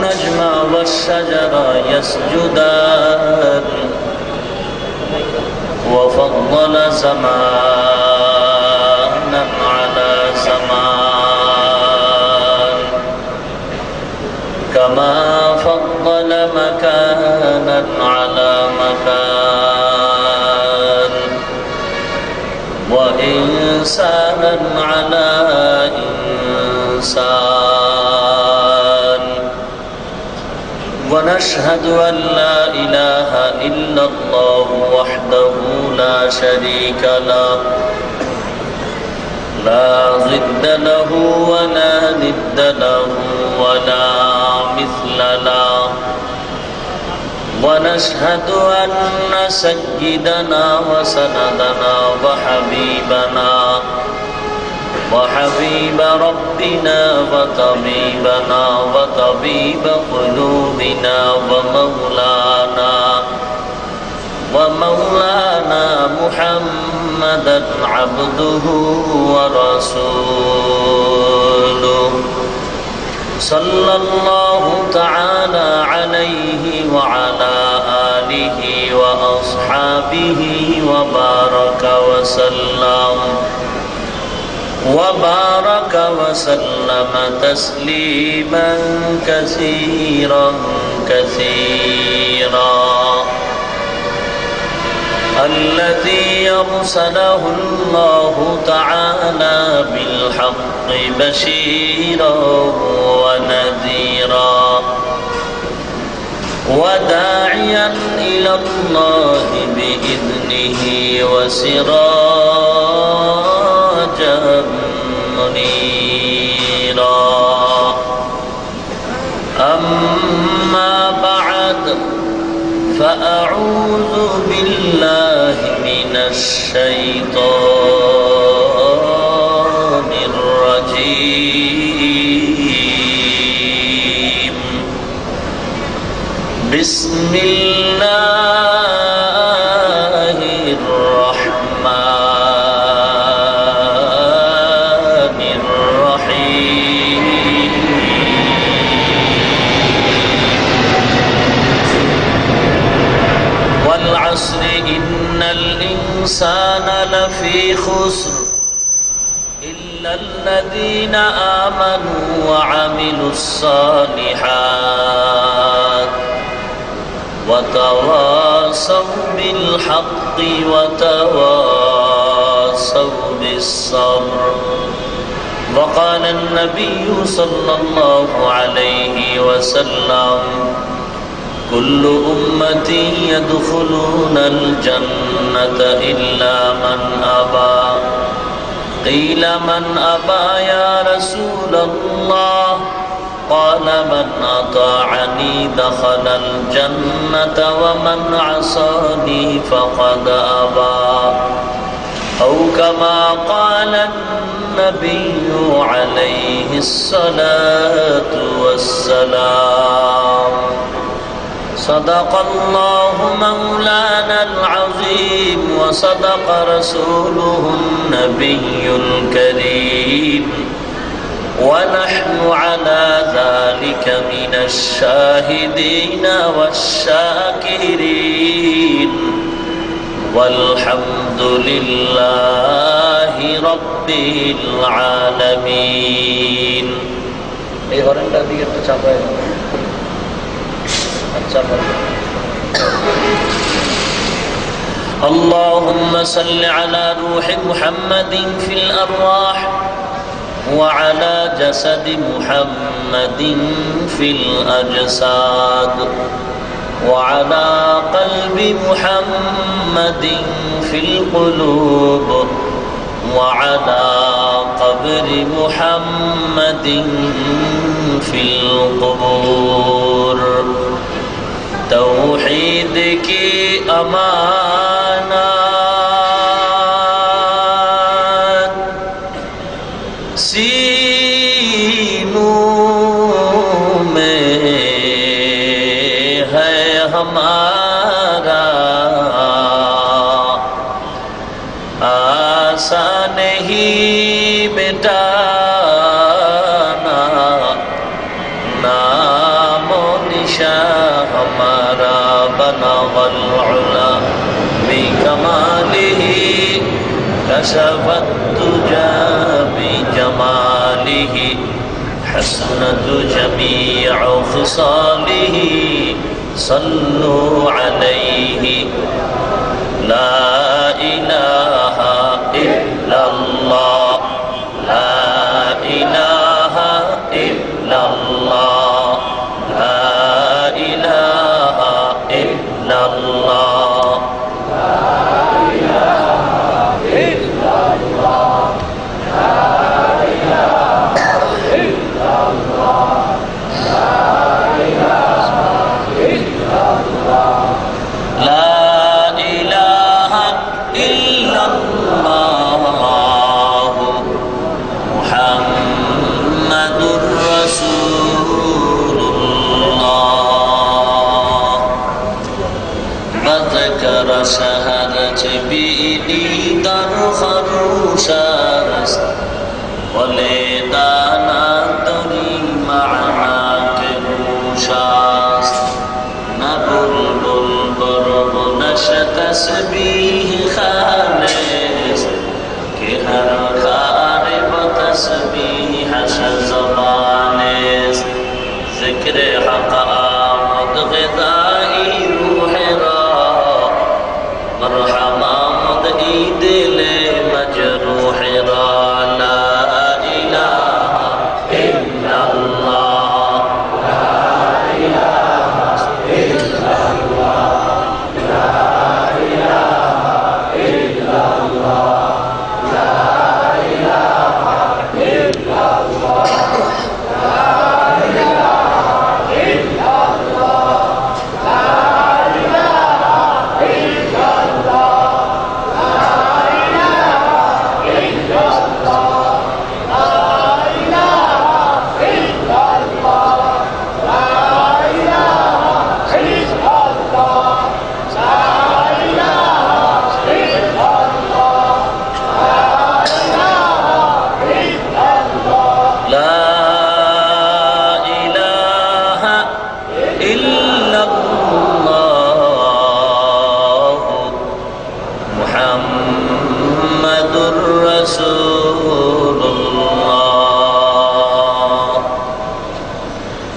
والنجم والشجر يسجدان وفضل زمانا على زمان كما فضل مكانا على مكان وإنسانا على إنسان ونشهد أن لا إله إلا الله وحده لا شريك له لا ضد له ولا ند له ولا مثل له ونشهد أن سيدنا وسندنا وحبيب ربنا وطبيبنا وطبيب قلوبنا ومولانا محمدا عبده ورسوله صلى الله تعالى عليه وعلى آله وأصحابه وبارك وسلم تسليما كثيرا الذي أرسله الله تعالى بالحق بشيرا ونذيرا وداعيا إلى الله بإذنه وسراجا منيرا أما بعد فأعوذ بالله من الشيطان الرجيم بسم الله الرحمن الرحيم والعصر إن الإنسان لفي خسر إلا الذين آمنوا وعملوا الصالحات وتواصوا بالحق وتواصوا بالصبر وقال النبي صلى الله عليه وسلم كل أمتي يدخلون الجنة إلا من أبى قيل من أبى يا رسول الله قال من أطاعني دخل الجنة ومن عصاني فقد أبى أو كما قال النبي عليه الصلاة والسلام صدق الله مولانا العظيم وصدق رسوله النبي الكريم ونحن على ذلك من الشاهدين والشاكرين والحمد لله رب العالمين اللهم صل على روح محمد في الأرواح وعلى جسد محمد في الأجساد وعلى قلب محمد في القلوب وعلى قبر محمد في القبور توحید کی امانت سینوں میں ہے ہمارا آسان ہی مٹانا نام كشف الدجى بجماله حسنت جميع خصاله صلوا عليه لا إله إلا الله لا إله إلا الله لا إله إلا الله شهرت بإيدي در خروشاس ولدانا دری معناك روشاس نبل برب نشت تسبیح خالص کہ ہر کار بتسبیح زبانس ذکر حق آمد غذائی روح را مرحبا مدعی دل مجروح را لا الہ الا اللہ لا الہ الا اللہ لا الہ الا اللہ لا الہ الا اللہ لا الہ الا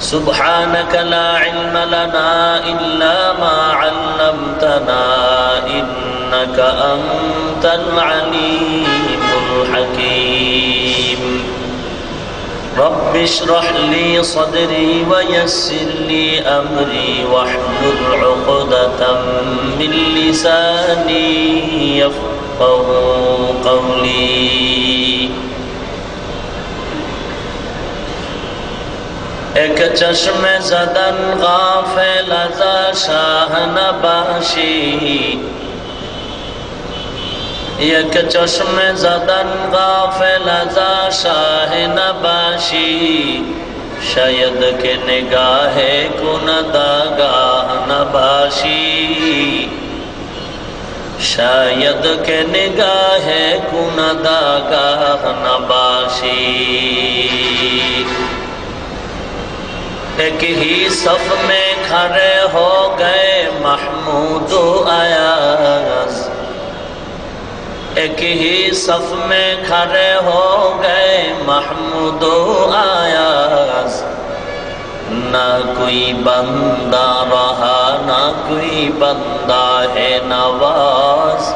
سبحانك لا علم لنا إلا ما علمتنا إنك أنت العليم الحكيم رب اشرح لي صدري ويسر لي أمري واحلل عقدة من لساني يفقه قولي ایک چشم زدن غافل ازا شاہ نباشی یک چشم زدن غافل ازا شاہ نباشی شاید کہ نگاہ کن داگاہ نباشی شاید کہ نگاہ کن داگاہ نباشی ایک ہی صف میں کھڑے ہو گئے محمود و ایاز ایک ہی صف میں کھڑے ہو گئے محمود و ایاز نہ کوئی بندہ رہا نہ کوئی بندہ ہے نواز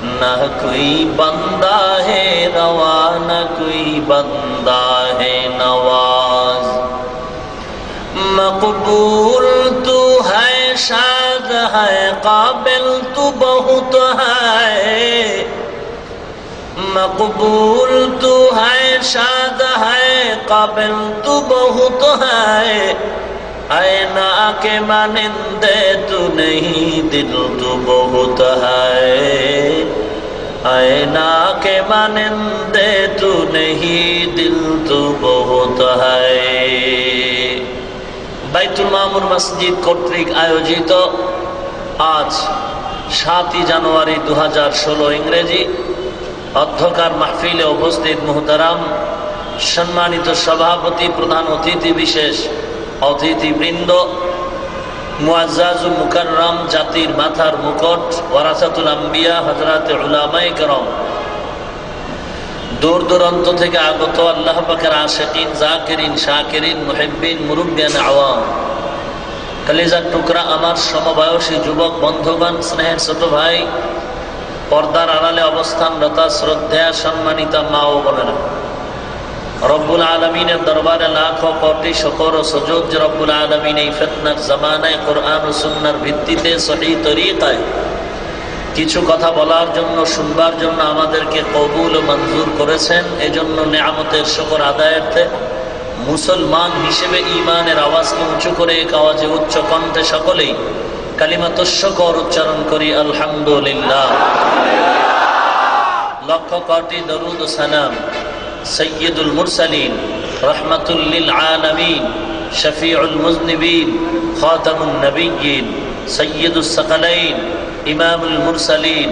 نہ کوئی بندہ ہے روا نہ کوئی بندہ ہے نواز مقبول تو ہے شاد ہے قابل تو بہت ہے مقبول تو ہے شاد ہے قابل تو بہت ہے اینا کے مانندے تو نہیں دل تو بہت ہے اینا کے مانندے تو نہیں دل تو بہت ہے বাইতুল মামুর মসজিদ কর্তৃক আয়োজিত আজ 7 জানুয়ারি 2016 ইংরেজি অধ্যকার মাহফিলে উপস্থিত মুহতারাম সম্মানিত সভাপতি প্রধান অতিথি বিশেষ অতিথিবৃন্দ মুআজ্জাজ ও মুকাররম জাতির মাথার মুকুট ওয়ারাসাতুল আম্বিয়া হযরত উলামায়ে কেরাম দূর দূরান্ত থেকে আগত আল্লাহ পাকের আশিকিন, জাকিরিন, শাকিরিন, মুহিব্বিন, মুরুব্বিয়ান, আওয়াম, কলিজার টুকরা আমার সমবয়সী যুবক বন্ধুগণ, স্নেহের ছোট ভাই, পর্দার আড়ালে অবস্থানরত শ্রদ্ধেয়া সম্মানিতা মা ও বোনেরা, রব্বুল আলমিনের দরবারে লাখো কোটি শুকর ও সুজুদ যে রব্বুল আলমিন এই ফিতনার জামানায় কোরআন ও সুন্নাহর ভিত্তিতে সহিহ তরিকায় কিছু কথা বলার জন্য, শুনবার জন্য আমাদেরকে কবুল ও মঞ্জুর করেছেন। এজন্য নেয়ামতের শুকর আদায়ার্থে মুসলমান হিসেবে ঈমানের আওয়াজকে উঁচু করে এক আওয়াজে উচ্চ কণ্ঠে সকলেই কালিমাতুশ শুকর উচ্চারণ করি, আলহামদুলিল্লাহ। লক্ষ কোটি দরুদ ও সালাম সৈয়দুল মুরসালিন, রহমাতুল লিল আলামিন, শফিউল মুজনিবিন, খাতামুন নবিয়্যিন, সৈয়দুস সাকালাইন, ইমামুল মুরসালিন,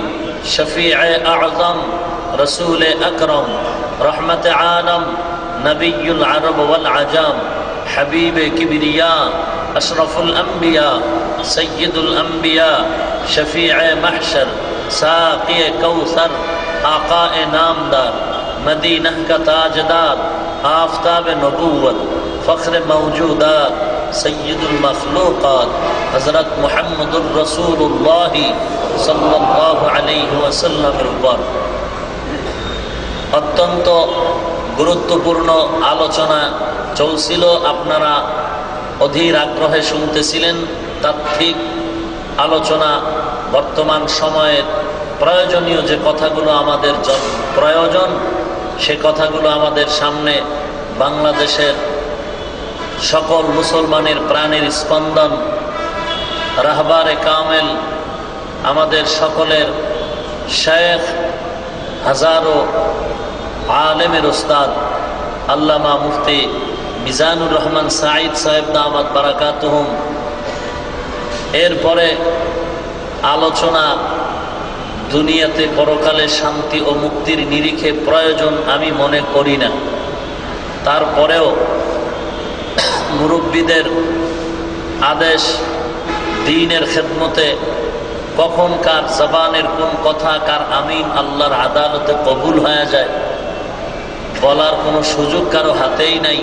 শফিউ আযম, রাসূল আকরম, রহমত আলম, নবিয়ুল আরব ওয়াল আজম, হাবিব কিবরিয়া, আশরাফুল আম্বিয়া, সৈয়দুল আম্বিয়া, শফিউ মাহশর, সাকি কৌসর, आक़ाए नामदार, मदीना का ताजदार, आफ़ताब नबूवत, फ़ख्र मौजूदात, सय्यदुल मखलूक़ात, हज़रत मुहम्मदुर रसूलुल्लाह सल्लल्लाहु अलैहि वसल्लमेর উপর অত্যন্ত গুরুত্বপূর্ণ আলোচনা চলছিল। আপনারা অধীর আগ্রহে শুনতেছিলেন। তাত্ত্বিক আলোচনা, বর্তমান সময়ের প্রয়োজনীয় যে কথাগুলো আমাদের প্রয়োজন, সে কথাগুলো আমাদের সামনে বাংলাদেশের সকল মুসলমানের প্রাণের স্পন্দন, রাহবারে কামেল, আমাদের সকলের শেখ, হাজারো আলেমের উস্তাদ আল্লামা মুফতি মিজানুর রহমান সাঈদ সাহেব দামাত বারাকাতুহুম, এরপরে আলোচনা দুনিয়াতে পরকালে শান্তি ও মুক্তির নিরিখে প্রয়োজন আমি মনে করি না। তারপরেও মুরব্বীদের আদেশ, দ্বীনের খেদমতে কখন কার জবানের কোন কথা, কার আমিন আল্লাহর আদালতে কবুল হয়ে যায় বলার কোনো সুযোগ কারো হাতেই নাই।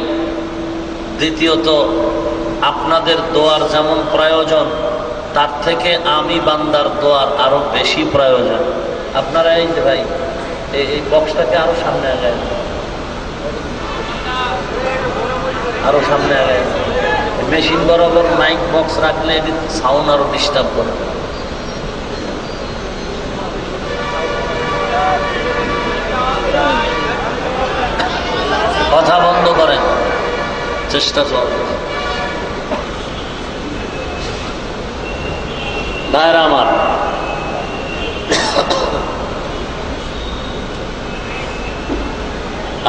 দ্বিতীয়ত, আপনাদের দোয়ার যেমন প্রয়োজন, তার থেকে আমি বান্দার দোয়ার আরো বেশি প্রয়োজন। আপনারা এই যে ভাই এই বক্সটাকে আরো সামনে আগায়, আরো সামনে আগায়। মেশিন বরাবর মাইক বক্স রাখলে সাউন্ড আরো ডিস্টার্ব করে। কথা বন্ধ করেন, চেষ্টা চলবে। ভাইরা আমার,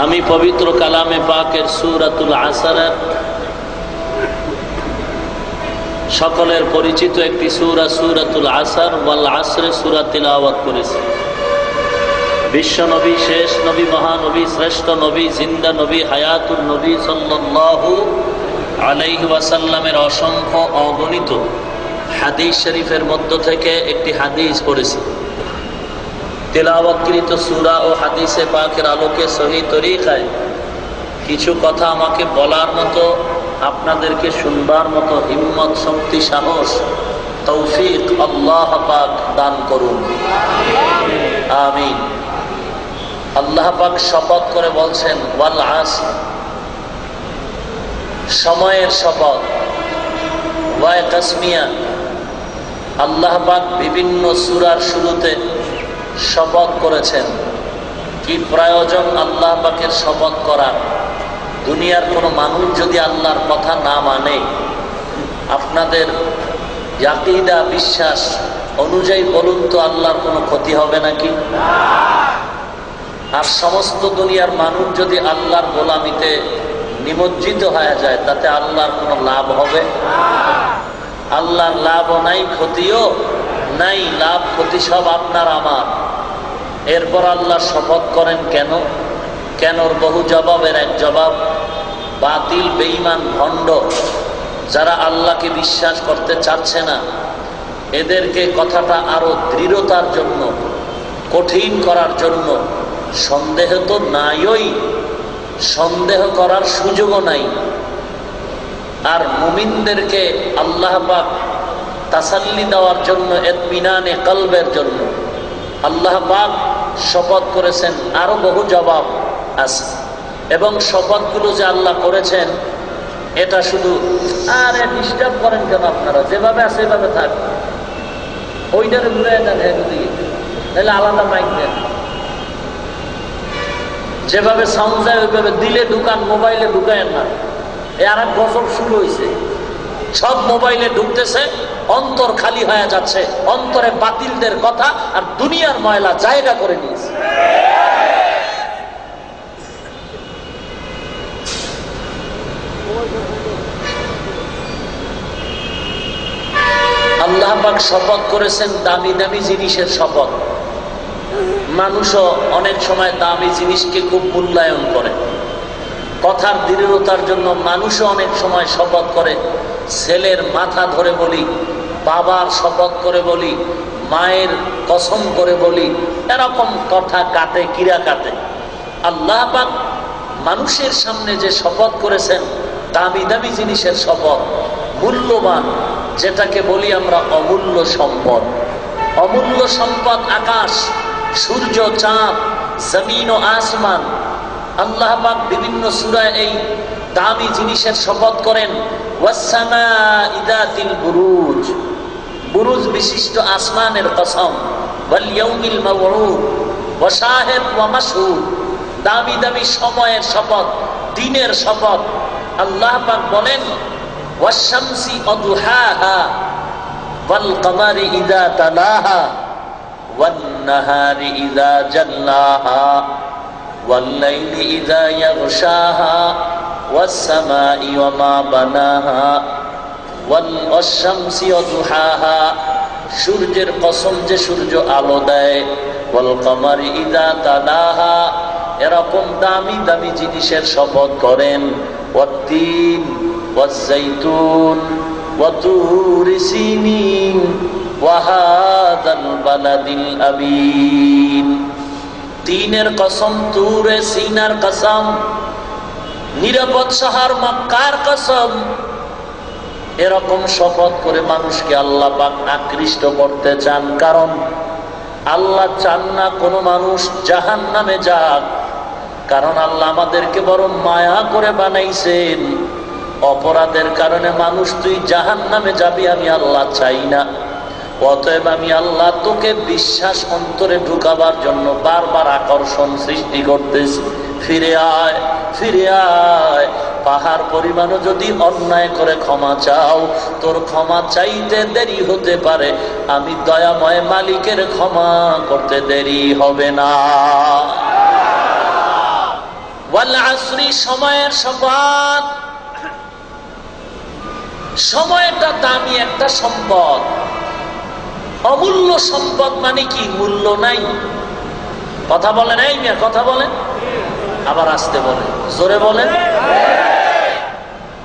আমি পবিত্র কালামে পাকের সূরাতুল আসরের সকলের পরিচিত একটি সূরা, সূরাতুল আসর ওয়াল আসরে সূরা তিলাওয়াত করেছি। বিশ্ব নবী, শেষ নবী, মহানবী, শ্রেষ্ঠ নবী, জিন্দা নবী, হায়াতুল নবী সাল্লাল্লাহু আলাইহি ওয়াসাল্লামের অসংখ্য অগণিত হাদিস শরীফের মধ্য থেকে একটি হাদিস পড়েছি। তিলাওয়াতকৃত সূরা ও হাদিসে পাকের আলোকে সহিহ তরিকায় কিছু কথা আমাকে বলার মতো, আপনাদেরকে শুনবার মতো হিম্মত, শক্তি, সাহস, তৌফিক আল্লাহ পাক দান করুন, আমিন। আল্লাহ পাক শপথ করে বলছেন, ওয়াল আসর, সময়ের শপথ। ওয়ায় কাসমিয়া, আল্লাহ পাক বিভিন্ন সূরার শুরুতে শপথ করেছেন। কি প্রয়োজন আল্লাহ পাকের শপথ করার? দুনিয়ার কোনো মানুষ যদি আল্লাহর কথা না মানে, আপনাদের আকীদা, বিশ্বাস অনুযায়ী বলুন তো আল্লাহর কোনো ক্ষতি হবে নাকি? আর সমস্ত দুনিয়ার মানুষ যদি আল্লাহর গোলামিতে নিমজ্জিত হয়ে যায়, তাতে আল্লাহর কোনো লাভ হবে? আল্লাহর লাভও নাই, ক্ষতিও নাই। লাভ ক্ষতি সব আপনার আমার। এরপর আল্লাহ শপথ করেন কেন? কেনর বহু জবাবের এক জবাব। বাতিল, বেঈমান, ভণ্ড যারা আল্লাহকে বিশ্বাস করতে চাচ্ছে না, এদেরকে কথাটা আরো দৃঢ়তার জন্য, কঠিন করার জন্য সন্দেহ তো নাইই, সন্দেহ করার সুযোগও নাই। আর মুমিনদেরকে আল্লাহ পাক তাসাল্লি দেওয়ার জন্য, ইতমিনানে কলবের জন্য আল্লাহ পাক শপথ করেছেন। আরো বহু জবাব আছে, এবং শপথগুলো যে আল্লাহ করেছেন এটা শুধু আরে ডিস্টার্ব করেন কেন আপনারা, যেভাবে আছে এভাবে থাক, ওইটারে ঘুরে দেন এদিকে, তাহলে আলাদা মাইক দেন, যেভাবে সাউন্ড যায় ওইভাবে দিলে ঢুকান, মোবাইলে ঢুকায়েন না। এ আর এক বছর শুরু হয়েছে, সব মোবাইলে ঢুকতেছে, অন্তর খালি হয়ে যাচ্ছে, অন্তরে বাতিলদের কথা আর দুনিয়ার ময়লা জায়গা করে নিয়েছে। আল্লাহ পাক শপথ করেছেন দামি দামি জিনিসের শপথ। মানুষও অনেক সময় দামি জিনিসকে খুব মূল্যায়ন করে, কথার দৃঢ়তার জন্য মানুষও অনেক সময় শপথ করে। ছেলের মাথা ধরে বলি, বাবার শপথ করে বলি, মায়ের কসম করে বলি, এরকম কথা কাটে, কিরা কাটে। আল্লাহ পাক মানুষের সামনে যে শপথ করেছেন দামি দামি জিনিসের শপথ, মূল্যবান, যেটাকে বলি আমরা অমূল্য সম্পদ। অমূল্য সম্পদ আকাশ, সূর্য, চাঁদ, জমিন ও আসমান। আল্লাহ পাক বিভিন্ন সূরায় এই দামি জিনিসের শপথ করেন। ওয়াসসামা'i যাতিল বুরুজ, বুরুজ বিশিষ্ট আসমানের কসম। ওয়াল ইয়াউমিল মাউউদ ওয়া শাহিদ ওয়া মাশহুদ, দামি দামি সময়ের শপথ, দিনের শপথ। আল্লাহ পাক বলেন ওয়াশ-শামসি ওয়াদুহাহা ওয়াল কমারি ইযা তালাহা ওয়ান নাহারি ইযা জাল্লাহা والليل إذا يغشاها والسماء وما بناها والشمس وضحاها, সূর্যের কসম যে সূর্য আলো দেয়, ওয়াল কমারি ইযা তালাহা, এরকম দামি দামি জিনিসের শপথ করেন। ওয়াত-তিন ওয়াজ-যাইতুন ওয়া তুরি সিনিন ওয়া হাযাল বালাদিল আমিন। তিনের কসম, তুরে সিনার কসম, নিরাপদ শহর মক্কার কসম। এরকম শপথ করে মানুষকে আল্লাহ পাক আকৃষ্ট করতে চান, কারণ আল্লাহ চান না কোনো মানুষ জাহান্নামে যাক। কারণ আল্লাহ আমাদেরকে বড় মায়া করে বানাইছেন। অপরাধের কারণে মানুষ তুই জাহান্নামে যাবি, আমি আল্লাহ চাই না। অতএব আমি আল্লাহ তোকে বিশ্বাস অন্তরে ঢুকাবার জন্য বারবার আকর্ষণ সৃষ্টি করতেছি। ফিরে আয়, ফিরে আয়। পাহাড় পরিমাণও যদি অন্যায় করে ক্ষমা চাও, তোর ক্ষমা চাইতে দেরি হতে পারে, আমি দয়াময় মালিকের ক্ষমা করতে দেরি হবে না। ওয়াল আসরি, সময়ের শপথ। সময়টা দামি একটা সম্পদ। অমূল্য সম্পদ মানে কি? মূল্য নাই। কথা বলেন, এই মিয়া কথা বলেন, আবার আসতে বলেন, জোরে বলেন।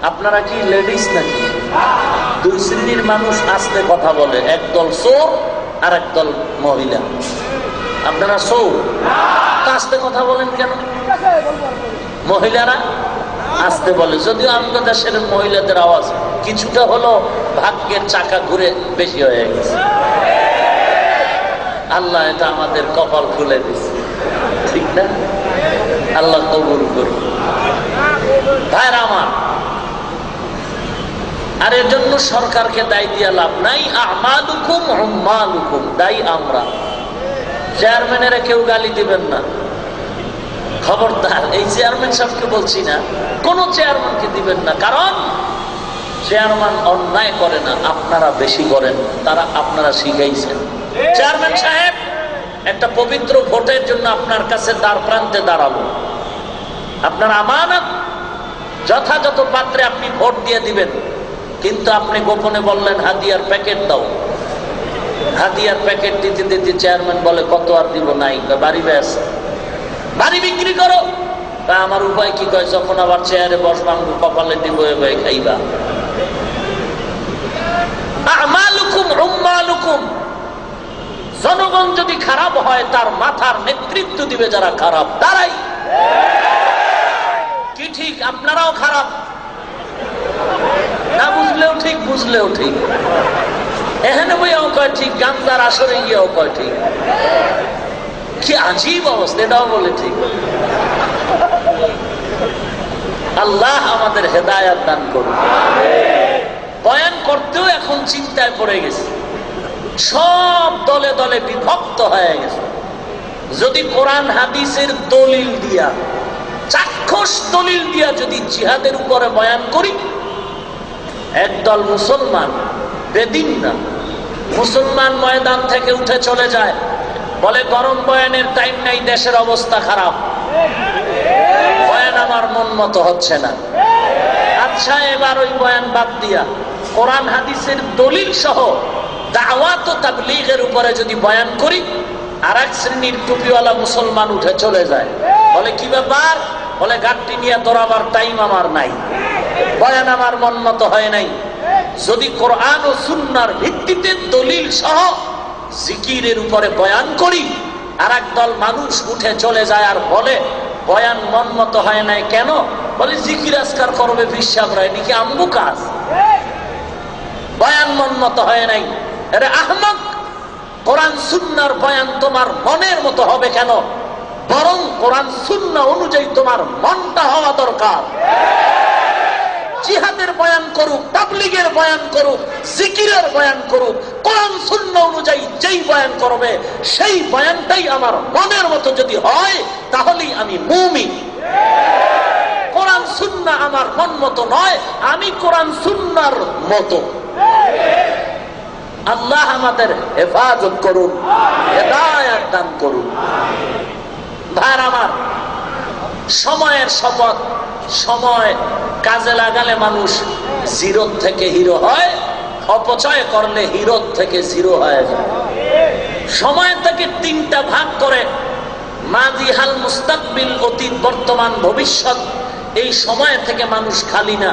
আপনারা কি লেডিস নাকি? দুই শ্রেণীর মানুষ আসতে কথা বলে, একদল চোর আর একদল মহিলা। আপনারা চোর, আসতে কথা বলেন কেন? মহিলারা আসতে বলে, যদিও আমাদের দেশের মহিলাদের আওয়াজ কিছুটা হলো ভাগ্যের চাকা ঘুরে বেশি হয়ে গেছে। আল্লাহ এটা আমাদের কপাল খুলে দিচ্ছে, ঠিক না? আল্লাহ কবুল করুন। ভাইরা আমার, আর এর জন্য সরকারকে দায় দিয়ে লাভ নাই। আমালুকুম উম্মালুকুম, দায়ী আমরা। চেয়ারম্যানেরা কেউ গালি দিবেন না, খবরদার। এই চেয়ারম্যান সাহেবকে বলছি না, কোন চেয়ারম্যানকে দিবেন না, কারণ চেয়ারম্যান অন্যায় করে না, আপনারা বেশি করেন, তারা আপনারা শিখাইছেন। চেয়ারম্যান সাহেব একটা পবিত্র ভোটের জন্য আপনার কাছে দ্বার প্রান্তে দাঁড়ালো, আপনার আমানত, যথাযথ পাত্রে আপনি ভোট দিয়ে দিবেন, কিন্তু আপনি গোপনে বললেন হাদিয়ার প্যাকেট দাও। হাদিয়ার প্যাকেট দিতে দিতে চেয়ারম্যান বলে কত আর দিব? নাই। বাড়ি ব্যাস, বাড়ি বিক্রি করো। তা আমার উপায় কি? কয় যখন আবার চেয়ারে বসবাম কপালে দিব এবার খাইবা। আমালুকুম উম্মালুকুম, জনগণ যদি খারাপ হয় তার মাথার নেতৃত্ব দিবে যারা খারাপ তারাই। কি ঠিক? আপনারাও খারাপ, না বুঝলেও ঠিক, বুঝলেও ঠিক। এখানে বইয়াও কয় ঠিক, গান্ধার আসরে গিয়েও কয় ঠিক। কি আজীব অবস্থা, এটাও বলে ঠিক। আল্লাহ আমাদের হেদায়াত দান করুন। বয়ান করতেও এখন চিন্তায় পড়ে গেছে, সব দলে দলে বিভক্ত হয়ে গেছে। যদি কোরআন হাদিসের দলিল দিয়া, চাক্ষুষ দলিল দিয়া যদি জিহাদের উপরে বয়ান করি, একদল মুসলমান বেদিন না মুসলমান ময়দান থেকে উঠে চলে যায়, বলে গরম বয়ানের টাইম নাই, দেশের অবস্থা খারাপ, বয়ান আমার মন মতো হচ্ছে না। আচ্ছা, এবার ওই বয়ান বাদ দিয়া কোরআন হাদিসের দলিল সহ দাওয়াত ও তাবলীগের উপরে যদি বয়ান করি, আর এক শ্রেণীর টুপিওয়ালা মুসলমান উঠে চলে যায়, বলে কি ব্যাপার? বলে গাড়ি নিয়ে দৌড়াবার টাইম আমার নাই, বয়ান আমার মন মতো হয় নাই। যদি কোরআন ও সুন্নাহর ভিত্তিতে দলিল সহ জিকিরের উপরে বয়ান করি, আর একদল মানুষ উঠে চলে যায় আর বলে বয়ান মন মতো হয় নাই কেন? বলে জিকির আজকার করবে বিশ্বাবরা, এদিকে আম্বু কাজ, বয়ান মন মতো হয় নাই। আরে আহমক, কোরআন সুন্নাহর বয়ান তোমার মনের মতো হবে কেন? বরং কোরআন সুন্নাহ অনুযায়ী তোমার মনটা হওয়া দরকার। জিহাদের বয়ান করুক, তাবলীগের বয়ান করুক, জিকিরের বয়ান করুক, কোরআন সুন্নাহ অনুযায়ী যেই বয়ান করবে সেই বয়ানটাই আমার মনের মতো যদি হয়, তাহলেই আমি মুমিন। কোরআন সুন্নাহ আমার মন মতো নয়, আমি কোরআন সুন্নাহর মতো। আল্লাহ আমাদের হেফাজত করুন, হেদায়াত দান করুন। ভাই আমার, সময়ের শপথ, সময় কাজে লাগালে মানুষ জিরো থেকে হিরো হয়, অপচয় করলে হিরো থেকে জিরো হয়ে যায়। সময় থেকে তিনটা ভাগ করে, মাজি, হাল, মুস্তাকবিল, অতীত, বর্তমান, ভবিষ্যৎ। এই সময় থেকে মানুষ খালি না।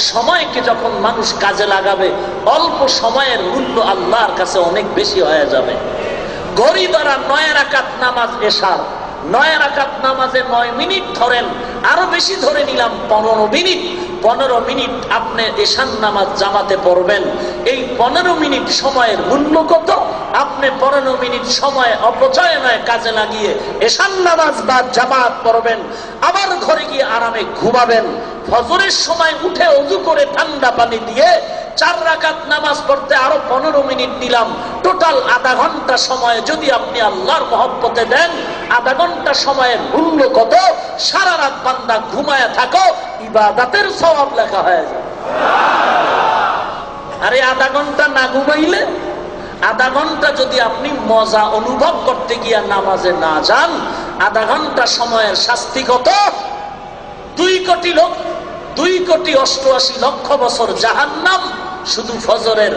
সময়কে যখন মানুষ কাজে লাগাবে, অল্প সময়ের মূল্য আল্লাহর কাছে অনেক বেশি হয়ে যাবে। ঘড়ি দ্বারা 9 রাকাত নামাজ এশার, 9 রাকাত নামাজে 9 মিনিট ধরেন, আরো বেশি ধরে নিলাম 15 মিনিট। 15 মিনিট আপনি এশার নামাজ জামাতে পড়বেন। এই 15 মিনিট সময়ের মূল্য কত? আপনি 15 মিনিট সময় অপচয় নয় কাজে লাগিয়ে এশার নামাজ বা জামাত পড়বেন, আবার ঘরে গিয়ে আরামে ঘুমাবেন। ফজরের সময় উঠে ওযু করে ঠান্ডা পানি দিয়ে 4 রাকাত নামাজ পড়তে আরো 15 মিনিট নিলাম, টোটাল আধা ঘন্টা সময় যদি আপনি আল্লাহর মহব্বতে দেন, আধা ঘন্টা সময়ের মূল্য কত? সারা রাত বান্দা ঘুমায়া থাকো, ইবাদতের সওয়াব লেখা হয়ে যায়। আরে আধা ঘন্টা না ঘুমাইলে, আধা ঘন্টা যদি আপনি মজা অনুভব করতে গিয়া নামাজে না যান, আধা ঘন্টা সময়ের শাস্তি কত? 2 কোটি লোক, 2,88,00,000 বছর জাহান্নাম। শুধু ফজরের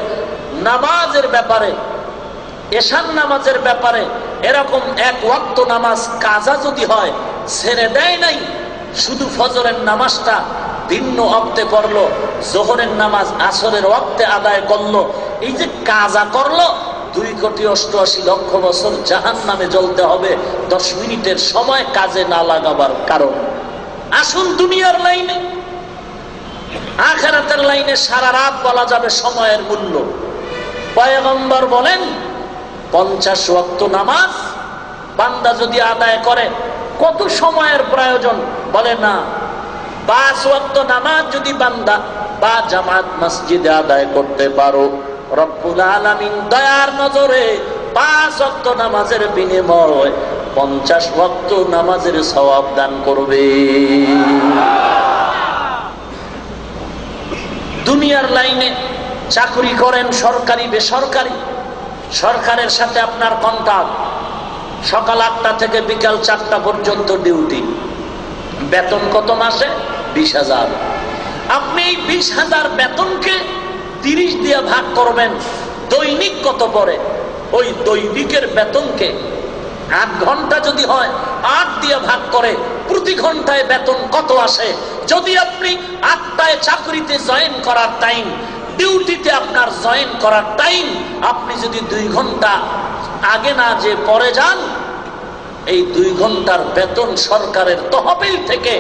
নামাজের ব্যাপারে, এশার নামাজের ব্যাপারে এরকম 1 ওয়াক্ত নামাজ কাজা যদি হয়, ছেড়ে দেয় নাই, শুধু ফজরের নামাজটা ভিন্ন ওয়াক্তে পড়লো, জোহরের নামাজ আসরের ওয়াক্তে আদায় করলো, এই যে কাজা করলো, 2,88,00,000 বছর জাহান্নামে জ্বলতে হবে 10 মিনিটের সময় কাজে না লাগাবার কারণ। আসুন দুনিয়ার লাইনে, আখিরাতের লাইনে সারা রাত বলা যাবে সময়ের মূল্য। পয়গম্বর বলেন 50 ওয়াক্ত নামাজ বান্দা যদি আদায় করে, কত সময়ের প্রয়োজন? বলে না, 5 ওয়াক্ত নামাজ যদি বান্দা বা জামাত মসজিদে আদায় করতে পারো, রব্বুল আলামিন দয়ার নজরে 5 ওয়াক্ত নামাজের বিনিময়ে 50 ওয়াক্ত নামাজের সওয়াব দান করবে। দুনিয়ার লাইনে চাকরি করেন, সরকারি বেসরকারি, সরকারের সাথে আপনার কন্ট্রাক্ট, সকাল 8টা থেকে বিকাল 4টা পর্যন্ত ডিউটি, বেতন কত মাসে? 20,000। আপনি এই 20,000 বেতনকে 30 দিয়ে ভাগ করবেন, দৈনিক কত পড়ে? ওই দৈনিকের বেতনকে 8 ঘন্টা যদি হয়, 8 দিয়ে ভাগ করে প্রতি ঘন্টায় বেতন কত আসে? যদি আপনি 8টায় চাকরিতে জয়েন করার টাইম, ডিউটিতে আপনার জয়েন করার টাইম, আপনি যদি 2 ঘন্টা আগে না যে পরে যান, এই 2 ঘন্টার বেতন সরকারের তহবিল থেকে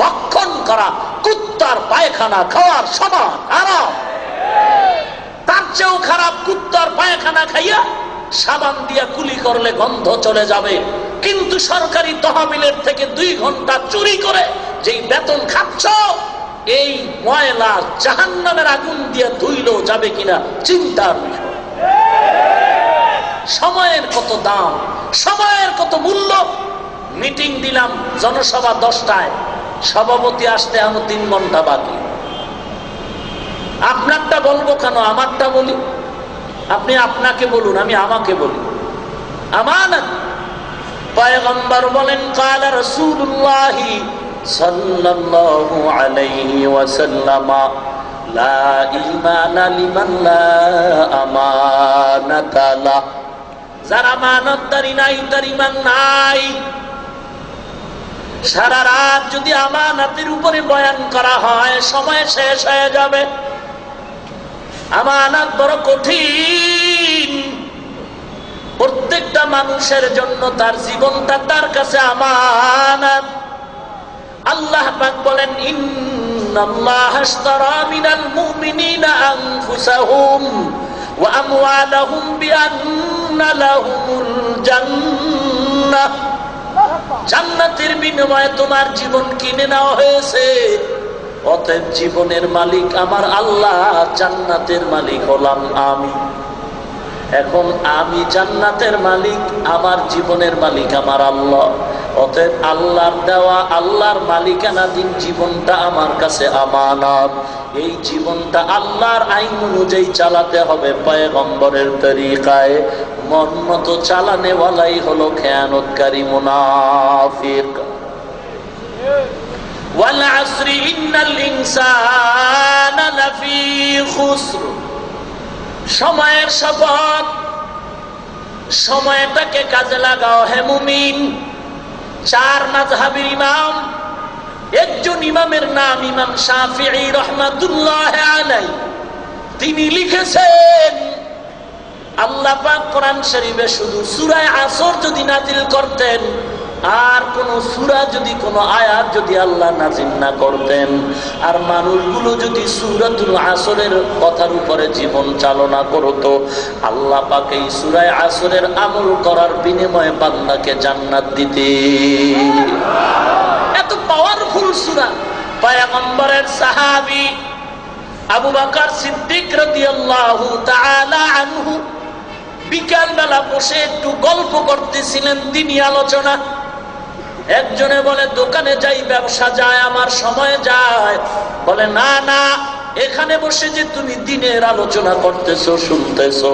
ভক্ষণ করা কুত্তার পায়খানা খাওয়ার সমান আরাম। তার চেয়েও খারাপ কুত্তার পায়খানা খাইয়া সাবান দিয়া কুলি করলে গন্ধ চলে যাবে, কিন্তু সরকারি তহবিলের থেকে 2 ঘন্টা চুরি করে যেই বেতন খাচ্ছ, এই ময়লা জাহান্নামের আগুন দিয়ে ধুইলেও যাবে কিনা চিন্তার বিষয়। সময়ের কত দাম, সময়ের কত মূল্য। মিটিং দিলাম, জনসভা 10টায়, সভাপতি আসতে এখনো 3 ঘন্টা বাকি। আপনারটা বলবো কেন, আমারটা বলি। আপনি আপনাকে বলুন, আমি আমাকে বলি। আমানত। পয়গম্বর বলেন, قال رسول الله صلى الله عليه وسلم لا إيمان لمن لا أمانة له। যার আমানতদারি নাই তার ঈমান নাই। সারা রাত যদি আমানতের উপরে বয়ান করা হয়, সময় শেষ হয়ে যাবে। আমানত বড় কঠিন। প্রত্যেকটা মানুষের জন্য তার জীবনটা তার কাছে আমানত। আল্লাহ পাক বলেন, ইন্নাল্লাহা আশতারা মিনাল মুমিনিনা আনফুসাহুম ওয়া আমওয়ালাহুম বিআন্না লাহুমুল জান্নাহ। জান্নাতের বিনিময়ে তোমার জীবন কিনে নেওয়া হয়েছে। অতএব জীবনের মালিক আমার আল্লাহ, জান্নাতের মালিক হলাম আমি। এখন আমি জান্নাতের মালিক, আমার জীবনের মালিক আমার আল্লাহ। অতএব আল্লাহর দেওয়া, আল্লাহর মালিকানাধীন জীবনটা আমার কাছে আমানত। এই জীবনটা আল্লাহর আইন অনুযায়ী চালাতে হবে, পয়গম্বরের তরিকায়। মন মতো চালানেওয়ালাই হলো খেয়ানতকারী মুনাফিক। ওয়াল আসরি ইন্নাল ইনসানা লাফি খুসর। সময়ের শপথ, সময়টাকে কাজে লাগাও হে মুমিন। 4 মাযহাবের ইমাম, একজন ইমামের নাম ইমাম শাফিঈ রাহমাতুল্লাহ আলাইহি। তিনি লিখেছেন, আল্লাহ পাক কোরআন শরীফে শুধু সূরা আসর যদি নাজিল করতেন, আর কোন সূরা যদি, কোন আয়াত যদি আল্লাহ নাজিল না করতেন, আর মানুষগুলো যদি সূরাতুল আসরের কথার উপরে জীবন চালনা করত, আল্লাহ পাক এই সূরা আসরের আমল করার বিনিময়ে বান্দাকে জান্নাত দিতেন। এত পাওয়ারফুল সূরা। পয়গম্বরের সাহাবী আবু বকর সিদ্দিক রাদিয়াল্লাহু তাআলা আনহু বিকাল বেলা বসে একটু গল্প করতেছিলেন, দিনী আলোচনা। একজনে বলে, দোকানে যাই, ব্যবসা যায়, আমার সময় যায়। বলে, না না, এখানে বসে যে তুমি দিনের আলোচনা করতেছো, শুনতেছো,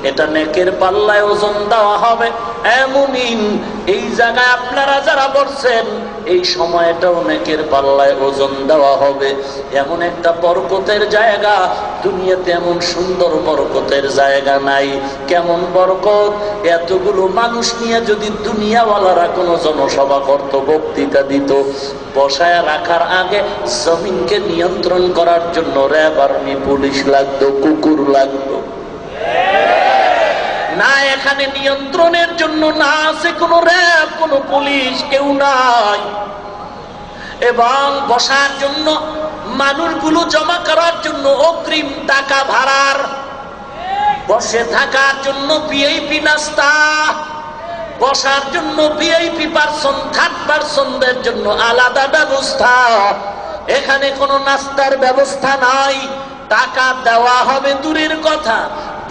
এটা নেকের পাল্লায় ওজন দেওয়া হবে। মুমিন, এই জায়গায় আপনারা যারা বলছেন, এই সময়টাও নেকের পাল্লায় ওজন দেওয়া হবে। এমন একটা বরকতের জায়গা, দুনিয়াতে এমন সুন্দর বরকতের জায়গা নাই। কেমন বরকত! এতগুলো মানুষ নিয়ে যদি দুনিয়াওয়ালারা কোনো জনসভা করত, বক্তৃতা দিত, বসায় রাখার আগে জমিনকে নিয়ন্ত্রণ করার জন্য র্যাব, আর্মি, পুলিশ লাগতো, কুকুর লাগতো। না, এখানে নিয়ন্ত্রণের জন্য না আছে কোনো র্যাব, কোনো পুলিশ, কেউ নাই। এবং বসার জন্য, মানুষগুলো জমা করার জন্য অগ্রিম টাকা ভাড়ার, বসে থাকার জন্য ভিআইপি নাস্তা, বসার জন্য ভিআইপি পারসন, থার্ড পারসনদের জন্য আলাদা ব্যবস্থা। এখানে কোনো নাস্তার ব্যবস্থা নাই। টাকা দেওয়া হবে দূরের কথা,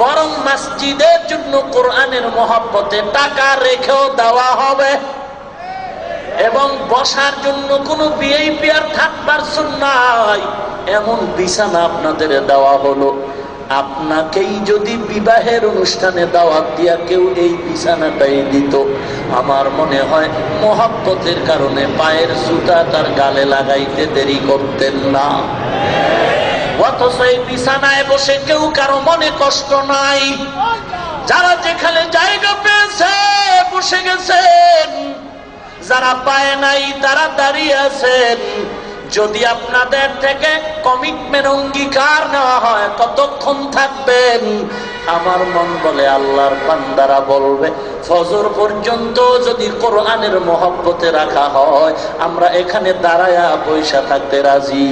বরং মসজিদের জন্য কোরআনের মহব্বতে টাকা রেখেও দেওয়া হবে। এবং বসার জন্য কোনো ভিআইপি আর থার্ড পারসন নাই, এমন বিছানা আপনাদের দেওয়া হলো। আপনাকেই যদি বিবাহের অনুষ্ঠানে দাওয়াত দিয়া কেউ এই বিছানাটাই দিত, আমার মনে হয় মহব্বতের কারণে পায়ের জুতা তার গালে লাগাইতে দেরি করতেন না। অথচ এই বিছানায় বসে কেউ কারো মনে কষ্ট নাই। যারা যেখানে জায়গা পেয়েছে বসে গেছেন, যারা পায় নাই তারা দাঁড়িয়ে আছেন। যদি আপনাদের থেকে কমিটমেন্ট অঙ্গীকার নেওয়া হয় কতক্ষণ থাকবেন? আমার মন বলে আল্লাহর বান্দারা বলবে ফজর পর্যন্ত যদি কোরআনের মহব্বতে রাখা হয় আমরা এখানে দাঁড়ায়া বৈশা থাকতে রাজি।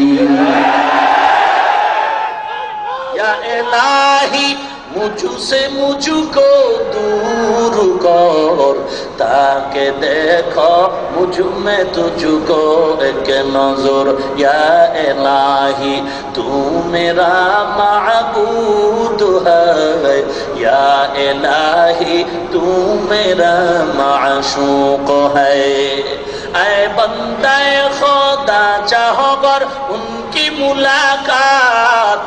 ইয়া ইলাহি मुझसे मुझको दूर कर ताके देखो मुझ में तुझको एक नजर या इलाही तू मेरा माबूद है या इलाही तू मेरा माशूक है। ऐ बंदा खुदा चाहो गर उनकी मुलाकात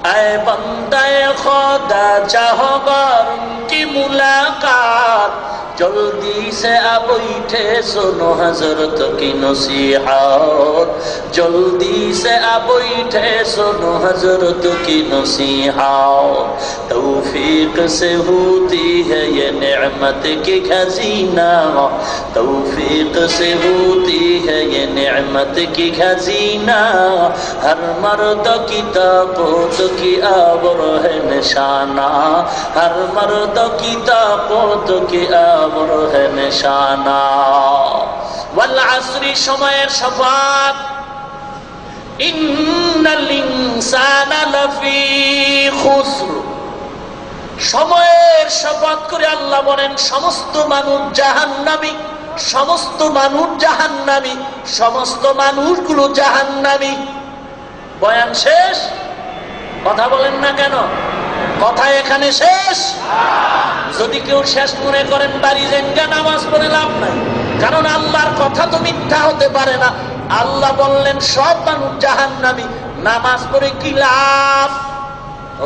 ऐ बंदे खुदा चाहोगर उनकी मुलाकात जल्दी से अब बैठे सुनो हजरत की नसीहत जल्दी से अब बैठे सुनो हजरत की नसीहत तौफीक से होती है ये नेमत की खजीना तौफीक से होती है ये नेमत की खजीना हर मर्द की ताकत की आबर है निशाना हर मर्द की ताकत की आबर है निशाना। वल असरी समयर शफात इन्नल इंसाना लफी खुस्र সময়ের শপথ করে আল্লাহ বলেন সমস্ত মানুষ জাহান্নামী সমস্ত মানুষ জাহান্নামী সমস্ত মানুষগুলো জাহান্নামী। বয়ান শেষ? কথা বলেন না কেন? কথা এখানে শেষ? যদি কেউ শেষ মনে করেন বাড়ি যেঙ্গা নামাজ পড়ে লাভ নাই, কারণ আল্লাহর কথা তো মিথ্যা হতে পারে না। আল্লাহ বললেন সব মানুষ জাহান্নামী, নামাজ পড়ে কি লাভ?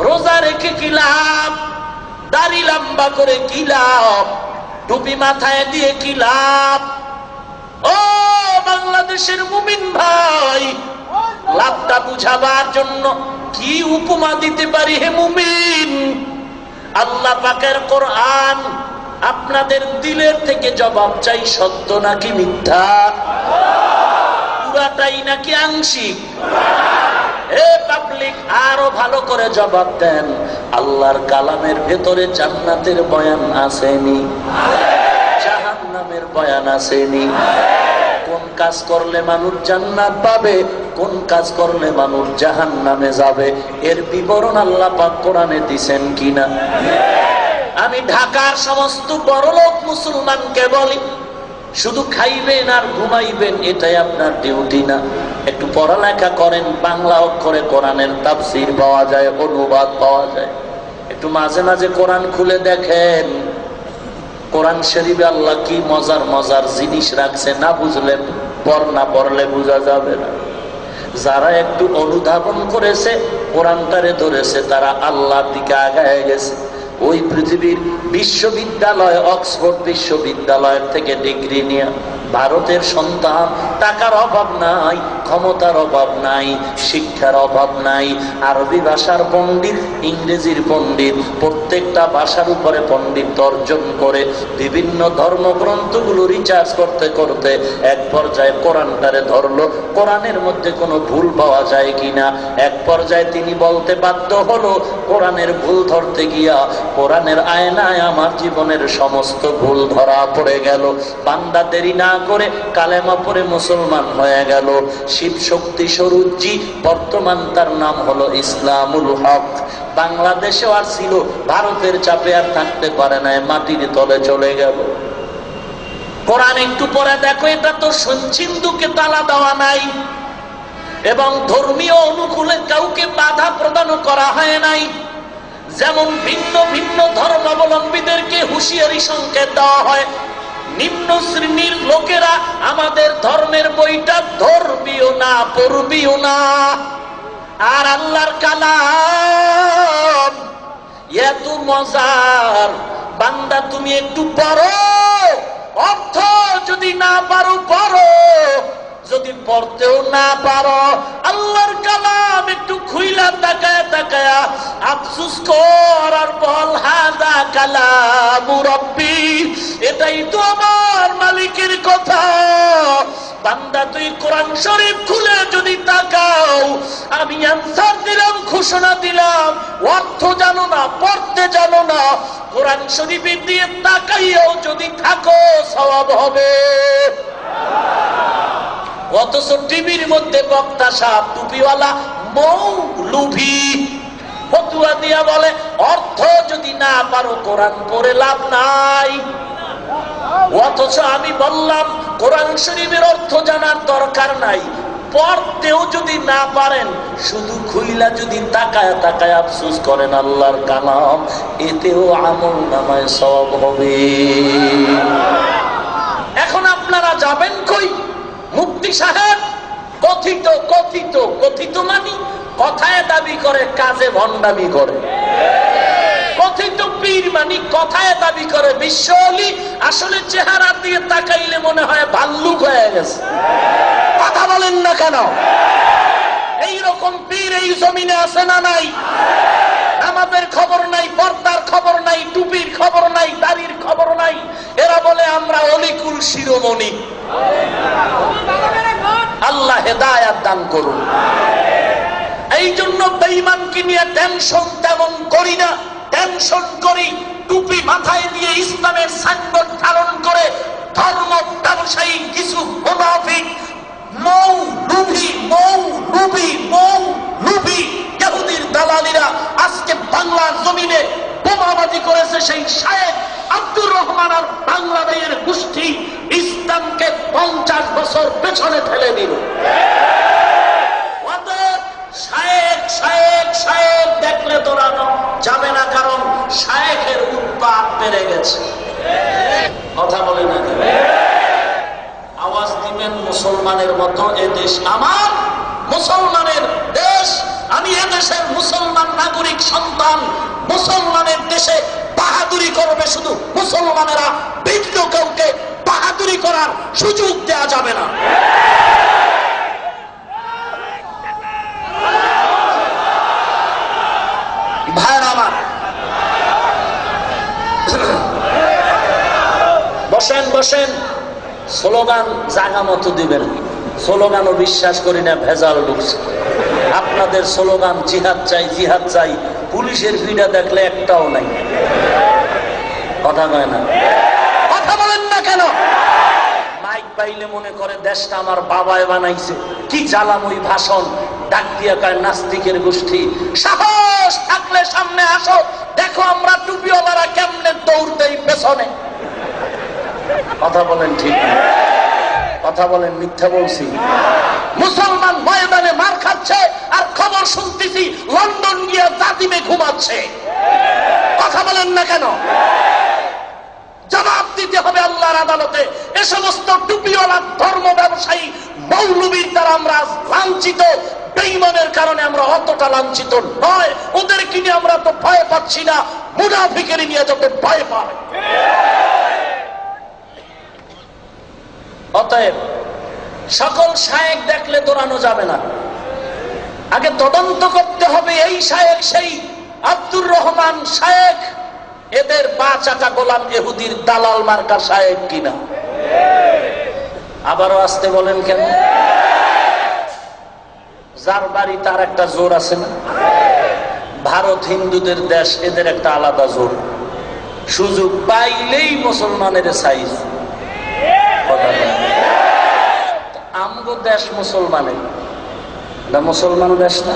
রোজা রেখে কি লাভ? দাড়ি লম্বা করে কি লাভ? টুপি মাথায় দিয়ে কি লাভ? ও বাংলাদেশের মুমিন ভাই, লাভটা বুঝাবার জন্য কি উপমা দিতে পারি হে মুমিন? আল্লাহ পাকের কোরআন আপনাদের দিলের থেকে জবাব চাই, সত্য নাকি মিথ্যা, পুরাটাই নাকি আংশিক? এ পাবলিক আরো ভালো করে জবাব দেন। আল্লাহর কালামের ভেতরে জান্নাতের বয়ান আসেনি? জাহান্নামের বয়ান আসেনি? কোন কাজ করলে মানুষ জান্নাত পাবে, কোন কাজ করলে মানুষ জাহান্নামে যাবে, এর বিবরণ আল্লাহ পাক কোরআনে দিবেন কিনা? আমি ঢাকার সমস্ত বড়লোক মুসলমানকে বলি, শুধু খাইবেন আর ঘুমাইবেন এটাই আপনার ডিউটি না। একটু পড়ালেখা করেন, বাংলা অক্ষরে কোরআনের তাফসীর পাওয়া যায়, অনুবাদ পাওয়া যায়। একটু মাঝে মাঝে কোরআন খুলে দেখেন, কোরআন শরীফে আল্লাহ কি মজার মজার জিনিস রাখছে, না বুঝলে না পড়লে বোঝা যাবে না। যারা একটু অনুধাবন করেছে, কোরআনটারে ধরেছে, তারা আল্লাহর দিকে আগায় গেছে। ওই পৃথিবীর বিশ্ববিদ্যালয়, অক্সফোর্ড বিশ্ববিদ্যালয়ের থেকে ডিগ্রি নিয়ে ভারতের সন্তান, টাকার অভাব নাই, ক্ষমতার অভাব নাই, শিক্ষার অভাব নাই, আরবি ভাষার পণ্ডিত, ইংরেজির পণ্ডিত, প্রত্যেকটা ভাষার উপরে পণ্ডিত অর্জন করে বিভিন্ন ধর্মগ্রন্থগুলো রিসার্চ করতে করতে এক পর্যায়ে কোরআনটারে ধরলো, কোরআনের মধ্যে কোনো ভুল পাওয়া যায় কিনা। এক পর্যায়ে তিনি বলতে বাধ্য হলো, কোরআনের ভুল ধরতে গিয়া কোরআনের আয়নায় আমার জীবনের সমস্ত ভুল ধরা পড়ে গেল। বান্দা দেরি না করে কালেমা পড়ে মুসলমান হয়ে গেল। শিব শক্তি স্বরূপজি, বর্তমান তার নাম হলো ইসলামুল হক। বাংলাদেশেও আর ছিল, ভারতের চাপে আর থাকতে পারে না, মাটির তলে চলে গেল। কোরআন একটু পরে দেখো, এটা তো সিন্ধুকে তালা দেওয়া নাই এবং ধর্মীয় অনুকূলে কাউকে বাধা প্রদান করা হয় নাই। যেমন ভিন্ন ভিন্ন ধর্মাবলম্বীদেরকে হুঁশিয়ারি সংকেত দেওয়া হয়, নিম্ন শ্রেণীর লোকেরা আমাদের ধর্মের বইটা ধরবিও না, পড়বিও না। আর আল্লাহর কালাম এত মজার, বান্দা তুমি একটু পড়ো, অর্থ যদি না পারো পড়ো, যদি পড়তেও না পারো আল্লাহর কালাম একটু খুইলা তাকায়া তাকায়া আফসোস কর আর বল, হাযা কালামু রাব্বি, এটাই তো আমার মালিকের কথা। বান্দা তুই কোরআন শরীফ খুলে ঘোষণা দিলাম, অর্থ জানো না, পড়তে জানো না, কোরআন শরীফের দিয়ে তাকাইয়াও যদি থাকো সওয়াব হবে। অথচ টিভির মধ্যে বক্তা সাহেব টুপিওয়ালা মৌলভী ফতুয়া দিয়া বলে অর্থ যদি না পারো কোরআন পড়ে লাভ নাই। অথচ আমি বললাম কোরআন শরীফের অর্থ জানার দরকার নাই, পড়তেও যদি না পারেন শুধু খুইলা যদি তাকায় তাকায় আফসোস করেন আল্লাহর কালাম, এতেও আমল নামায় সওয়াব হবে। এখন আপনারা যাবেন কই? মুফতি সাহেব কথিত কথিত কথিত মানি কথায় দাবি করে, কাজে ভণ্ডামি করে। কথিত পীর মানি কথায় দাবি করে বিশ্ব ওলি, আসলে চেহারা দিয়ে তাকাইলে মনে হয় ভাল্লুক হয়ে গেছে। কথা বলেন না কেন? এইরকম পীর এই জমিনে আছে না নাই? আমাদের খবর নাই, পর্দার খবর নাই, টুপির খবর নাই, দাড়ির খবর নাই। এরা বলে আমরা অলিকুল শিরোমণি। আল্লাহ হেদায়াত দান করুন। এই জন্য বেঈমানকে নিয়ে টেনশন তেমন করি না, টেনশন করি টুপি মাথায় দিয়ে ইসলামের সাইনবোর্ড ধারণ করে ধর্ম ব্যবসায়ী কিছু মুনাফিক ইহুদির দালালিরা আজকে বাংলার জমিনে বোমাবাজি করেছে। সেই শায়েখ আব্দুর রহমান আর বাংলাদেশের গোষ্ঠী ইসলামকে 50 বছর পেছনে ফেলে দিল। শায়েখ শায়েখ শায়েখ দেখলে দৌড়ানো যাবে না, কারণ শায়েখের উৎপাত বেড়ে গেছে। কথা বলে না? আওয়াজ দিবেন মুসলমানের মতো, এ দেশ আমার, মুসলমানের দেশ। আমি এদেশের মুসলমান নাগরিক সন্তান। মুসলমানের দেশে বাহাদুরি করবে শুধু মুসলমানেরা, ভিন্ন কাউকে বাহাদুরি করার সুযোগ দেয়া যাবে না। ভাইরা আমার, বসেন বসেন, স্লোগান জায়গা মতো দিবেন। স্লোগানও বিশ্বাস করি না, ভেজাল ঢুকছে। আপনাদের স্লোগান জিহাদ চাই জিহাদ চাই, পুলিশের ভিড়া দেখলে একটাও নাই। কথা কয় না? কথা বলেন না কেন? মাইক পাইলে মনে করে দেশটা আমার বাবায় বানাইছে। কি জ্বালাময় ভাষণ! ডাক দিয়া কয় নাস্তিকের গোষ্ঠী, সাহস থাকলে সামনে আসো, দেখো আমরা টুপিওয়ালারা কেমনে দৌড় দেই পেছনে। কথা বলেন ঠিক? কথা বলেন মিথ্যা বলছি? মুসলমান ময়দানে মার খাচ্ছে আর খবর শুনতেছি লন্ডন গিয়ে জাতিমে ঘুমাচ্ছে। কথা বলেন না কেন? জবাব দিতে হবে আল্লাহর আদালতে। এ সমস্ত টুপিওয়ালা ধর্ম ব্যবসায়ী মৌলবীর দ্বারা আমরা লাঞ্ছিত। বেঈমানের কারণে আমরা অতটা লাঞ্ছিত নয়, ওদেরকে নিয়ে আমরা তো ভয় পাচ্ছি না, মুনাফিকের নিয়ে যত ভয় পায়। অতএব সকল শায়েখ দেখলে দৌড়ানো যাবে না, আগে তদন্ত করতে হবে এই শায়েখ সেই আব্দুর রহমান শায়েখ এদের পা চাটা গোলাম ইহুদির দালাল মার্কা শায়েখ কিনা। আবারও আসতে বলেন কেন? যার বাড়ি তার একটা জোর আছে না? ভারত হিন্দুদের দেশ, এদের একটা আলাদা জোর। সুযোগ পাইলেই মুসলমানের সাইজ। আমগো দেশ মুসলমানের, মুসলমান দেশ না।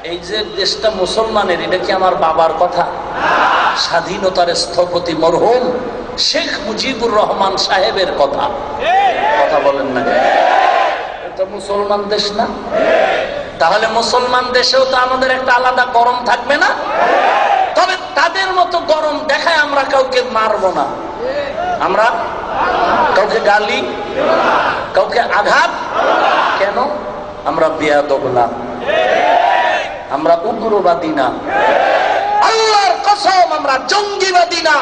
এই যে দেশটা মুসলমানের, এটা কি আমার বাবার কথা? স্বাধীনতার স্থপতি মরহুম শেখ মুজিবুর রহমান সাহেবের কথা। কথা বলেন না? এটা মুসলমান দেশ না? তাহলে মুসলমান দেশেও তো আমাদের একটা আলাদা গরম থাকবে না? তবে তাদের মতো গরম দেখায় আমরা কাউকে মারবো না, আমরা কাউকে গালি, কাউকে আঘাত। কেন? আমরা বেয়াদব না, আমরা উগ্রবাদী না, আল্লাহর কসম আমরা জঙ্গিবাদী না।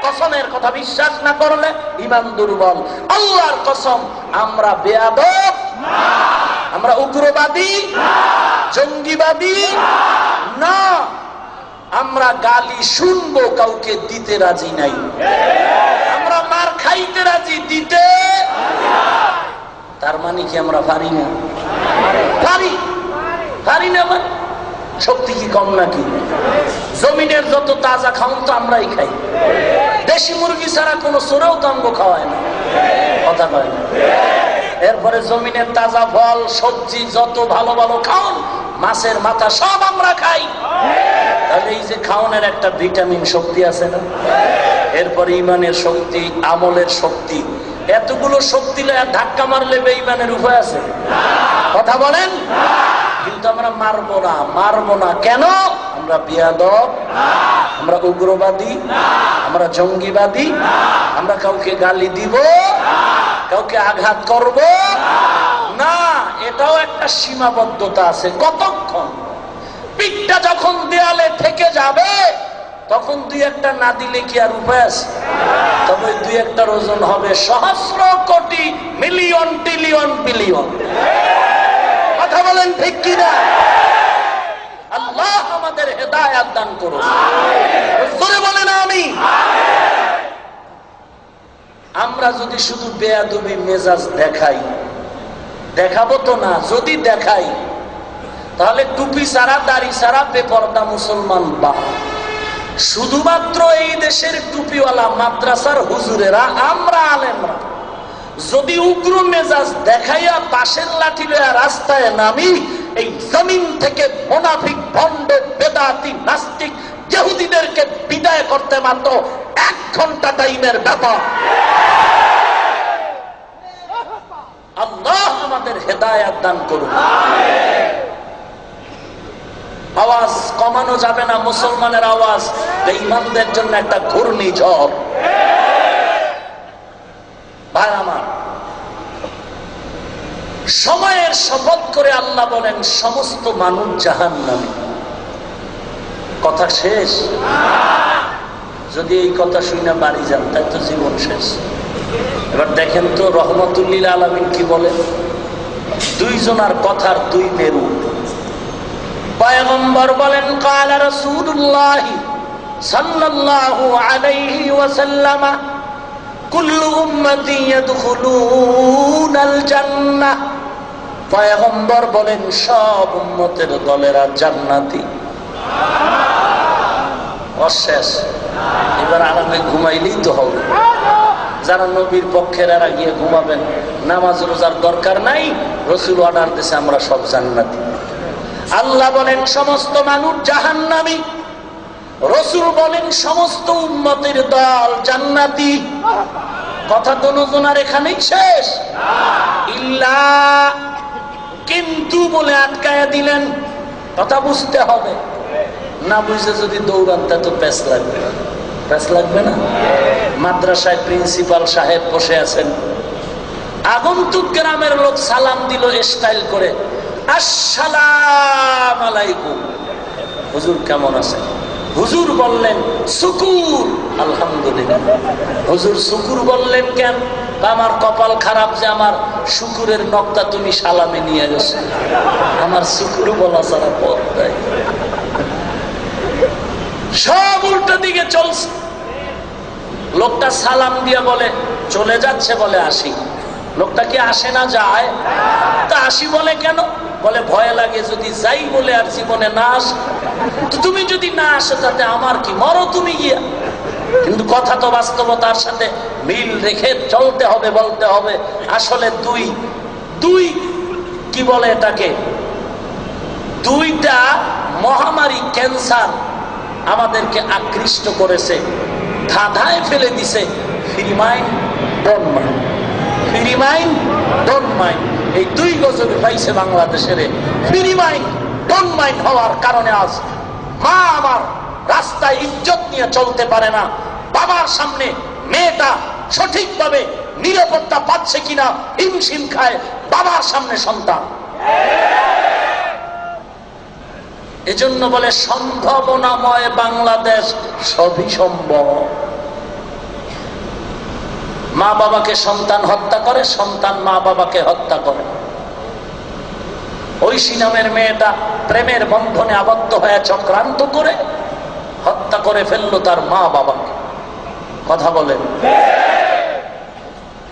কসমের কথা বিশ্বাস না করলে ঈমান দুর্বল। আল্লাহর কসম আমরা বেয়াদব, আমরা উগ্রবাদী, জঙ্গিবাদী না। আমরা গালি শুনবো, কাউকে দিতে রাজি নাই। আমরা মার খাইতে রাজি, দিতে। তার মানে কি আমরা পারি না? পারি। পারি না মানে শক্তি কি কম নাকি? জমিনের যত তাজা খাওন তো আমরাই খাই, দেশি মুরগি ছাড়া কোনো চোরেও তো আমগো খাওয়ায় না, কথা কয় না। এরপরে জমিনের তাজা ফল সবজি যত ভালো ভালো খাওন, মাছের মাথা সব আমরা খাই। তাহলে এই যে খাওনের একটা ভিটামিন শক্তি আছে না, এরপরে ইমানের শক্তি, আমলের শক্তি, এতগুলো শক্তি ধাক্কা মারলে বেঈমানের উপায় আছে? কথা বলেন। কিন্তু আমরা মারবো না কেন? আমরা বিয়াদব, আমরা উগ্রবাদী, আমরা জঙ্গিবাদী, আমরা কাউকে গালি দিব, কাউকে আঘাত করব না। এটাও একটা সীমাবদ্ধতা আছে। কতক্ষণ? পিঠটা যখন দেয়ালে থেকে যাবে তখন দুই একটা না দিলে কি আর উপায় আছে? তবে দুই একটার ওজন হবে সহস্র কোটি মিলিয়ন ট্রিলিয়ন বিলিয়ন। কথা বলেন ঠিক কিনা? আল্লাহ আমাদের হেদায়েত দান করুন। জোরে বলেন আমিন। আমরা যদি শুধু বেয়াদবি মেজাজ দেখাই, দেখাবো তো না, যদি দেখাই তাহলে টুপি ছাড়া দাড়ি ছাড়া বেপরদা মুসলমান বা শুধুমাত্র এই দেশের টুপিওয়ালা মাদ্রাসার হুজুরেরা, আমরা আলেমরা যদি উগ্র মেজাজ দেখাইয়া পাশের লাঠি লইয়া রাস্তায় নামি, এই জমিন থেকে মুনাফিক ভণ্ড বেদাতি নাস্তিক ইহুদিদেরকে বিদায় করতে মাত্র 1 ঘন্টা টাইমের ব্যাপার। আল্লাহ আমাদের হেদায়েত দান করুন। আওয়াজ কমানো যাবে না, মুসলমানের আওয়াজ বেঈমানদের জন্য একটা ঘূর্ণিঝড়। ভাই আমার, সময়ের শপথ করে আল্লাহ বলেন সমস্ত মানুষ জাহান্নামী। কথা শেষ? যদি এই কথা শুনে বাড়ি যান তাই তো জীবন শেষ। এবার দেখেন তো রহমতুল্লিল আলামিন কি বলেন, দুইজনার কথার দুই মেরু। পয়গম্বর বলেন কালা রাসূলুল্লাহ সাল্লাল্লাহু আলাইহি ওয়াসাল্লাম কুল্লু উম্মতি ইয়াদখুলুনাল জান্নাহ। পয়গম্বর বলেন সব উম্মতের দলেরা জান্নাতি। অশেষ। এবার আরামে ঘুমাইলেই তো হবে। যারা নবীর পক্ষের এরা গিয়ে ঘুমাবেন, নামাজ রোজার দরকার নাই, রাসূল অর্ডার দিয়েছে আমরা সব জান্নাতি। আল্লাহ বলেন সমস্ত মানুষ জাহান্নামী, রাসূল বলেন সমস্ত উম্মতের দল জান্নাতি। কথা দুজনার এখানেই শেষ। ইল্লা, কিন্তু বলে আটকায়া দিলেন। কথা বুঝতে হবে, না বুঝে যদি দৌড়ান তা তো প্যাঁচ লাগবে। প্যাঁচ লাগবে না? মাদ্রাসায় প্রিন্সিপাল সাহেব বসে আছেন, আগন্তুক গ্রামের লোক সালাম দিল স্টাইল করে, আসসালামু আলাইকুম, হুজুর কেমন আছেন? হুজুর বললেন শুকুর, আলহামদুলিল্লাহ। হুজুর শুকুর বললেন কেন? আমার কপাল খারাপ যে আমার শুকুরের নকটা তুমি সালামে নিয়ে গেছো, আমার শুকুর বলা ছাড়া পথ নাই। সব উল্টো দিকে চলছে। লোকটা সালাম দিয়ে বলে চলে যাচ্ছে, বলে আসি। লোকটা কি আসে না যায়? তা আসি বলে কেন? বলে ভয় লাগে যদি যাই বলে আর জীবনে না আসে। তো তুমি যদি না আসে তাতে আমার কি, মরো তুমি গিয়া। কিন্তু কথা তো বাস্তবতার সাথে মিল রেখে চলতে হবে, বলতে হবে। আসলে দুই কি বলে এটাকে, দুইটা মহামারী ক্যান্সার আমাদেরকে আকৃষ্ট করেছে, ধাঁধায় ফেলে দিছে। Free mind don't mind, free mind don't mind, এই দুই গজবে পাইছে বাংলাদেশের। ফ্রি মাইন্ড ডোন্ট মাইন্ড হওয়ার কারণে আজ মা আমার রাস্তায় ইজ্জত নিয়ে চলতে পারে না। বাবার সামনে মেয়েটা সঠিকভাবে নিরাপত্তা পাচ্ছে কিনা হিমশিম খায় বাবার সামনে সন্তান। এজন্য বলে সম্ভাবনাময় বাংলাদেশ, সবই সম্ভব। মা বাবাকে সন্তান হত্যা করে, সন্তান মা বাবাকে হত্যা করে। ঐশী নামের মেয়েটা প্রেমের বন্ধনে আবদ্ধ হয়ে চক্রান্ত করে হত্যা করে ফেললো তার মা বাবাকে। কথা বলেন।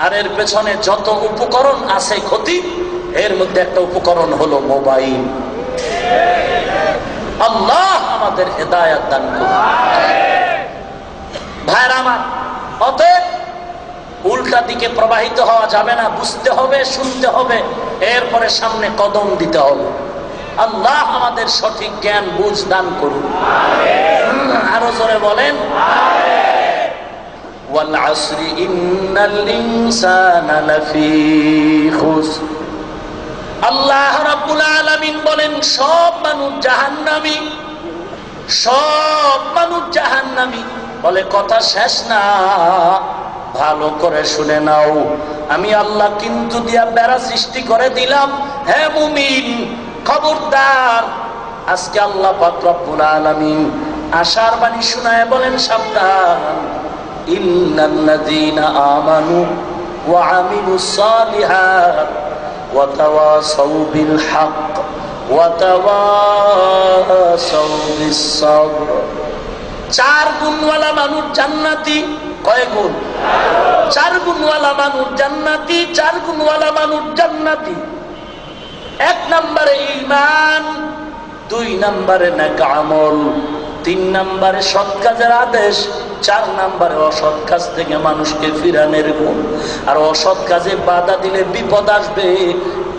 আর এর পেছনে যত উপকরণ আছে ক্ষতি, এর মধ্যে একটা উপকরণ হলো মোবাইল। আল্লাহ আমাদের হেদায়েত দান করুন। ভাইরা আমার, অতএব উল্টা দিকে প্রবাহিত হওয়া যাবে না, বুঝতে হবে, শুনতে হবে, এরপরে সামনে কদম দিতে হবে। আল্লাহ আমাদের সঠিক জ্ঞান বুঝ দান করুন। আরো জোরে বলেন, ওয়াল আসরি ইন্নাল ইনসানা লাফি খুসর। আল্লাহ রাব্বুল আলামিন বলেন, সব মানুষ জাহান্নামী, সব মানুষ জাহান্নামী। বলে কথা শেষ না, ভালো করে শুনে নাও। আমি আল্লাহ কিন্তু দিয়া বেড়া সৃষ্টি করে দিলাম। হে মুমিন, খবরদার। আজকে আল্লাহ পাক রব্বুল আলামিন আশার বাণী শোনায় বলেন, সাবধান। ইন্নাল্লাযীনা আমানু ওয়া আমিলুস সালিহাত ওয়া তাওয়াসাউ বিল হক ওয়া তাওয়াসাউ বিস সাবর। চার গুণওয়ালা মানুষ জান্নাতি। কয় গুণ? চার গুণওয়ালা মানুষ জান্নাতি। চার গুণওয়ালা মানুষ জান্নাতি। এক নম্বরে ঈমান, দুই নম্বরে নেক আমল, তিন নম্বরে সৎ কাজের আদেশ, চার নম্বরে অসৎ কাজ থেকে মানুষকে ফিরানোর গুণ। আর অসৎ কাজে বাধা দিলে বিপদ আসবে।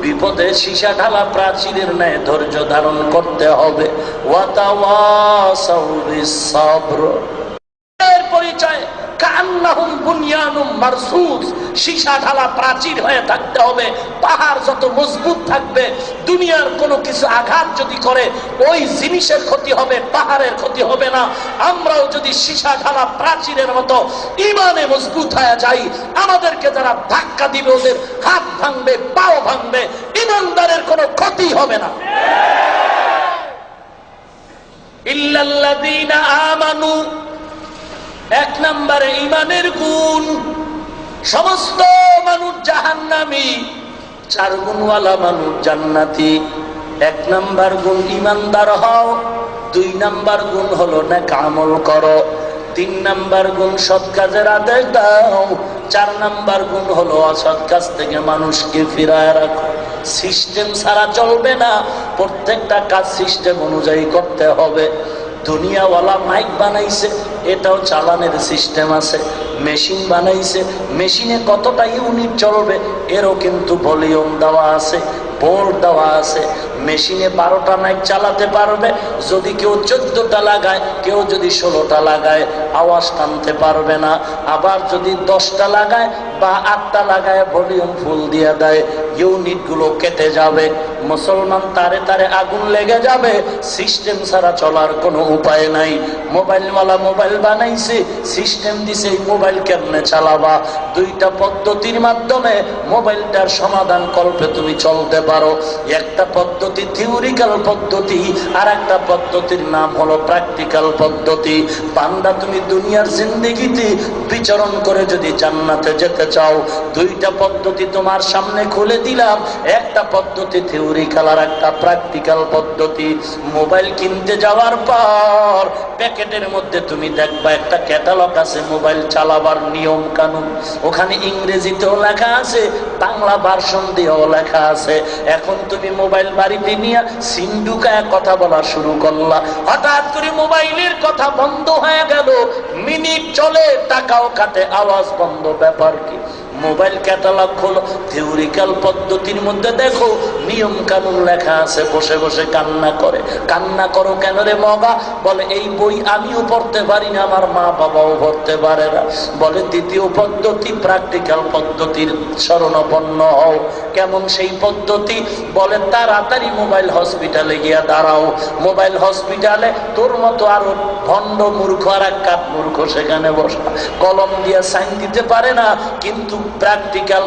বিপদে সীসা ঢালা প্রাচীরের ন্যায় ধৈর্য ধারণ করতে হবে। ওয়া তাওয়াসাউ বিস সাবর। এর পরিচয় কান্নাহুম বুনিয়ানুম মারসুস। সীসা ঢালা প্রাচীর হয়ে থাকতে হবে। পাহাড় যত মজবুত থাকবে, দুনিয়ার কোনো কিছু আঘাত যদি করে ওই জিনিসের ক্ষতি হবে, পাহাড়ের ক্ষতি হবে না। আমরাও যদি সীসা ঢালা প্রাচীরের মতো ঈমানে মজবুত হয়ে যাই, আমাদেরকে যারা ধাক্কা দিবে ওদের হাত ভাঙবে, পাও ভাঙবে, ঈমানদারের কোনো ক্ষতি হবে না। ইল্লাল্লাযীনা আমানু, এক নম্বরে ঈমানের গুণ। সমস্ত মানুষ জাহান্নামী, চার গুণওয়ালা মানুষ জান্নাতি। এক নাম্বার গুণ ঈমানদার হও, দুই নাম্বার গুণ হলো নেক আমল করো, তিন নাম্বার গুণ সৎ কাজের আদেশ দাও, চার নাম্বার গুণ হলো অসৎ কাজ থেকে মানুষকে ফিরায় রাখো। সিস্টেম ছাড়া চলবে না, প্রত্যেকটা কাজ সিস্টেম অনুযায়ী করতে হবে। দুনিয়াওয়ালা মাইক বানাইছে, এটাও চালানের সিস্টেম আছে। মেশিন বানাইছে, মেশিনে কতটা ইউনিট চলবে এরও কিন্তু ভলিউম দেওয়া আছে, বোর্ড দেওয়া আছে। মেশিনে 12টা মাইক চালাতে পারবে, যদি কেউ 14টা লাগায়, কেউ যদি 16টা লাগায় আওয়াজ টানতে পারবে না। আবার যদি 10টা লাগায় বা 8টা লাগায় ভলিউম ফুল দিয়ে দেয়, ইউনিট গুলো কেটে যাবে। মুসলমান তারে তারে আগুন লেগে যাবে। সিস্টেম ছাড়া চলার কোনো উপায় নাই। মোবাইলওয়ালা মোবাইল বানাইছে, সিস্টেম দিছে এই মোবাইল কেমনে চালাবা। দুইটা পদ্ধতির মাধ্যমে মোবাইলটার সমাধান করবে তুমি চলতে পারো। একটা পদ্ধতি থিওরিক্যাল পদ্ধতি, আর একটা পদ্ধতির নাম হলো প্র্যাকটিক্যাল পদ্ধতি। বান্দা তুমি দুনিয়ার জিন্দেগিতে বিচরণ করে যদি জান্নাতে যেতে চাও, দুইটা পদ্ধতি তোমার সামনে খুলে দিলাম। একটা পদ্ধতি থিওরিক্যাল আর একটা প্র্যাকটিক্যাল পদ্ধতি। মোবাইল কিনতে যাওয়ার পর প্যাকেটের মধ্যে তুমি দেখবা একটা ক্যাটালগ আছে মোবাইল চালাবার নিয়ম কানুন। ওখানে ইংরেজিতেও লেখা আছে, বাংলা ভার্সন দিয়েও লেখা আছে। এখন তুমি মোবাইল বাড়িতে নিয়ে সিম ঢুকায় কথা বলা শুরু করলা, হঠাৎ করে মোবাইলের কথা বন্ধ হয়ে গেল। মিনিট চলে, টাকাও কাটে, আওয়াজ বন্ধ। ব্যাপার কি? মোবাইল ক্যাটালগ হলো থিওরিক্যাল পদ্ধতির মধ্যে দেখো নিয়ম কানুন লেখা আছে। বসে বসে কান্না করে। কান্না করো কেন রে মগা? বলে এই বই আমিও পড়তে পারি না, আমার মা বাবাও পড়তে পারে না। বলে দ্বিতীয় পদ্ধতি প্র্যাকটিক্যাল পদ্ধতির শরণাপন্ন হও। কেমন সেই পদ্ধতি? বলে তাড়াতাড়ি মোবাইল হসপিটালে গিয়া দাঁড়াও। মোবাইল হসপিটালে তোর মতো আরো ভণ্ড মূর্খ আর এক কাপ মূর্খ সেখানে বসা, কলম দিয়া সাইন দিতে পারে না, কিন্তু প্র্যাকটিক্যাল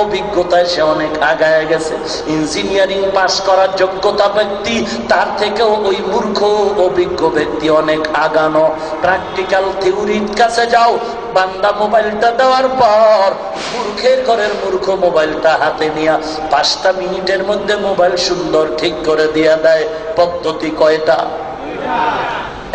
অভিজ্ঞতায় সে অনেক আগায় গেছে। ইঞ্জিনিয়ারিং পাস করার যোগ্যতা ব্যক্তি, তার থেকেও ওই মূর্খ অভিজ্ঞ ব্যক্তি অনেক আগানো। প্র্যাকটিক্যাল থিওরির কাছে যাও। বান্দা মোবাইলটা দেওয়ার পর মূর্খের ঘরের মূর্খ মোবাইলটা হাতে নিয়া 5টা মিনিটের মধ্যে মোবাইল সুন্দর ঠিক করে দিয়া দেয়। পদ্ধতি কয়টা?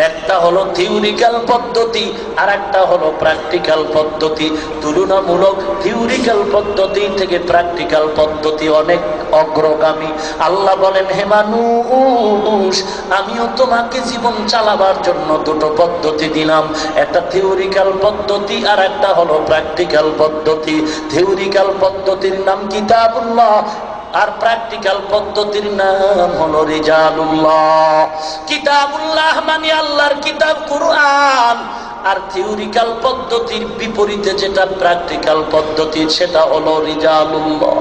একটা হলো থিওরিক্যাল পদ্ধতি আর একটা হলো প্র্যাকটিক্যাল পদ্ধতি। তুলনামূলক থিওরিক্যাল পদ্ধতি থেকে প্র্যাকটিক্যাল পদ্ধতি অনেক অগ্রগামী। আল্লাহ বলেন, হে মানুষ, আমিও তোমাকে জীবন চালাবার জন্য দুটো পদ্ধতি দিলাম, একটা থিওরিক্যাল পদ্ধতি আর একটা হলো প্র্যাকটিক্যাল পদ্ধতি। থিওরিক্যাল পদ্ধতির নাম কিতাবুল্লাহ আর প্র্যাকটিক্যাল পদ্ধতির নাম হলো রিজালুল্লাহ। কিতাবুল্লাহ মানে আল্লাহর কিতাব কুরআন, আর থিওরিক্যাল পদ্ধতির বিপরীতে যেটা প্র্যাকটিক্যাল পদ্ধতি সেটা হলো রিজালুল্লাহ।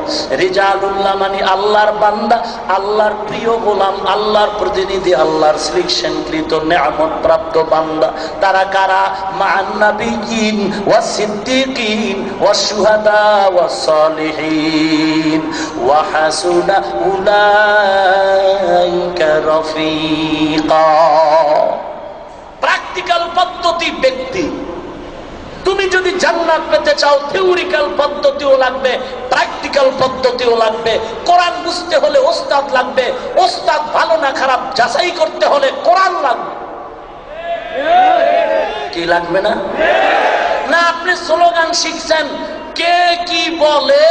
রিজালুল্লাহ মানে আল্লাহর বান্দা, আল্লাহর প্রিয় গোলাম, আল্লাহর প্রতিনিধি, আল্লাহর সিলেকশনকৃত নেয়ামত প্রাপ্ত বান্দা। তারা কারা? মা'আন নাবিয়্যিন ওয়াস সিদ্দীকিন ওয়াস শুহাদা ওয়াস সালিহিন ওয়া হাসুনা উলাইকা রাফীকা। প্র্যাকটিক্যাল পদ্ধতি ব্যক্তি। তুমি যদি জান্নাত পেতে চাও, থিওরিক্যাল পদ্ধতিও লাগবে, প্র্যাকটিক্যাল পদ্ধতিও লাগবে। কোরআন বুঝতে হলে ওস্তাদ লাগবে, ওস্তাদ ভালো না খারাপ যাচাই করতে হলে কোরআন লাগবে। কি লাগবে না? না আপনি স্লোগান শিখছেন, কে কি বলে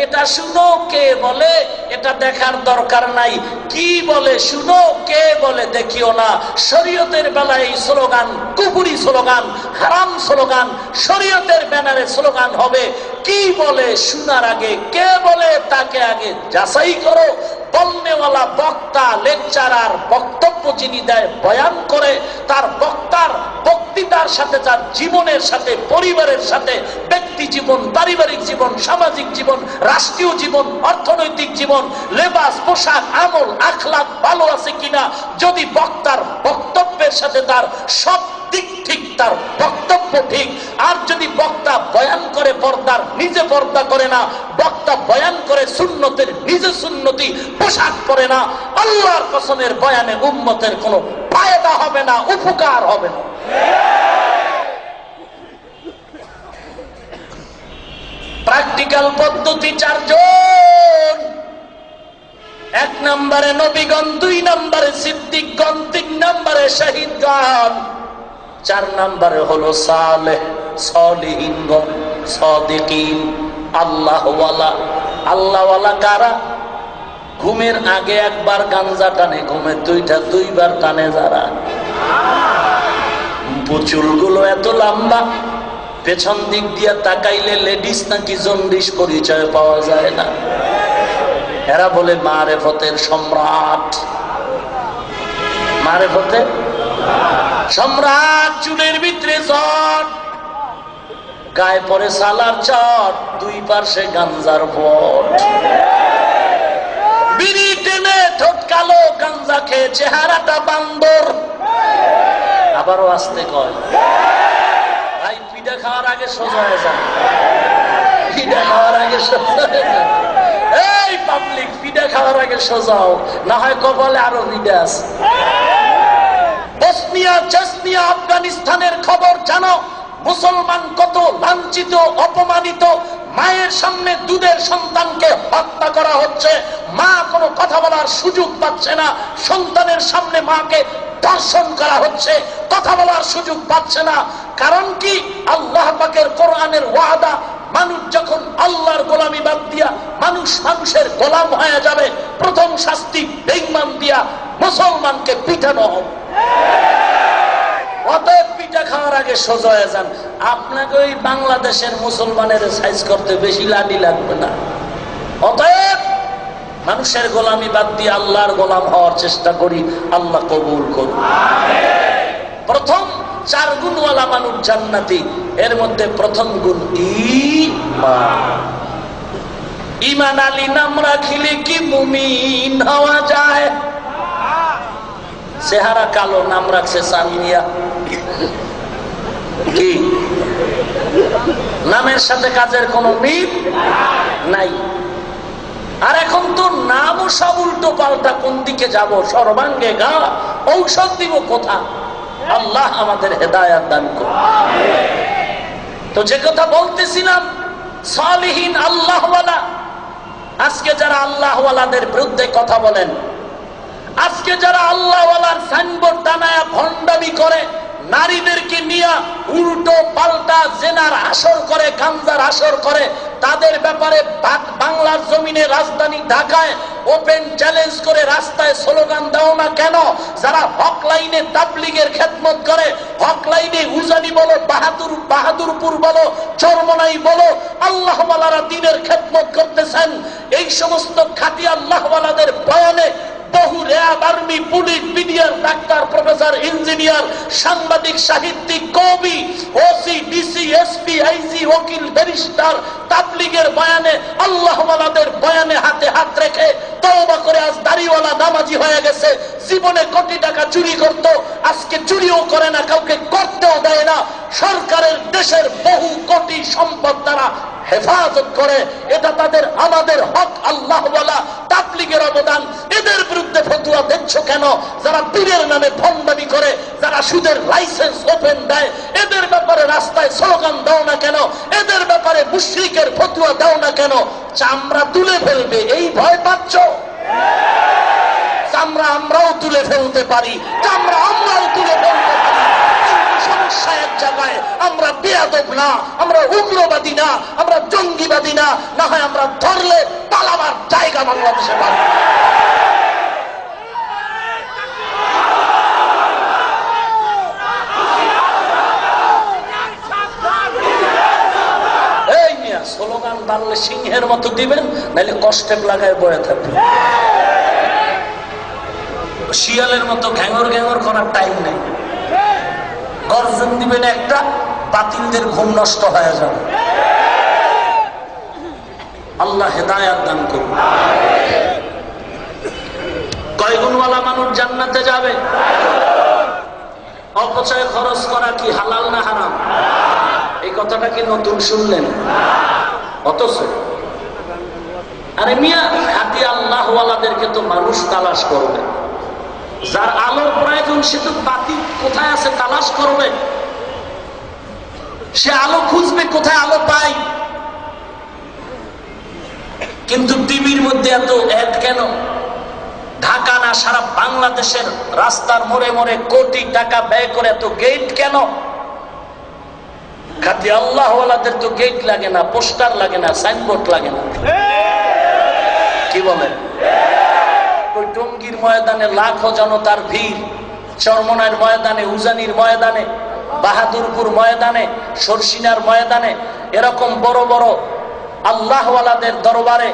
এটা শুনো, কে বলে এটা দেখার দরকার নাই, কি বলে শুনো, কে বলে দেখিও না। শরীয়তের বেলায় এই স্লোগান কুফরি স্লোগান, হারাম স্লোগান। শরীয়তের ব্যানারে স্লোগান হবে, কি বলে শোনার আগে কে বলে তাকে আগে যাচাই করো। বলনেওয়ালা বক্তা, লেকচারার বক্তব্য যিনি দেয়, বয়ান করে, তার বক্তার বক্তৃতার সাথে তার জীবনের সাথে, পরিবারের সাথে, ব্যক্তি জীবন, পারিবারিক জীবন, সামাজিক জীবন, রাষ্ট্রীয় জীবন, অর্থনৈতিক জীবন, লেবাস, পোশাক, আমল, আখলাক ভালো আছে কিনা। যদি বক্তার বক্তব্যের সাথে তার সব দিক ঠিক, তার বক্তব্য ঠিক, আর যদি বক্তা বয়ান করে পর্দার, নিজে পর্দা করে না, বক্তা বয়ান করে সুন্নতের, নিজে সুন্নতি পোশাক পরে না, আল্লাহর কসমের বয়ানে উম্মতের কোনো ফায়দা হবে না, উপকার হবে না। প্র্যাকটিক্যাল পদ্ধতি চারজন। এক নম্বরে নবীগণ, দুই নম্বরে সিদ্দিকগণ, তিন নম্বরে শহীদগণ, চার নম্বরে হলো সালেহ সালিহিনগণ, সাদিকিন, আল্লাহওয়ালা। আল্লাহওয়ালা কারা? ঘুমের আগে একবার গাঞ্জা টানে, ঘুমের দুইবার টানে যারা। চুলগুলো এত লম্বা, পেছন দিক দিয়ে তাকাইলে লেডিস নাকি জন্ডিস পরিচয় পাওয়া যায় না। এরা বলে মারেফতের সম্রাট, মারেফতের সম্রাট। চুলের ভিতরে চট, গায়ে পরে সালার চট, দুই পার্শ্বে গাঞ্জার বট, বিড়ি টেনে ঠোঁট কালো, গাঞ্জা খেয়ে চেহারাটা বান্দর। আবারও আসতে কয়, ভাই পিঠা খাওয়ার আগে সোজা হয়ে যান, পিঠা খাওয়ার আগে সোজা হয়ে যান। এই পাবলিক, পিঠা খাওয়ার আগে সোজাও, না হয় কপালে আরো পিঠা আছে। বসনিয়া, চেচনিয়া, আফগানিস্তানের খবর জানো? মুসলমান কত লাঞ্ছিত, অপমানিত। মায়ের সামনে দুধের সন্তানকে হত্যা করা হচ্ছে, মা কোনো কথা বলার সুযোগ পাচ্ছে না। সন্তানের সামনে মাকে ধর্ষণ করা হচ্ছে, কথা বলার সুযোগ পাচ্ছে না। কারণ কি? আল্লাহ পাকের কোরআনের ওয়াদা, মানুষ যখন আল্লাহর গোলামি বাদ দিয়া মানুষ মানুষের গোলাম হয়ে যাবে, প্রথম শাস্তি বেঈমান দিয়া মুসলমানকে পিটানো হবে। অতএব পিঠা খাওয়ার আগে সোজা হয়ে যান। আপনাকে ওই বাংলাদেশের মুসলমানের সাইজ করতে বেশি লাডি লাগবে না। অতএব মানুষের গোলামি বাদ দিয়ে আল্লাহর গোলাম হওয়ার চেষ্টা করি, আল্লাহ কবুল করুন। প্রথম চার গুণওয়ালা মানুষ জান্নাতি। এর মধ্যে প্রথম গুণ ঈমান। ঈমান আলী নাম রাখিলে কি মুমিন হওয়া যায়? চেহারা কালো, নাম রাখছে সামিয়া। কি নামের সাথে কাজের কোনো মিল নাই। আর এখন তো নামও সব উল্টো পাল্টা, কোন দিকে যাব? সর্বাঙ্গে গা, ঔষধ দিব কোথা? আল্লাহ আমাদের হেদায়াত দান করুন। তো যে কথা বলতেছিলাম, সালিহিন, আল্লাহওয়ালা। আজকে যারা আল্লাহওয়ালাদের বিরুদ্ধে কথা বলেন, আজকে যারা আল্লাহওয়ালার সাইনবোর্ড টানায়া ভণ্ডামি করে, নারীদেরকে নিয়ে উল্টো পাল্টা জেনার আসর করে, গাঞ্জার আসর করে, তাদের ব্যাপারে বাংলার জমিনে রাজধানী ঢাকায় ওপেন চ্যালেঞ্জ করে রাস্তায় স্লোগান দাও না কেন? যারা হক লাইনে তাবলীগের খেদমত করে, হক লাইনে উজানি বলো, বাহাদুরপুর বলো, চরমনাই বলো, আল্লাহওয়ালারা দ্বীনের খেদমত করতেছেন, এই সমস্ত খাঁটি আল্লাহওয়ালাদের বয়ানে বহু RAB, army, police, BDR, doctor, professor, engineer, সাংবাদিক, সাহিত্যিক, কবি, ওসি, ডিসি, এসপি, আইজি, ওকিল, ব্যারিস্টার তাবলীগের বয়ানে, আল্লাহওয়ালাদের বয়ানে হাতে হাত রেখে তওবা করে আজ দাড়িওয়ালা নামাজি হয়ে গেছে। জীবনে কোটি টাকা চুরি করত, আজকে চুরিও করে না, কাউকে করতেও দেয় না। সরকারের দেশের বহু কোটি সম্পদ তারা হেফাজত করে। এটা তাদের আমাদের হক। আল্লাহওয়ালা তাবলীগের অবদান। এদের বিরুদ্ধে ফতোয়া দেখছো কেন? যারা পীরের নামে ভণ্ডামি করে, যারা সুদের লাইসেন্স ওপেন দেয়, এদের ব্যাপারে রাস্তায় স্লোগান দাও না কেন? এদের ব্যাপারে মুশরিকের ফতোয়া দাও না কেন? চামড়া তুলে ফেলবে এই ভয় পাচ্ছ? চামড়া আমরাও তুলে ফেলতে পারি, চামড়া আমরাও তুলে ফেলতে পারি। সমস্যা এক জায়গায়, আমরা বেয়াদব না, আমরা উগ্রবাদী না, আমরা জঙ্গিবাদী না, না হয় আমরা ধরলে পালাবার জায়গা বাংলাদেশে পাবো। এই মিয়া স্লোগান বাড়লে সিংহের মতো দিবেন, নাহলে কষ্টে লাগায় বয়ে থাকবেন। শিয়ালের মতো ঘ্যাঙর ঘ্যাঙর করার টাইম নেই। গর্জন দিবেন একটা, বাতিলদের ঘুম নষ্ট হয়ে যাবে। আল্লাহ হেদায়াত দান করুন। কয়গুণওয়ালা মানুষ জান্নাতে যাবে? অপচয় খরচ করা কি হালাল না হারাম? এই কথাটা কি নতুন শুনলেন? অথচ আরে মিয়া, খাঁটি আল্লাহওয়ালাদেরকে তো মানুষ তালাশ করবে। যার আলোর প্রয়োজন সে তো বাতি কোথায় আছে তালাশ করবে, সে আলো খুঁজবে কোথায় আলো পায়। কিন্তু টিভির মধ্যে এত অ্যাড কেন? ঢাকা না সারা বাংলাদেশের রাস্তার মোড়ে মোড়ে কোটি টাকা ব্যয় করে এত গেট কেন? খাঁটি আল্লাহওয়ালাদের তো গেট লাগে না, পোস্টার লাগে না, সাইনবোর্ড লাগে না। কি বলেন? ওই টঙ্গীর ময়দানে লাখো জনতার ভিড়, চরমনার ময়দানে, উজানির ময়দানে, বাহাদুরপুর ময়দানে, সরসিনার ময়দানে, এরকম বড় বড় আল্লাহওয়ালাদের দরবারে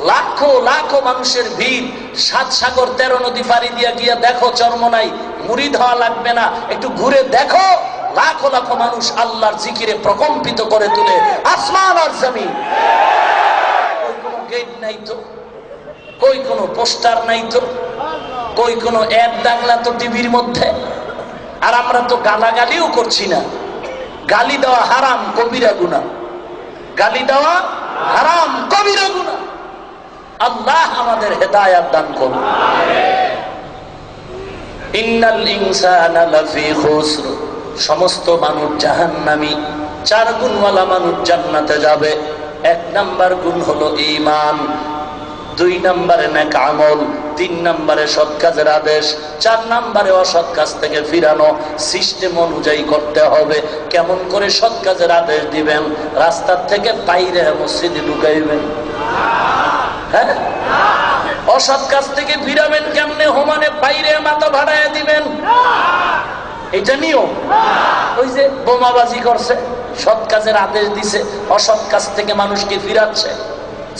লাখো লাখো মানুষের ভিড়। 7 সাগর 13 নদী পাড়ি দিয়ে গিয়ে দেখো চরমনাই, মুরিদ হওয়া লাগবে না, একটু ঘুরে দেখো, লাখো লাখো মানুষ আল্লাহর জিকিরে প্রকম্পিত করে তুলে আসমান আর জমিন। ওই কোনো গেট নাই তো, কই কোনো পোস্টার নাই তো, কই কোনো অ্যাড ডাকলা তো টিভির মধ্যে। আর আমরা তো গালাগালিও করছি না। গালি দেওয়া হারাম, কবিরা গুনাহ। গালি দেওয়া হারাম, কবিরা গুনাহ। আল্লাহ আমাদের হেদায়াত দান করুন। ইন্নাল ইনসানা লাফি খুসর, সমস্ত মানুষ জাহান্নামী। 4 গুণওয়ালা মানুষ জান্নাতে যাবে। 1 নাম্বার গুণ হলো ঈমান, 2 নম্বরে নেক আমল, 3 নম্বরে সৎ কাজের আদেশ, 4 নম্বরে অসৎ কাজ থেকে ফিরানো। সিস্টেম অনুযায়ী করতে হবে। কেমন করে সৎ কাজের আদেশ দিবেন? রাস্তার থেকে বাইরে মসজিদে ঢুকাইবেন। হ্যাঁ, অসৎ কাজ থেকে ফিরাবেন কেমনে? হোমানে বাইরে মাথা ভাড়ায় দিবেন, এটা নিয়ম। ওই যে বোমাবাজি করছে, সৎ কাজের আদেশ দিছে, অসৎ কাজ থেকে মানুষকে ফিরাচ্ছে।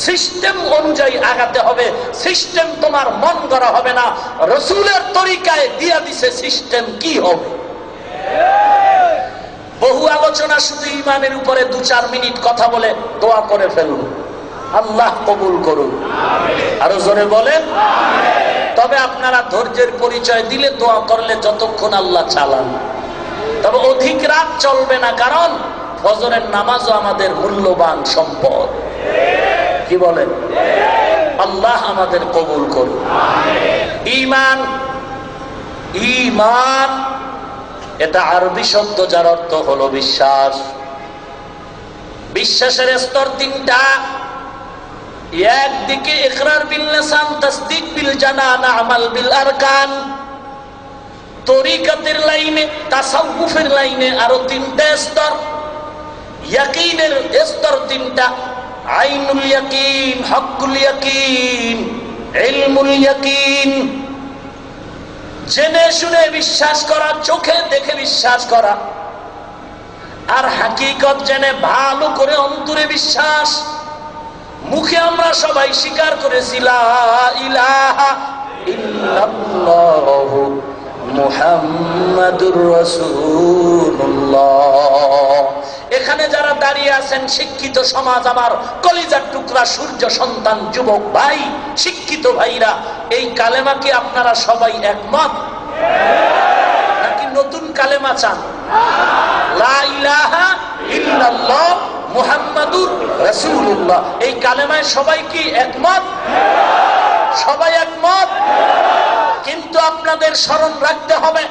সিস্টেম অনুযায়ী আগাতে হবে। সিস্টেম তোমার মন গড়া হবে না, রাসূলের তরিকায় দিয়া দিছে সিস্টেম কি হবে। বহু আলোচনা শুধু ইমানের উপরে 2-4 মিনিট কথা বলে দোয়া করে ফেলুন। আল্লাহ কবুল করুন। আরো জোরে বলেন। তবে আপনারা ধৈর্যের পরিচয় দিলে, দোয়া করলে যতক্ষণ আল্লাহ চালান। তবে অধিক রাত চলবে না, কারণ ফজরের নামাজও আমাদের মূল্যবান সম্পদ। কি বলেন? আল্লাহ আমাদের কবুল করুন। ঈমান, ঈমান এটা আরবি শব্দ যার অর্থ হলো বিশ্বাস। বিশ্বাসের স্তর 3টা। একদিকে ইকরার বিল লিসান, তাসদীক বিল জানান, আমাল বিল আরকান। তরিকাতের লাইনে, তাসাউফের লাইনে আরো তিনটা স্তর, ইয়াকিনের স্তর তিনটা: আইনুল ইয়াকিন, হকুল ইয়াকিন, ইলমুল ইয়াকিন। জেনে শুনে বিশ্বাস করা, চোখে দেখে বিশ্বাস করা, আর হাকিকত জেনে ভালো করে অন্তরে বিশ্বাস। মুখে আমরা সবাই স্বীকার করেছি লা ইলাহা ইল্লাল্লাহু মুহাম্মাদুর রাসূলুল্লাহ। এখানে যারা দাঁড়িয়ে আছেন শিক্ষিত সমাজ, আমার কলিজার টুকরা সূর্য সন্তান যুবক ভাই, শিক্ষিত ভাইরা, এই কালেমা কি আপনারা সবাই একমত, নাকি নতুন কালেমা চান? লা ইলাহা ইল্লাল্লাহ মুহাম্মাদুর রাসূলুল্লাহ, এই কালেমায় সবাই কি একমত? সবাই একমত। কিন্তু আপনাদের স্মরণ রাখতে হবে,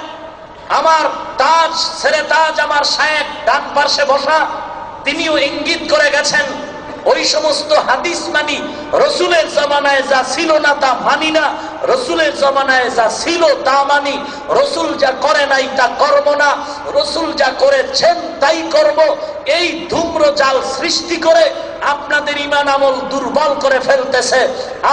আমার তাজ ছেড়ে তাজ, আমার শায়েখ ডান পাশে বসা, তিনিও ইঙ্গিত করে গেছেন ওই সমস্ত হাদিস মানি, রসুলের জমানায় যা ছিল না তা মানি না, রসুলের জমানায় যা ছিল তা মানি, রসুল যা করে নাই তা করব না, রসুল যা করেছেন তাই করব। এই ধূম্র জাল সৃষ্টি করে আপনাদের ঈমান আমল দুর্বল করে ফেলতেছে।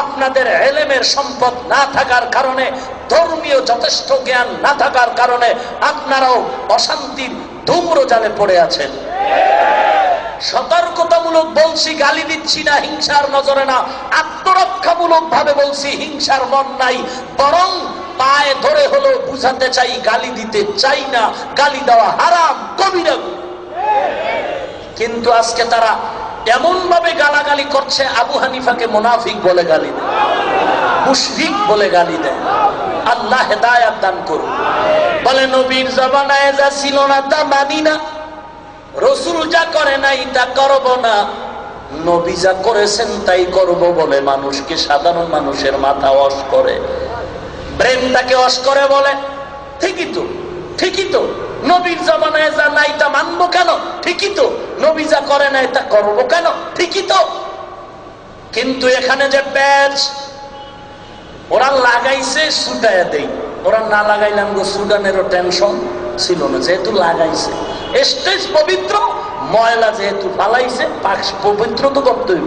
আপনাদের ইলমের সম্পদ না থাকার কারণে, ধর্মীয় যথেষ্ট জ্ঞান না থাকার কারণে আপনারাও অশান্তির ধূম্র জালে পড়ে আছেন। সতর্কতামূলক বলছি, গালি দিচ্ছি না হিংসার নজরে না, আত্মরক্ষামূলক ভাবে বলছি, হিংসার মন নাই, বরং পায়ে ধরে হলো বুঝাতে চাই, গালি দিতে চাই না। গালি দেওয়া হারাম, কবিরা। কিন্তু আজকে তারা এমন ভাবে গালাগালি করছে, আবু হানিফাকে মুনাফিক বলে গালি দেয়, মুশরিক বলে গালি দেয়। আল্লাহ হেদায়েত দান করুন। বলে নবীর জমানায় যা ছিল না তা মানি না, রসুল যা করে নাই তা করব না, নবী যা করেছেন তাই করব বলে মানুষকে, সাধারণ মানুষের মাথা ওয়াশ করে, ব্রেনটাকে ওয়াশ করে। বলে ঠিকই তো, ঠিকই তো, নবীর জমানায় যা নাই তা মানবো কেন? ঠিকই তো, নবী যা করে নাই তা করবো কেন? ঠিকই তো। কিন্তু এখানে যে প্যাচ ওরা লাগাইছে, ছুটাইয়া দেই। ওরা না লাগাইলাম গো, সুডানেরও টেনশন ছিল না, যেহেতু লাগাইছে। স্টেজ পবিত্র, ময়লা যেহেতু ফালাইছে, পবিত্র তো করতেই,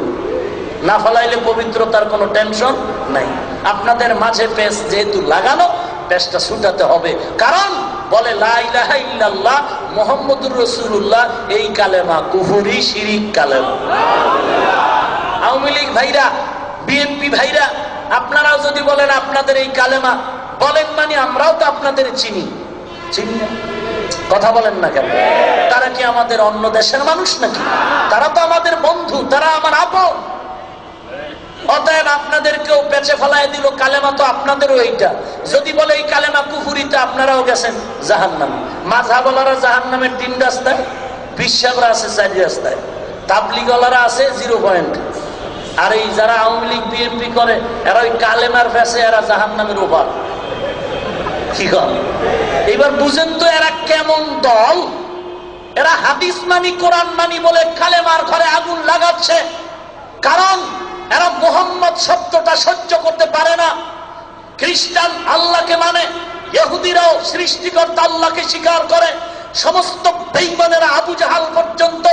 না ফালাইলে পবিত্রতার কোনো টেনশন নাই। আপনাদের মাঝে পেস যেহেতু লাগানো, পেসটা ছুটাতে হবে। কারণ বলে লা ইলাহা ইল্লাল্লাহ মুহাম্মাদুর রাসূলুল্লাহ, এই কালেমা কুফরি, শিরিক কালেমা। আওয়ামী লীগ ভাইরা, বিএনপি ভাইরা, আপনারাও যদি বলেন আপনাদের এই কালেমা বলেন, মানে আমরাও তো আপনাদের চিনি, চিনি না? কথা বলেন না কেন? তারা কি আমাদের অন্য দেশের মানুষ নাকি? তারা তো আমাদের বন্ধু, তারা আমার আপন। অতএব আপনাদেরকেও পেঁচে ফেলায় দিল, কালেমা তো আপনাদেরও এইটা। যদি বলে এই কালেমা কুফুরিতে, আপনারাও গেছেন জাহান্নামে। মাযহাবওয়ালারা জাহান্নামের 3 রাস্তায়, বিশ্বাসরা আছে 4 রাস্তায়, তাবলীগওয়ালারা আছে 0 পয়েন্ট। আর এই যারা আওয়ামী লীগ বিএনপি করে, এরা ওই কালেমার ফেসে, এরা জাহান্নামের ওপার। কি কর? এবার বুঝেন তো এরা কেমন দল। এরা হাদিস মানি, কোরআন মানি বলে কালেমার ঘরে আগুন লাগাচ্ছে। কারণ এরা মুহাম্মদ শব্দটা সহ্য করতে পারে না। খ্রিস্টান আল্লাহকে মানে, ইহুদিরাও সৃষ্টিকর্তা আল্লাহকে স্বীকার করে। সমস্ত বেঈমানেরা, আবু জাহাল পর্যন্ত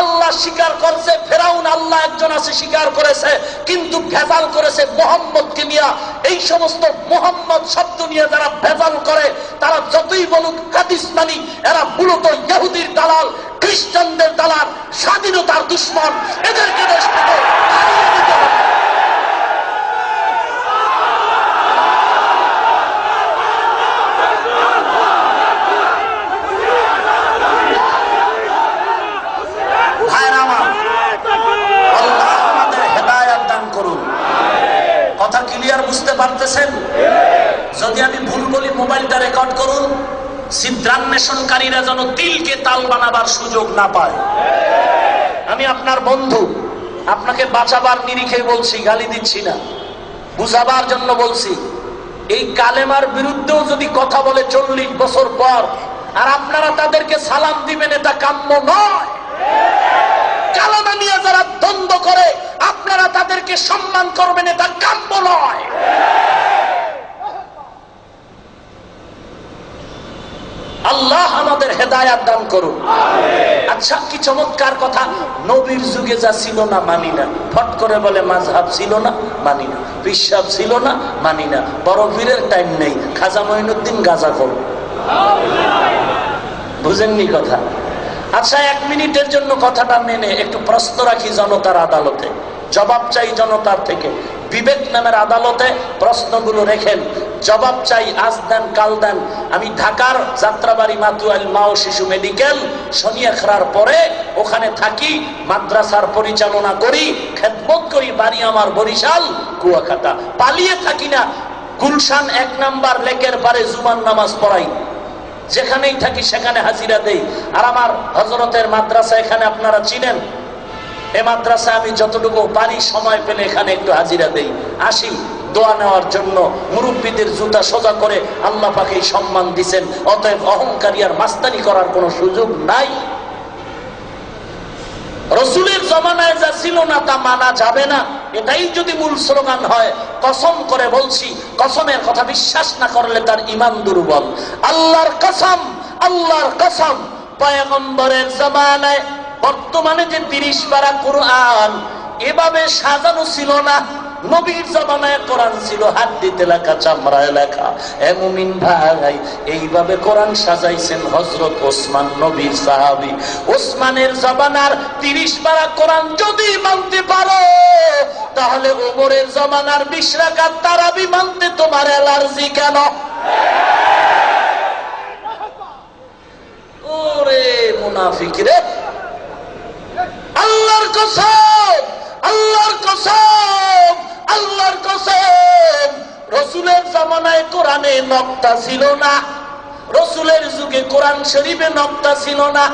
আল্লাহ স্বীকার করেছে, ফেরাউন আল্লাহ একজন আছে স্বীকার করেছে, কিন্তু ভেজাল করেছে মুহাম্মদকে নিয়ে। এই সমস্ত মুহাম্মদ শব্দ নিয়ে যারা ভেজাল করে, তারা যতই বলুক হাদিস মানি, এরা মূলত ইহুদির দালাল, খ্রিস্টানদের দালাল, স্বাধীনতার দুশমন। এদেরকে দেশ থেকে তাড়িয়ে দিতে হবে। কথা ক্লিয়ার বুঝতে পারতেছেন? যদি আমি ভুল বলি মোবাইলটা রেকর্ড করুন, ছিদ্রান্বেষণকারীরা যেন তিলকে তাল বানাবার সুযোগ না পায়। আমি আপনার বন্ধু, আপনাকে বাঁচাবার নিরিখে বলছি, গালি দিচ্ছি না, বুঝাবার জন্য বলছি। এই কালেমার বিরুদ্ধেও যদি কথা বলে 40 বছর পর, আর আপনারা তাদেরকে সালাম দিবেন, এটা কাম্য নয়। কালেমা নিয়ে যারা দ্বন্দ্ব করে আপনারা তাদেরকে সম্মান করবেন, এটা কাম্য নয়। আল্লাহ আমাদের হেদায়াত দান করুন। আচ্ছা, কি চমৎকার কথা, নবীর যুগে যা ছিল না মানি না, ফট করে বলে মাযহাব ছিল না মানি না, বিশ্বাস ছিল না মানি না, বড় পীরের টাইম নেই, খাজা মঈনুদ্দিন গাজা করুন। বুঝেননি কথা? আচ্ছা, 1 মিনিটের জন্য কথাটা মেনে একটু প্রশ্ন রাখি জনতার আদালতে, জবাব চাই জনতার থেকে। বিবেক নামের আদালতে প্রশ্নগুলো রেখেন, জবাব চাই, আজ দেন কাল দেন। আমি ঢাকার যাত্রাবাড়ি মাতুয়াইল মা ও শিশু মেডিকেল শনিয়াখরার পরে ওখানে থাকি, মাদ্রাসার পরিচালনা করি, খেদমত করি। বাড়ি আমার বরিশাল কুয়াকাটা, পালিয়ে থাকি না। গুলশান 1 নাম্বার লেকের পারে জুমার নামাজ পড়াই, যেখানেই থাকি সেখানে হাজিরা দেই। আর আমার হযরতের মাদ্রাসা এখানে আপনারা চিনেন, এই মাদ্রাসা আমি যতটুকু পারি সময় পেলে এখানে একটু হাজিরা দেই, আসি দোয়া নেওয়ার জন্য। মুরব্বীদের জুতা সোজা করে আল্লাহ পাক এই সম্মান দিয়েছেন, অতএব অহংকারী আর মাস্তানি করার কোনো সুযোগ নাই। রাসূলের জমানায় যা ছিল না তা মানা যাবে না, এটাই যদি মূল স্লোগান হয়। কসম করে বলছি, কসমের কথা বিশ্বাস না করলে তার ঈমান দুর্বল। আল্লাহর কসম, আল্লাহর কসম, পয়গম্বরের জমানায় বর্তমানে যে 30 পারা কোরআন এভাবে সাজানো ছিল না। নবীর জমানায় কোরআন ছিল হাত দিতে লেখা, চামড়ায় লেখা। এ মুমিন ভাই, এইভাবে কোরআন সাজাইছেন হযরত ওসমান, নবীর সাহাবী। ওসমানের জমানার 30 পারা কোরআন যদি মানতে পারো, তাহলে ওমরের জমানার 20 রাকাত তারাবি মানতে তোমার অ্যালার্জি কেন? ওরে মুনাফিক রে! আল্লাহর কসম, আল্লাহর কসম, আল্লাহর কসম, রাসূলের জামানায় কোরআনে নকতা ছিল না, রাসূলের যুগে কোরআন শরীফে নকতা ছিল না।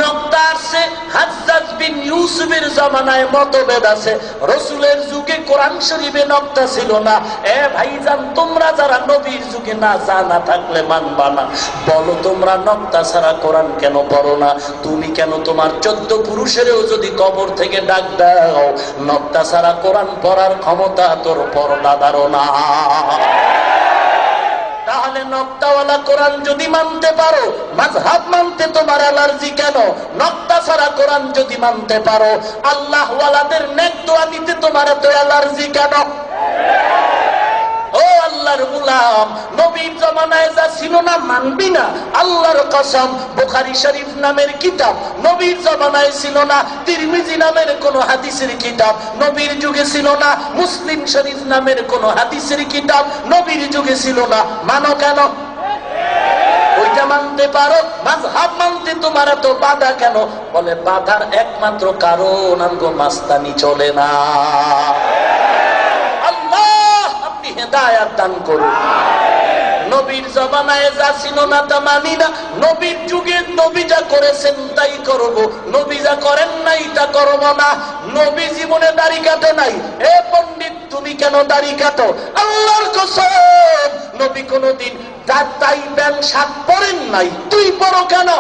নকতা আছে হাজ্জাজ বিন ইউসুফের জামানায়, মতভেদ আছে। রাসূলের যুগে কোরআন শরীফে নকতা ছিল না। এ ভাইজান, তোমরা যারা নবীর যুগে না জানা থাকলে মানবা না, বলো তোমরা নকতা ছাড়া কোরআন কেন পড়ো না? তুমি কেন তোমার 14 পুরুষেরও যদি কবর থেকে ডাক দাও, নকতা ছাড়া কোরআন পড়ার ক্ষমতা তোর পরদাদারও না। তাহলে নকতাওয়ালা কোরআন যদি মানতে পারো, মাযহাব মানতে তোমার অ্যালার্জি কেন? নকতা ছাড়া কোরআন যদি মানতে পারো, আল্লাহ ওয়ালাদের নেক দোয়া নিতে তোমার এত অ্যালার্জি কেন? ও আল্লাহর গোলাম, নবীর জামানায় যা ছিল না মানবি না? আল্লাহর কসম, বুখারী শরীফ নামের কিতাব নবীর জামানায় ছিল না। তিরমিজি নামের কোন হাদিসের কিতাব নবীর যুগে ছিল না। মুসলিম শরীফ নামের কোন হাদিসের কিতাব নবীর যুগে ছিল না। মানো কেন? ওইটা মানতে পারো, মাযহাব মানতে তোমার এত বাধা কেন? বলে বাধার একমাত্র কারণ আমগো মাস্তানি চলে না। হেদায়াত দান করুন। নবীর জমানায় যা ছিল না তা মানি না, নবীর যুগে নবী যা করেছেন তাই করব, নবী যা করেন নাই তা করব না। নবী জীবনে দাড়ি কাটে নাই, এ পণ্ডিত তুমি কেন দাড়ি কাটো? আল্লাহর কসম, নবী কোনদিন টাই প্যান্ট শার্ট পরেন নাই, তুই পরো কেন?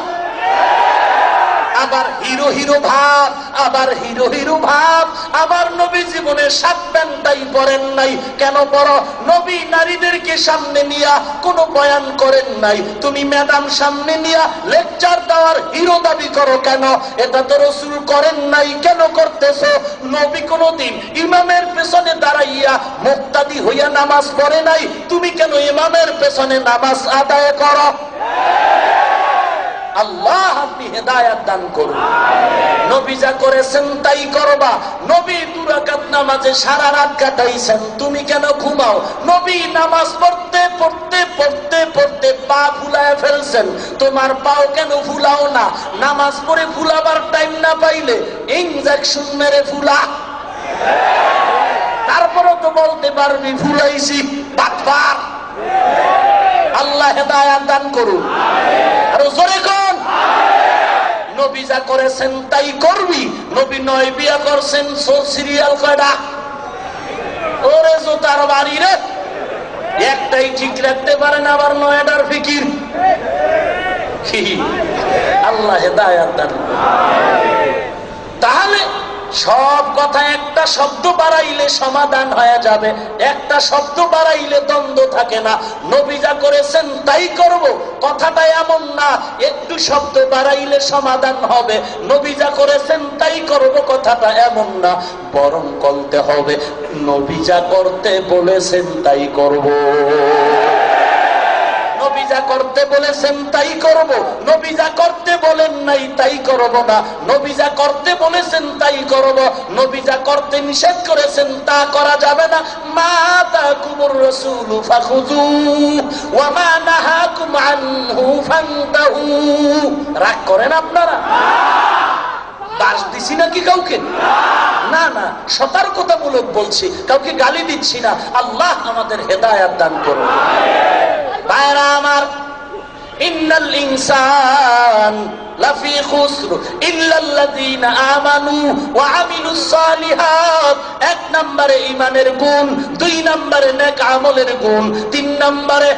আবার হিরো হিরো ভাব, আবার হিরো হিরো ভাব। আবার নবী জীবনে শার্ট প্যান্টটাই পরেন নাই, কেন পরো? নবী নারীদেরকে সামনে নিয়া কোনো বয়ান করেন নাই, তুমি ম্যাডাম সামনে নিয়া লেকচার দেওয়ার হিরো দাবি করো কেন? এটা তো রাসূল করেন নাই, কেন করতেছো? নবী কোনদিন ইমামের পেছনে দাঁড়াইয়া মুক্তাদি হইয়া নামাজ পড়ে নাই, তুমি কেন ইমামের পেছনে নামাজ আদায় করো? আল্লাহ আপনি হেদায়াত দান করুন। নবী যা করেছেন তাই করবা। নবী 2 রাকাত নামাজে সারা রাত কাটাইছেন, তুমি কেন ঘুমাও? নবী নামাজ পড়তে পড়তে পড়তে পড়তে পা ফুলায় ফেলছেন, তোমার পাও কেন ফুলাও না? নামাজ পড়ে ফুলাবার টাইম না পাইলে ইনজেকশন মেরে ফুলা, তারপরও তো বলতে পারবি ফুলাইছি। বাটপার! আল্লাহ হেদায়াত দান করুন। আর জোরে কোন নবী যা করেছেন তাই করবি। নবী 9 বিয়া করছেন, সিরিয়াল কয়টা? ওরে জোতার বাড়ি রে, একটাই ঠিক রাখতে পারেন, আবার 9টার ফিকির। আল্লাহ হেদায়াত দান করুন। তাহলে সব কথা একটা শব্দ বাড়াইলে সমাধান হয়ে যাবে, একটা শব্দ বাড়াইলে দ্বন্দ্ব থাকে না। নবী যা করেছেন তাই করব, কথাটা এমন না একটু শব্দ বাড়াইলে সমাধান হবে। নবী যা করেছেন তাই করব, কথাটা এমন না, বরং বলতে হবে নবী যা করতে বলেছেন তাই করব। নবী যা করতে বলেছেন তাই করব, নবী যা করতে বলেন নাই তাই করব না। নবী যা করতে বলেছেন তাই করব, নবী যা করতে নিষেধ করেছেন তা করা যাবে না। মা তাকুমুর রাসূলু ফাখুযু ওয়া মা নাহাকুম আনহু ফান্তাহু। রাগ করেন আপনারা? দাস দিছি নাকি কাউকে? না না, সতর্কতামূলক বলছি, কাউকে গালি দিচ্ছি না। আল্লাহ আমাদের হেদায়েত দান করুন। ভাইরা আমার, ইন্নাল ইনসান লাফি খুসর ইল্লাল্লাযীনা আমানু ওয়া আমিলুস সালিহাত। এক নম্বরে ঈমানের গুণ, দুই নম্বরে নেক আমলের গুণ, তিন নম্বরে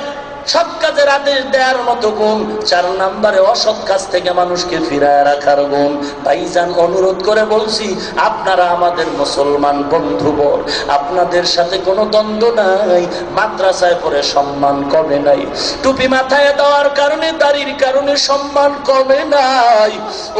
সৎ কাজের আদেশ দেওয়ার মতো গুণ, চার নম্বরে অসৎ কাজ থেকে মানুষকে ফিরায় রাখার গুণ। ভাইজান, অনুরোধ করে বলছি, আপনারা আমাদের মুসলমান বন্ধুবর, আপনাদের সাথে কোনো দ্বন্দ্ব নাই। মাদ্রাসায় পড়ে সম্মান কমে নাই, টুপি মাথায় দেওয়ার কারণে, দাড়ির কারণে সম্মান কমে নাই।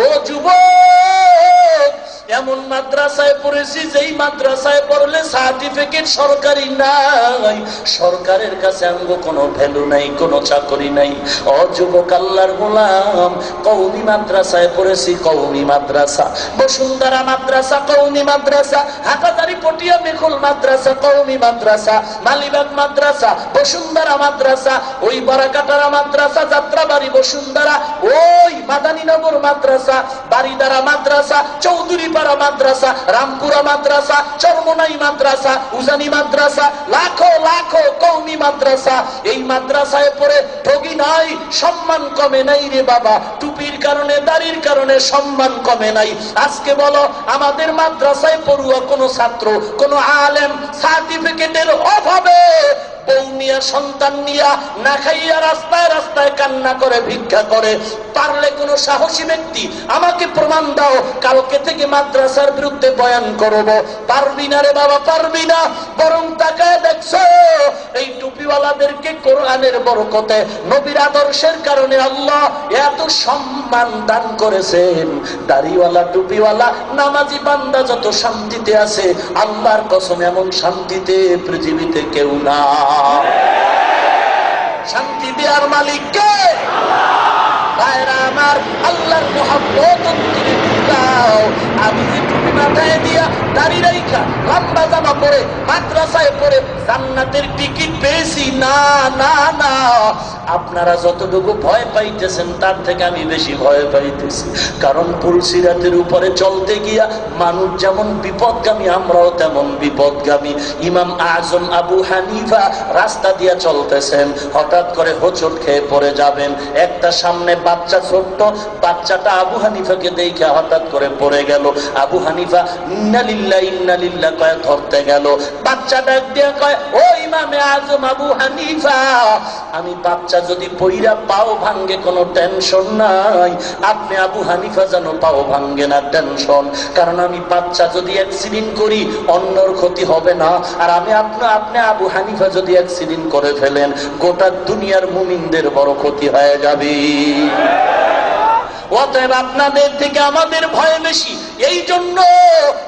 ও যুবক, এমন মাদ্রাসায় পড়েছি যেই মাদ্রাসায় পড়লে সার্টিফিকেট সরকারি নাই, সরকারের কাছে আমগো কোনো ভ্যালু নাই, কোনো চাকরি নাই। ও যুবক আল্লাহর গোলাম, কওমি মাদ্রাসায় পড়েছি, কওমি মাদ্রাসা, বসুন্ধরা মাদ্রাসা কওমি মাদ্রাসা, হাটাজারি পটিয়া মেখুল মাদ্রাসা কওমি মাদ্রাসা, মালিবাগ মাদ্রাসা, বসুন্ধরা মাদ্রাসা, ওই বরাকাটারা মাদ্রাসা, যাত্রাবাড়ি বসুন্ধরা, ওই মাদানীনগর মাদ্রাসা, বাড়িদারা মাদ্রাসা, চৌধুরী পাড়া মাদ্রাসা, রামপুরা মাদ্রাসা, চরমনাই মাদ্রাসা, উজানি মাদ্রাসা, লাখো লাখো কওমি মাদ্রাসা। এই মাদ্রাসায় পড়ে ঠগি নাই, সম্মান কমে নাই রে বাবা। টুপির কারণে, দাড়ির কারণে সম্মান কমে নাই। আজকে বলো, আমাদের মাদ্রাসায় পড়ুয়া কোন ছাত্র, কোন আলেম সার্টিফিকেটের অভাবে বউ নিয়া, সন্তান নিয়া না খাইয়া রাস্তায় রাস্তায় কান্না করে, ভিক্ষা করে, পারলে কোন সাহসী ব্যক্তি আমাকে প্রমাণ দাও, কালকে থেকে মাদ্রাসার বিরুদ্ধে বয়ান করব। পারবি না রে বাবা, পারবি না। বরং তাকায় দেখছো এই টুপিওয়ালাদেরকে কোরআনের বরকতে, নবীর আদর্শের কারণে আল্লাহ এত সম্মান দান করেছেন। দাড়িওয়ালা, টুপিওয়ালা, নামাজি বান্দা যত শান্তিতে আছে, আল্লাহর কসম এমন শান্তিতে পৃথিবীতে কেউ না। শান্তি দেওয়ার মালিক কে? ভাইরা আমার, আল্লাহর মুহাব্বত অন্তরে ঢুকাও। আমি যে টুপি মাথায় দিয়া, দাড়ি রাইখা, লম্বা জামা পরে মাদ্রাসায় পড়ে জান্নাতের টিকিট পেয়েছি, না না না। আপনারা যতটুকু ভয় পাইতেছেন তার থেকে আমি বেশি ভয় পাইতেছি। কারণ পুলসিরাতের উপরে চলতে গিয়া মানুষ যেমন বিপদগামী, আমরাও তেমন বিপদগামী। ইমাম আজম আবু হানিফা রাস্তা দিয়া চলতেছেন, হঠাৎ করে হোঁচট খেয়ে পড়ে যাবেন। একটা সামনে বাচ্চা, ছোট্ট বাচ্চাটা আবু হানিফাকে দেখে হঠাৎ করে পড়ে গেল। আবু হানিফা ইন্না লিল্লাহ ইন্না লিল্লাহ কয়ে ধরতে গেল। বাচ্চা ডাক দিয়ে কয়, ও ইমামে আজম আবু হানিফা, আমি বাচ্চা যদি পইরা পাও ভাঙ্গে কোনো টেনশন নাই, আপনি আবু হানিফা যেন পাও ভাঙ্গে না টেনশন। কারণ আমি বাচ্চা যদি অ্যাক্সিডেন্ট করি অন্যর ক্ষতি হবে না, আর আমি আপনি আবু হানিফা যদি অ্যাক্সিডেন্ট করে ফেলেন গোটা দুনিয়ার মুমিনদের বড় ক্ষতি হয়ে যাবে। অতএব আপনাদের থেকে আমাদের ভয় বেশি। এই জন্য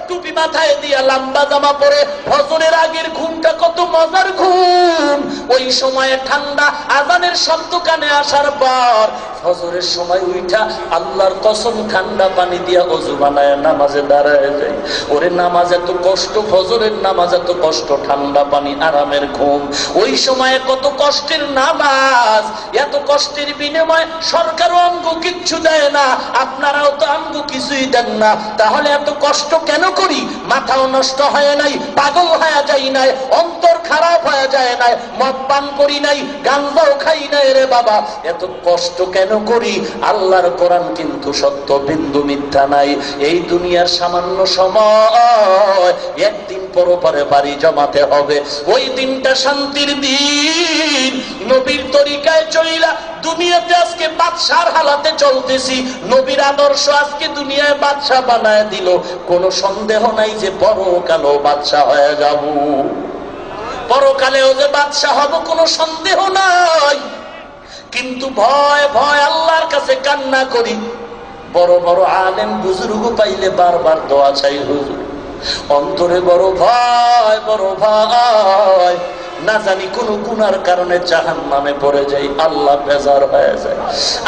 টুপি মাথায় দিয়া, লম্বা জামা পরে ফজরের আগের ঘুমটা কত মজার ঘুম। ওই সময়ে ঠান্ডা আজানের শব্দ কানে আসার পর ফজরের সময় উঠা আল্লাহর কসম ঠান্ডা পানি দিয়া ওযু বানায় নামাজে দাঁড়ায় যায়। ওরে নামাজ এত কষ্ট, ফজরের নামাজ এত কষ্ট, ঠান্ডা পানি, আরামের ঘুম। ওই সময়ে কত কষ্টের নামাজ, এত কষ্টের বিনিময়ে সরকারও আমগো কিচ্ছু দেয় না, আপনারাও তো আমগো কিছুই দেন না। তাহলে এত কষ্ট কেন করি? মাথাও নষ্ট হয় নাই, পাগল হয়ে যাই নাই, অন্তর খারাপ হয়ে যায় নাই, মদ পান করি নাই, গাঞ্জাও খাই নাই রে বাবা। এত কষ্ট কেন করি? আল্লাহর কোরআন কিন্তু সত্য, বিন্দু মিথ্যা নাই। এই দুনিয়ার সামান্য সময়, একদিন পরপরে বাড়ি জমাতে হবে। ওই দিনটা শান্তির দিন। নবীর তরিকায় চইলা দুনিয়াতে আজকে বাদশার হালাতে চলতেছি, নবীর আদর্শ আজকে দুনিয়ায় বাদশা বানায় দিল। কোনো সন্দেহ নাই যে পরকালেও বাদশা হয়ে যাব, পরকালেও যে বাদশা হব কোনো সন্দেহ নাই। কিন্তু ভয় ভয় আল্লাহর কাছে কান্না করি। বড় বড় আলেম বুজুর্গ পাইলে বারবার দোয়া চাই, হুজুর অন্তরে বড় ভয়, বড় ভয়, না জানি কোন গুনার কারণে জাহান্নামে পড়ে যাই, আল্লাহ বেজার হয়ে যায়।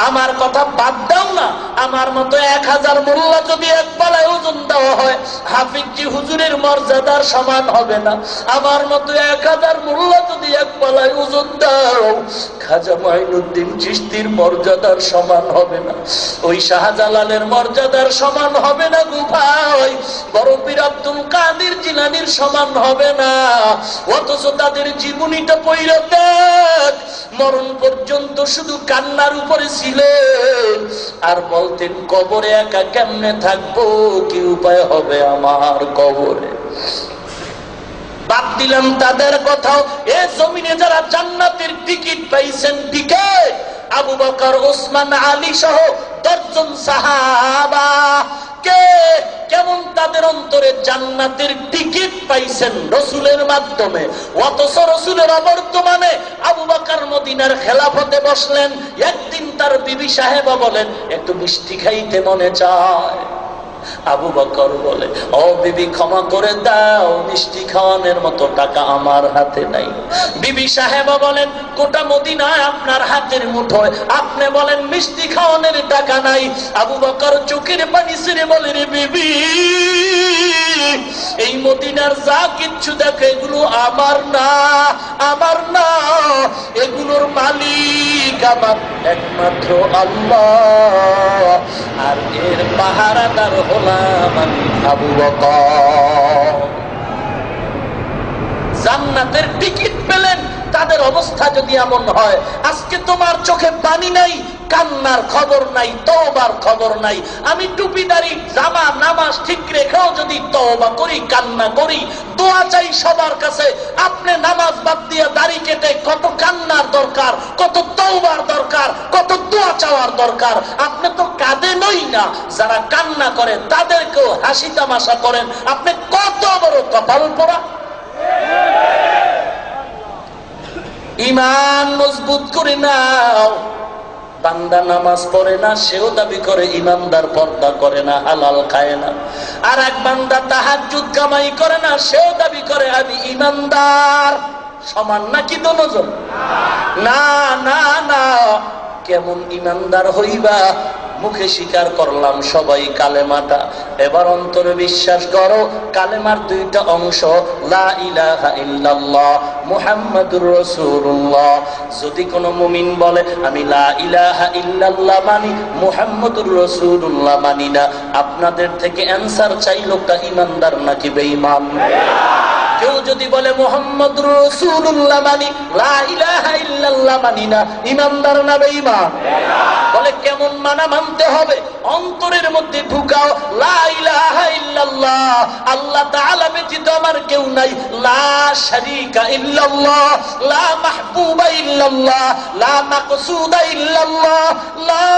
আমার কথা বাদ দাও না, আমার মতো 1000 মোল্লা যদি এক পালায় ওজন দেওয়া হয়, হাফিজি হুজুরের মর্যাদার সমান হবে না। আমার মতো 1000 মোল্লা যদি এক পালায় ওজন দাও, খাজা মাইনুদ্দিন চিশতির মর্যাদার সমান হবে না, ওই শাহজালালের মর্যাদার সমান হবে না গো ভাই, বড় পীর আব্দুল কাদের জিলানীর সমান হবে না। অথচ তাদের জীবনীটা পড়ে দেখ, মরণ পর্যন্ত শুধু কান্নার উপরে ছিলেন আর বলতেন কবরে একা কেমনে থাকবো, কি উপায় হবে আমার কবরে। বাদ দিলাম তাদের কথাও, এ জমিনে যারা জান্নাতের টিকিট পাইছেন, টিকিট আবু বকর, ওসমান, আলী সহ 10 জন সাহাবা, কে কেমন তাদের অন্তরে জান্নাতের টিকিট পাইছেন রসুলের মাধ্যমে। অথচ রসুলের অবর্তমানে আবু বকর মদিনার খেলাফতে বসলেন। একদিন তার বিবি সাহেবা বলেন, একটু মিষ্টি খাইতে মনে চায়। আবু বকর বলে, ও বিবি ক্ষমা করে দাও, মিষ্টি খাওয়ানোর মতো টাকা আমার হাতে নাই। বিবি সাহেবা বলেন, গোটা মদিনায় আপনার হাতের মুঠোয়, আপনি বলেন মিষ্টি খাওয়ানোর টাকা নাই। আবু বকর চোখের পানি ছেড়ে বলে, রে বিবি, এই মদিনার যা কিচ্ছু দেখো এগুলো আমার না, আমার না, এগুলোর মালিক আমার একমাত্র আল্লাহ, আর এর পাহারাদার হলাম আমি আবু বকর। জান্নাতের টিকিট পেলেন, তাদের অবস্থা যদি এমন হয়, আজকে তোমার চোখে পানি নাই, কান্নার খবর নাই, তওবার খবর নাই। আমি টুপিদারি জামা নামাজ ঠিক রেখেও যদি তওবা করি, কান্না করি, দোয়া চাই সবার কাছে, আপনি নামাজ বাদ দিয়ে দাড়ি কেটে কত কান্নার দরকার, কত তওবার দরকার, কত দোয়া চাওয়ার দরকার। আপনি তো কাঁদেনই না, যারা কান্না করে তাদেরকেও হাসি তামাশা করেন, আপনি কত বড় কপাল পোড়া। ঈমান মজবুত করে নাও। বান্দা নামাজ পড়ে না, সেও দাবি করে ঈমানদার, পর্দা করে না, হালাল খায় না। আর এক বান্দা তাহাজ্জুদ কামাই করে না, সেও দাবি করে আমি ঈমানদার। সমান নাকি দুজন? না না না। কেমন ঈমানদার হইবা? মুখে স্বীকার করলাম সবাই কালেমাটা, এবার অন্তরে বিশ্বাস করো কালেমার 2টা অংশ, লা ইলাহা ইল্লাল্লাহ মুহাম্মাদুর রাসূলুল্লাহ। যদি কোনো মুমিন বলে আমি লা ইলাহা ইল্লাল্লাহ মানি, মুহাম্মাদুর রাসূলুল্লাহ মানি না, আপনাদের থেকে অ্যানসার চাই, লোকটা ঈমানদার নাকি বেঈমান? কেউ যদি বলে মুহাম্মাদুর রাসূলুল্লাহ মানি, লা ইলাহা ইল্লাল্লাহ মানি না, ঈমানদার না বেঈমান? বলে কেমন মানা মানতে হবে? অন্তরের মধ্যে ঢুকাও লা ইলাহা ইল্লাল্লাহ, আল্লাহ তাআলা ব্যতীত আমার কেউ নাই, লা শারীকা ইল্লাল্লাহ, লা মাহবুবা ইল্লাল্লাহ, লা মাকসুদা ইল্লাল্লাহ, লা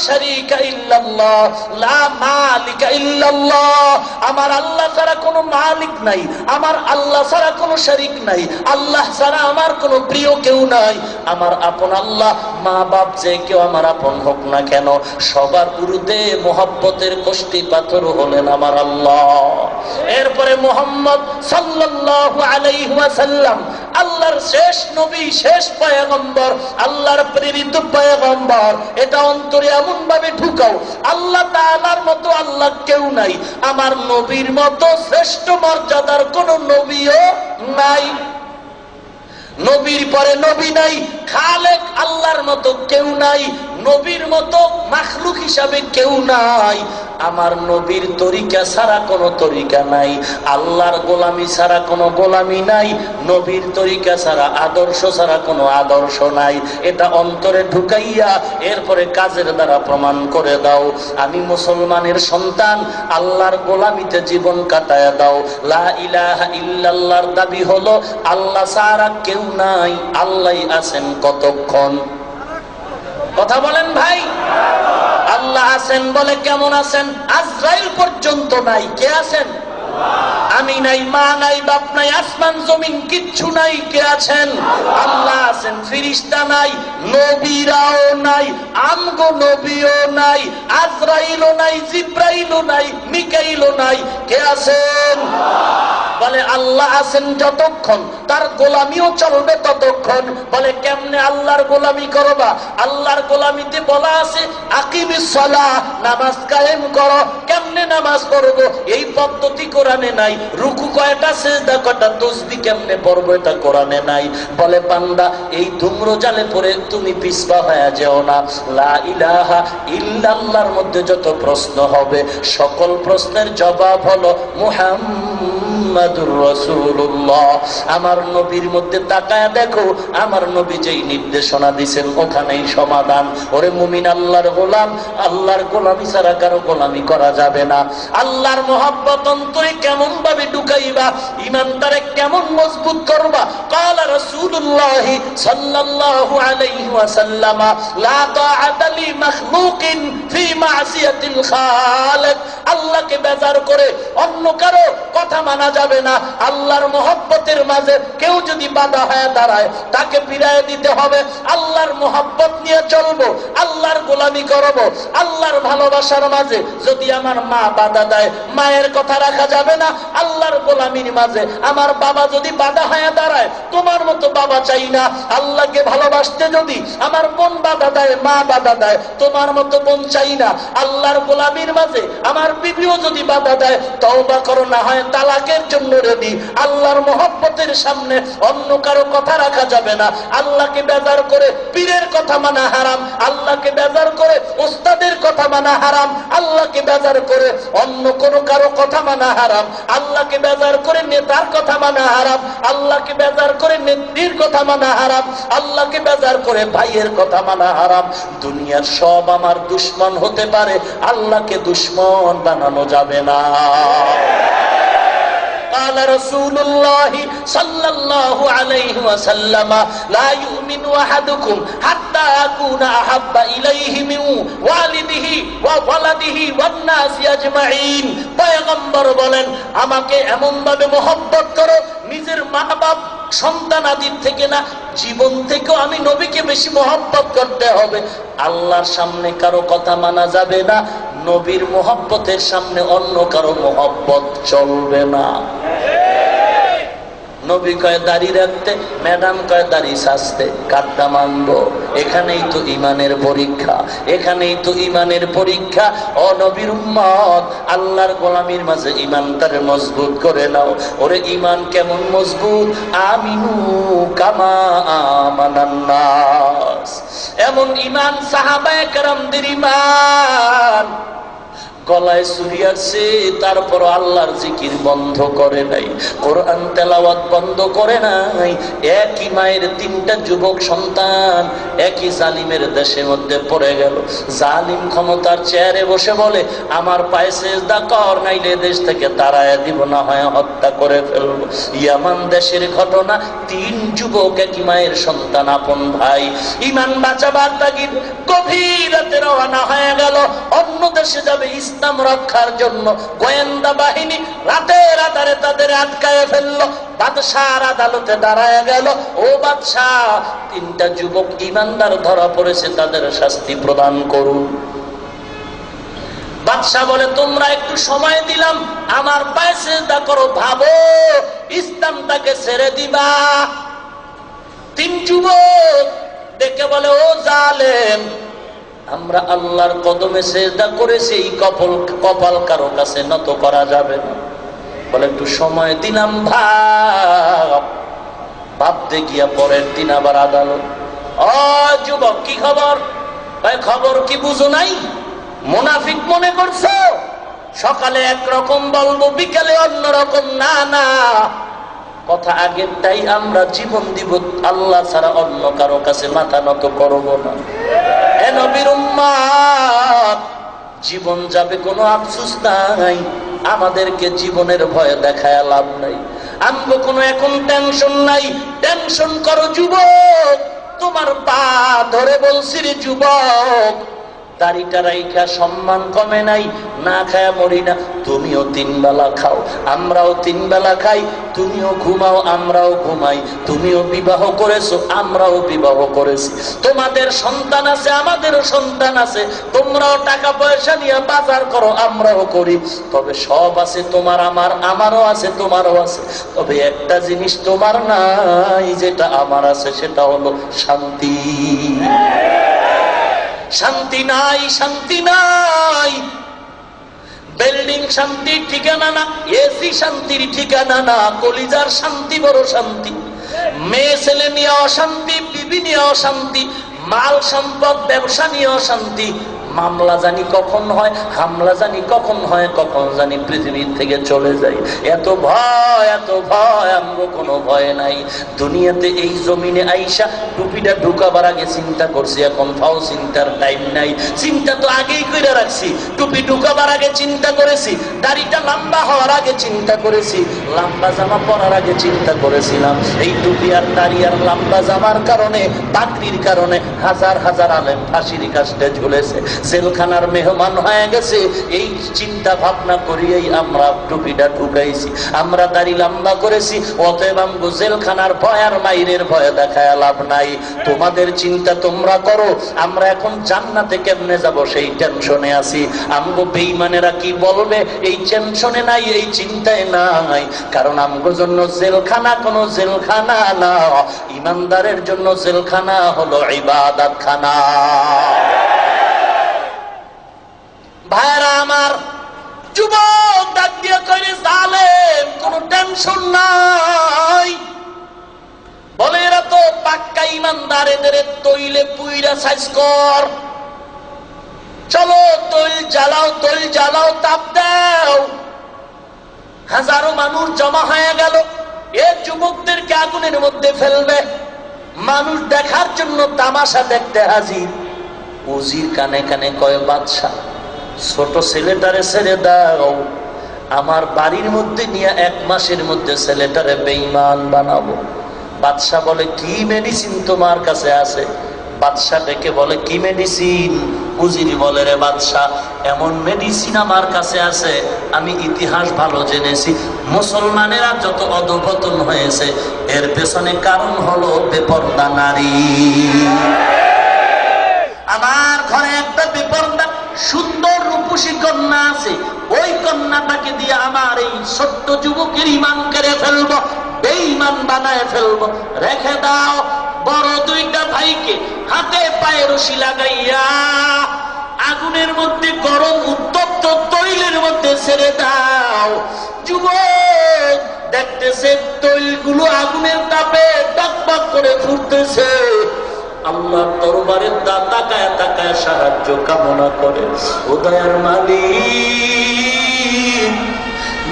শারীকা ইল্লাল্লাহ, লা মালিকা ইল্লাল্লাহ। আমার আল্লাহ ছাড়া কোনো মালিক নাই, আমার আল্লাহ ছাড়া কোনো শরীক নাই, আল্লাহ ছাড়া আমার কোনো প্রিয় কেউ নাই। আমার আপন আল্লাহ, মা বাপ যে কেউ আমার আপন হোক না কেন, সবার গুরুতে মোহাব্বতের কষ্টি পাথর হলেন আমার আল্লাহ। এরপরে মুহাম্মদ সাল্লাল্লাহু আলাইহি ওয়াসাল্লাম, আল্লাহর শেষ নবী, শেষ পয়গম্বর, আল্লাহর প্রেরিত পয়গম্বর। এটা অন্তরে এমন ভাবে ঢুকাও, আল্লাহ তাআলার মতো আল্লাহ কেউ নাই, আমার নবীর মতো শ্রেষ্ঠ মর্যাদার কোন নবীও নাই, নবীর পরে নবী নাই, খালেক আল্লাহর মতো কেউ নাই, নবীর মতো মাখলুক হিসাবে কেউ নাই। আমার নবীর তরিকা ছাড়া কোনো তরিকা নাই, আল্লাহর গোলামি ছাড়া কোনো গোলামি নাই, নবীর তরিকা ছাড়া আদর্শ ছাড়া কোনো আদর্শ নাই। এটা অন্তরে ঢুকাইয়া এরপরে কাজের দ্বারা প্রমাণ করে দাও আমি মুসলমানের সন্তান, আল্লাহর গোলামিতে জীবন কাটায়া দাও। লা ইলাহা ইল্লাল্লাহর দাবি হলো আল্লাহ ছাড়া কেউ নাই, আল্লাহই আছেন কতক্ষণ? কথা বলেন ভাই। আল্লাহ আছেন বলে কেমন আছেন? আজরাইল পর্যন্ত নাই, কে আছেন? আমি নাই, মা নাই, বাপ নাই, আসমান জমিন কিচ্ছু নাই, কে আছেন? আল্লাহ আছেন। ফেরেশতা নাই, নবীরাও নাই, আমগো নবীও নাই, আজরাইলও নাই, জিব্রাইলও নাই, মিকাইলও নাই, কে আছেন? বলে আল্লাহ আছেন যতক্ষণ তার গোলামিও চলবে ততক্ষণ। বলে কেমনে আল্লাহর গোলামি করবা? আল্লাহর গোলামিতে বলা আছে আকিমিস সালাহ, নামাজ কায়েম করো। কেমনে নামাজ পড়বো? এই পদ্ধতি কোরআনে নাই। রুকু কয়টা, সিজদা কয়টা, তাসবিহ কেমনে পড়বো এটা কোরআনে নাই। বলে বান্দা এই ধূম্রজালে পড়ে তুমি পিছপা হয়ে যেও না। লা ইলাহা ইল্লাল্লাহর মধ্যে যত প্রশ্ন হবে সকল প্রশ্নের জবাব হলো মুহাম্মাদুর রাসূলুল্লাহ। আমার নবীর মধ্যে তাকায়া দেখো, আমার নবী যেই নির্দেশনা দিয়েছেন ওখানেই সমাধান। ওরে মুমিন, আল্লাহর গোলাম, আল্লাহর গোলামি ছাড়া কারো গোলামি করা যাবে না। আল্লাহর মহব্বত অন্তরে কেমন ভাবে ঢুকাইবা, ঈমানটারে কেমন মজবুত করবা? ক্বালা রাসূলুল্লাহ সাল্লাল্লাহু আলাইহি ওয়াসাল্লাম লা তাআতা লি মাখলুকিন ফি মাসিয়াতিল খালিক। আল্লাহকে বেজার করে অন্য কারো কথা মানা যাবে না। আল্লাহর মহব্বতের মাঝে কেউ যদি বাধা হয়ে দাঁড়ায় তাকে বিদায় দিতে হবে। আল্লাহর মহব্বত নিয়ে চলবো, আল্লাহর গোলামি করব। আল্লাহর ভালোবাসার মাঝে যদি আমার মা বাধা দেয়, মায়ের কথা রাখা যাবে না। আল্লাহর গোলামির মাঝে আমার বাবা যদি বাধা হয়ে দাঁড়ায়, তোমার মতো বাবা চাই না। আল্লাহকে ভালোবাসতে যদি আমার বোন বাধা দেয়, মা বাধা দেয়, তোমার মতো বোন চাই না। আল্লাহর গোলামির মাঝে আমার বিবিও যদি বাধা দেয়, তওবা করো, না হয় তালাকের জন্য রেডি। আল্লাহর মহব্বতের সামনে অন্য কারো কথা রাখা যাবে না। আল্লাহকে বেজার করে পীরের কথা মানা হারাম, আল্লাহকে বেজার করে ওস্তাদের কথা মানা হারাম, আল্লাহকে বেজার করে অন্য কোন কারো কথা মানা হারাম, আল্লাহকে বেজার করে নেতার কথা মানা হারাম, আল্লাহকে বেজার করে নেত্রীর কথা মানা হারাম, আল্লাহকে বেজার করে ভাইয়ের কথা মানা হারাম। দুনিয়ার সব আমার দুশ্মন হতে পারে, আল্লাহকে দুশ্মন বানানো যাবে না। قال رسول الله صلى الله عليه وسلم لا يؤمن أحدكم حتى أكون أحب إليه من والده وولده والناس أجمعين। পয়গম্বর বলেন আমাকে এমন ভাবে মহব্বত করো, নিজের মা বাপ সন্তান আদির থেকে না, জীবন থেকেও আমি নবীকে বেশি মহব্বত করতে হবে। আল্লাহর সামনে কারো কথা মানা যাবে না, নবীর মহব্বতের সামনে অন্য কারো মহব্বত চলবে না। নবী কয় দাড়ি রাখতে, ম্যাডাম কয় দাড়ি সাজতে, কাটটা মানবো? এখানেই তো ইমানের পরীক্ষা, এখানেই তো ইমানের পরীক্ষা। ও নবীর উম্মত, আল্লাহর গোলামির মাঝে ইমানটারে মজবুত করে নাও। ওরে ইমান কেমন মজবুত? আমিনু কামা আমানান নাস। এমন ইমান সাহাবায়ে কেরামদের ইমান। গলায় চুরি আছে, তারপর আল্লাহর জিকির বন্ধ করে নাই, কোরআন তেলাওয়াত বন্ধ করে নাই। একই মায়ের তিনটা যুবক সন্তান একই জালিমের দেশের মধ্যে পড়ে গেল। জালিম ক্ষমতার চেয়ারে বসে বলে আমার পায়ে সেজদা কর, নাইলে দেশ থেকে তাড়ায় দিব, না হয় হত্যা করে ফেলবো। ইয়ামান দেশের ঘটনা, তিন যুবক একই মায়ের সন্তান, আপন ভাই, ইমান বাঁচাবার তাগিদ গভীর রাতে রওনা হয়ে গেল। অন্য দেশে যাবে ইসলাম রক্ষার জন্য। গোয়েন্দা বাহিনী রাতের আধারে তাদের আটকায় ফেললো। বাদশার আদালতে দাঁড়ায় গেল, ও বাদশাহ, তিনটা যুবক ইমানদার ধরা পড়েছে, তাদের শাস্তি প্রদান করুন। বাদশাহ বলে তোমরা একটু সময় দিলাম, আমার পায়ে সিজদা করো, ভাবো ইসলামটাকে ছেড়ে দিবা। তিন যুবক দেখে বলে ও জালেম, আমরা আল্লাহর কদমে সিজদা করেছি, এই কপাল কারো কাছে নত করা যাবে না। বলে একটু সময় দিলাম, ভাবতে গিয়া পরের দিন আবার আদালত। ও যুবক, কি খবর? ভাই খবর কি বুঝো নাই? মুনাফিক মনে করছো? সকালে একরকম বলবো, বিকালে অন্যরকম। না না, কথা আগেরটাই আমরা জীবন দিব, আল্লাহ ছাড়া অন্য কারো কাছে মাথা নত করব না। এ নবীর উম্মত, জীবন যাবে কোনো আফসোস নাই, আমাদেরকে জীবনের ভয় দেখায় লাভ নাই। আমগো কোনো এখন টেনশন নাই। টেনশন করো যুবক, তোমার পা ধরে বলছি রে যুবক, দাড়িটা রাইখা সম্মান কমে নাই, না খায়া মরি না। তুমিও 3 বেলা খাও, আমরাও 3 বেলা খাই। তুমিও ঘুমাও, আমরাও ঘুমাই। তুমিও বিবাহ করেছো, আমরাও বিবাহ করেছি। তোমাদের সন্তান আছে, আমাদেরও সন্তান আছে। তোমরাও টাকা পয়সা নিয়ে বাজার করো, আমরাও করি। তবে সব আছে তোমার আমার, আমারও আছে তোমারও আছে। তবে একটা জিনিস তোমার নাই, যেটা আমার আছে, সেটা হলো শান্তি। শান্তি নাই, শান্তি নাই। বিল্ডিং শান্তির ঠিকানা না, এসি শান্তির ঠিকানা না, কলিজার শান্তি বড় শান্তি। মেয়ে ছেলে নিয়ে অশান্তি, বিবি নিয়ে অশান্তি, মাল সম্পদ ব্যবসা নিয়ে অশান্তি। মামলা জানি কখন হয়, হামলা জানি কখন হয়, কখন জানি পৃথিবীর থেকে চলে যায়। এত ভয়, এত ভয়, আমগো কোনো ভয় নাই। দুনিয়াতে এই জমিনে আইসা টুপিটা ঢুকাবার আগে চিন্তা করছি, এখন ফাও চিন্তার টাইম নাই। চিন্তা তো আগেই করে রাখছি। টুপি ঢুকাবার আগে চিন্তা করেছি, দাড়িটা লম্বা হওয়ার আগে চিন্তা করেছি, লম্বা জামা পরার আগে চিন্তা করেছিলাম। এই টুপি আর দাড়ি আর লম্বা জামার কারণে, পাগড়ির কারণে হাজার হাজার আলেম ফাঁসির কাস্টে ঝুলেছে, জেলখানার মেহমান হয়ে গেছে। এই চিন্তা ভাবনা করিয়েই আমরা টুপিটা ঢুকাইছি, আমরা দাড়ি লম্বা করেছি। অতএব আমগো জেলখানার ভয় আর মাইরের ভয় দেখায় লাভ নাই। তোমাদের চিন্তা তোমরা করো, আমরা এখন জান্নাতে কেমনে যাব সেই টেনশনে আছি। আমগো বেঈমানেরা কি বলবে এই টেনশনে নাই, এই চিন্তায় নাই। কারণ আমগো জন্য জেলখানা কোনো জেলখানা না, ইমানদারের জন্য জেলখানা হলো ইবাদতখানা। ভাইরা আমার, যুবক ডাক দিয়ে কইরে জালেম, কোনো টেনশন নাই। বলে এরা তো পাক্কা ইমানদার, এদের তৈলে পুইরা সাইজ কর। চলো তৈল জ্বালাও, তৈল জ্বালাও, তাপ দাও। হাজারো মানুষ জমা হয়ে গেল, এ যুবকদেরকে আগুনের মধ্যে ফেলবে। মানুষ দেখার জন্য তামাশা দেখতে হাজির। উজির কানে কানে কয়, বাদশা ছোট ছেলেটারে ছেড়ে দাও, আমার বাড়ির মধ্যে নিয়ে 1 মাসের মধ্যে ছেলেটারে বেঈমান বানাবো। বাদশা বলে, কি মেডিসিন তোমার কাছে আছে? বাদশা ডেকে বলে, কি মেডিসিন? উজিরি বলে, রে বাদশা, এমন মেডিসিন আমার কাছে আছে, আমি ইতিহাস ভালো জেনেছি। মুসলমানেরা যত অধঃপতন হয়েছে এর পেছনে কারণ হলো বেপরদা নারী। আমার ঘরে একটা বেপরদা সুন্দর রূপসী কন্যা আছে, ওই কন্যাটাকে দিয়ে আমার এই ছোট্ট যুবকের ঈমান কেড়ে ফেলবো, বেঈমান বানায় ফেলবো। রেখে দাও। বড় 2টা ভাইকে হাতে পায়ে রশি লাগাইয়া আগুনের মধ্যে, গরম উত্তপ্ত তৈলের মধ্যে ছেড়ে দাও। যুবক দেখতেছে তৈলগুলো আগুনের তাপে টকবক করে ফুটতেছে। আল্লাহ দরবারে তাকায় তাকায় সাহায্য কামনা করে। ও দয়ার মালিক,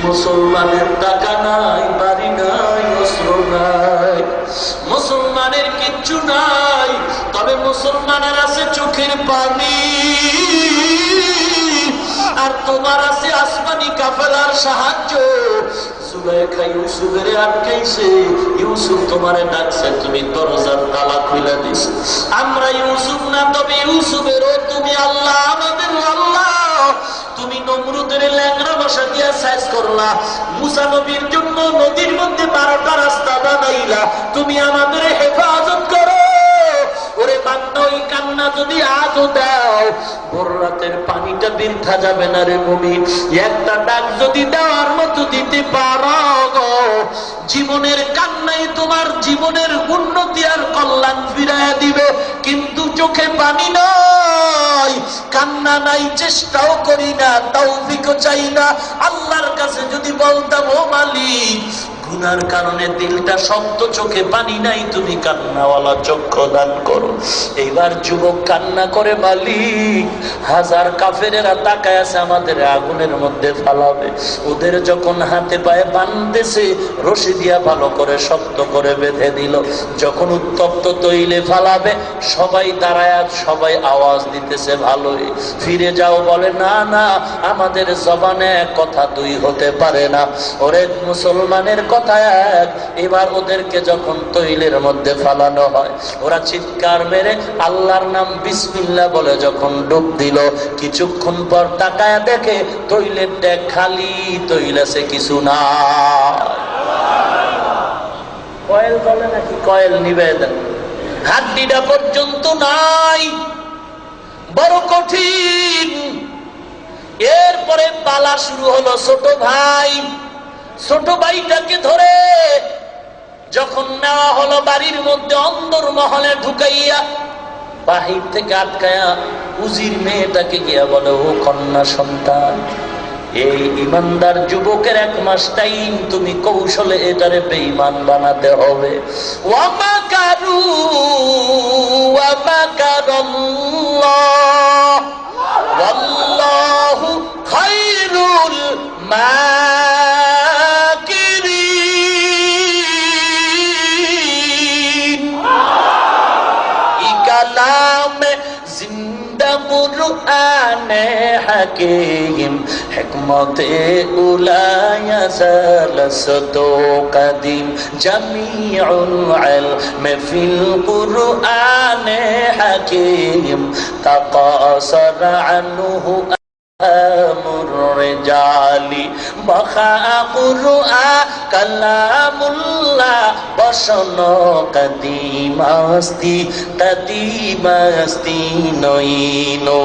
মুসলমানের টাকা নাই, বাড়ি নাই, অস্ত্র নাই, মুসলমানের কিচ্ছু নাই, তবে মুসলমানের আছে চোখের পানি, আর তোমার আছে আসমানি কাফেলার সাহায্য। জুলাইখা ইউসুফের আটকাইছে, ইউসুফ তোমারে ডাকছে, তুমি দরজার তালা খুলে দিছ। আমরা ইউসুফ না, তবে ইউসুফেরও তুমি আল্লাহ, আমাদের আল্লাহ। তুমি নমরুদের ল্যাংড়া বসা দিয়া সাইজ করলা, মুসা নবীর জন্য নদীর মধ্যে 12টা রাস্তা বানাইলা, তুমি আমাদের হেফাজত করো। ওরে বান্দা, ওই কান্না যদি আজও দাও, ভোর রাতের পানিটা বৃথা যাবে না রে মুমিন। একটা ডাক যদি দেওয়ার মতো দিতে পারো, জীবনের কান্নাই তোমার জীবনের উন্নতি আর কল্যাণ ফিরাইয়া দিবে। কিন্তু চোখে পানি নাই, কান্না নাই, চেষ্টাও করি না, তৌফিকও চাই না। আল্লাহর কাছে যদি বলতাম, ও মালিক, গুনার কারণে দিলটা শক্ত, চোখে পানি নাই, তুমি কান্নাওয়ালা চক্ষু দান করো। এইবার যুবক কান্না করে, মালিক হাজার কাফেরেরা তাকায় আছে আমাদের আগুনের মধ্যে ফালাবে। ওদের যখন হাতে পায়ে বাঁধতেছে, রশি দিয়া ভালো করে শক্ত করে বেঁধে দিল। যখন উত্তপ্ত তৈলে ফালাবে, সবাই দাঁড়ায়, সবাই আওয়াজ দিতেছে ভালোই। ফিরে যাও বলে, না না, আমাদের জবানে এক কথা দুই হতে পারে না। ওরে মুসলমানের কথা এক। এবার ওদেরকে যখন তৈলের মধ্যে ফালানো হয়, ওরা চিৎকার মেরে আল্লাহর নাম বিসমিল্লাহ বলে যখন ডুব দিল, কিছুক্ষণ পর তাকায় দেখে তৈলের ডেক খালি, তৈল আছে কিছু না। কয়েল বলে নাকি, কয়েল নিবেদন, হাড্ডিটা পর্যন্ত নাই, বড় কঠিন। এরপরে পালা শুরু হলো ছোট ভাই। ছোট ভাইটাকে ধরে যখন নেওয়া হলো বাড়ির মধ্যে অন্দর মহলে ঢুকাইয়া, বাহির থেকে আটকায়া উজির মেয়েটাকে গিয়া বলে, ও কন্যা সন্তান, এই ইমানদার যুবকের 1 মাস টাইম, তুমি কৌশলে এটারে বেঈমান বানাতে হবে। ওয়ামাকারু ওয়ামাকারাল্লাহ ওয়াল্লাহু খায়রুল মাকিরিন। ই কালামে জিন্দা কুরআনে হাকীম, হিকমতে উলায়া সালাসাতু কাদিম, জামিউল ইলমি ফিল কুরআনে হাকীম, তাকাসার আনহু আমুর রিজালি, বাখা কুরআন কালামুল্লাহ, বসন কদিমাস্তি কদিমাস্তি নইনো।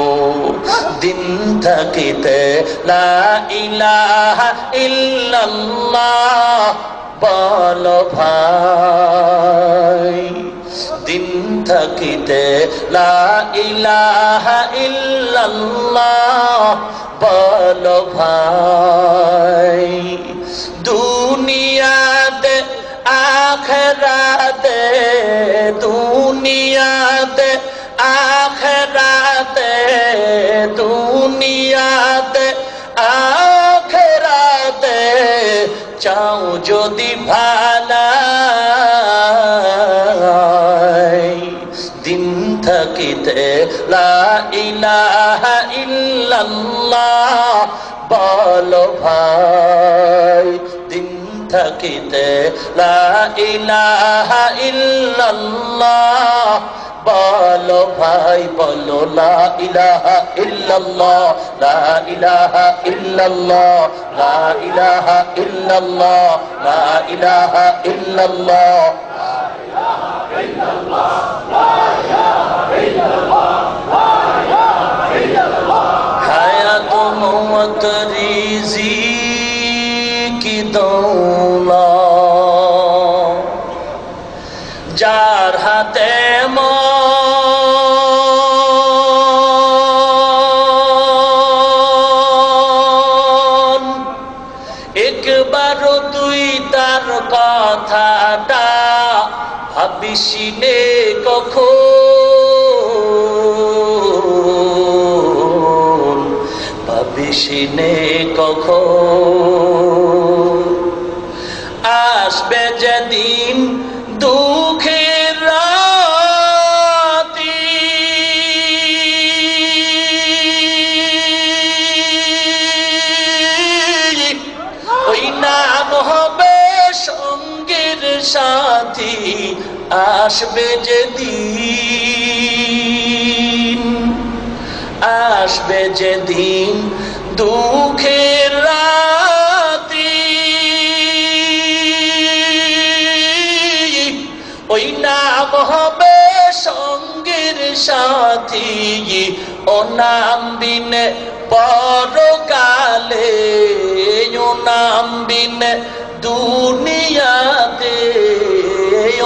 দিন থাকিতে লা ইলাহা ইল্লাল্লাহ বলো ভাই, দিন থাকিতে লা ইলাহা ইল্লাল্লাহ বলো ভাই। দুনিয়াতে আখিরাতে, দুনিয়াতে আখিরাতে, দুনিয়াতে আখিরাতে, চাও যদি ভালাই, দিন থাকিতে লা ইলাহা ইল্লাল্লাহ বলো ভাই, দিন থাকিতে লা ইলাহা ইল্লাল্লাহ বলো ভাই, বলো লা ইলাহা ইল্লাল্লাহ, লা ইলাহা ইল্লাল্লাহ, লা ইলাহা ইল্লাল্লাহ, লা ইলাহা ইল্লাল্লাহ, হায়াত মওত রিজিকি দৌলত, যার হাতে মন, একবার তুই তার কথাটা ভাবিসিনে কখন, ভাবিসিনে কখন, আসবে যেদিন দুঃখের রাতি, ওই নাম হবে সঙ্গের সাথী। আসবে যেদিন, আসবে যেদিন দুঃখের রাতি, ওই নাম হবে সঙ্গের সাথী। ও নাম বিনে পরকালে, ও নাম বিনে দুনিয়াতে,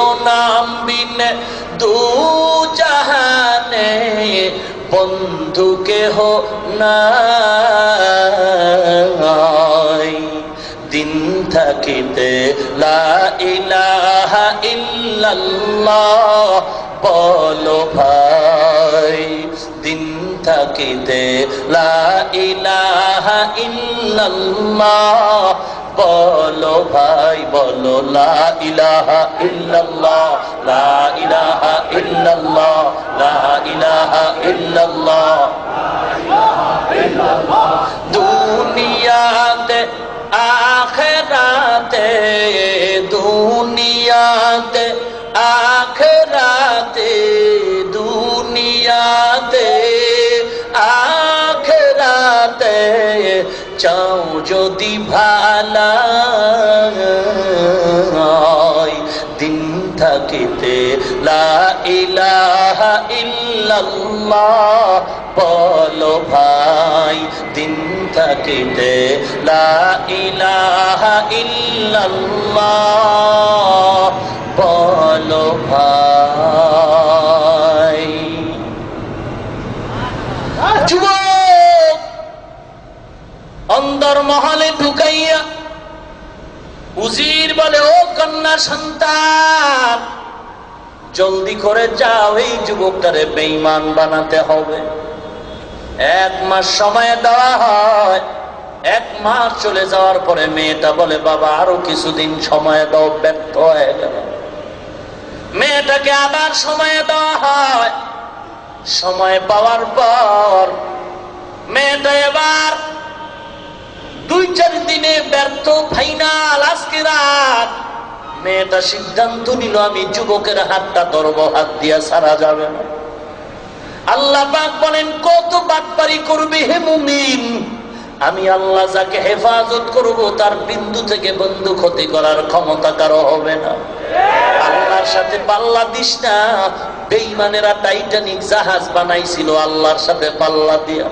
ও নাম বিনে দু জাহানে, বন্ধু কেহ নাই। দিন থাকিতে লা ইলাহা ইল্লাল্লাহ বলো ভাই, দিন থাকিতে লা ইলাহা ইল্লাল্লাহ বলো ভাই, বলো লা ইলাহা ইল্লাল্লাহ, লা ইলাহা ইল্লাল্লাহ, লা ইলাহা ইল্লাল্লাহ। দুনিয়াতে আখিরাতে, দুনিয়াতে আখিরাতে, দুনিয়াতে আখিরাতে চাও যদি ভালাই, দিন থাকিতে লা ইলাহা ইল্লাল্লাহ বলো ভাই, দিন থাকিতে লা ইলাহা ইল্লাল্লাহ বলো ভাই। যুবক অন্দর মহলে ঢুকাইয়া উজির বলে, ও কন্যা সন্তান, জলদি করে যাও, এই যুবকটারে বেঈমান বানাতে হবে। 1 মাস সময় দেওয়া হয়। 1 মাস চলে যাওয়ার পরে মেয়েটা বলে, বাবা আরো কিছুদিন সময় দাও, ব্যর্থ হয়ে গেল। মেয়েটাকে আবার সময় দেওয়া হয়। সময় পাওয়ার পর মেয়েটা এবার 2-4 দিনে ব্যর্থ, ফাইনাল আজকে রাত মেয়েটা সিদ্ধান্ত নিল, আমি যুবকের হাতটা ধরবো, হাত দিয়া ছাড়া যাবে না। আল্লাহ পাক বলেন, কত বাটপারি করবে হে মুমিন, আমি আল্লাহ যাকে হেফাজত করব তার বিন্দু থেকে বন্ধু ক্ষতি করার ক্ষমতা কারো হবে না। আল্লাহর সাথে পাল্লা দিস না। বেঈমানেরা টাইটানিক জাহাজ বানাইছিল আল্লাহর সাথে পাল্লা দিয়া।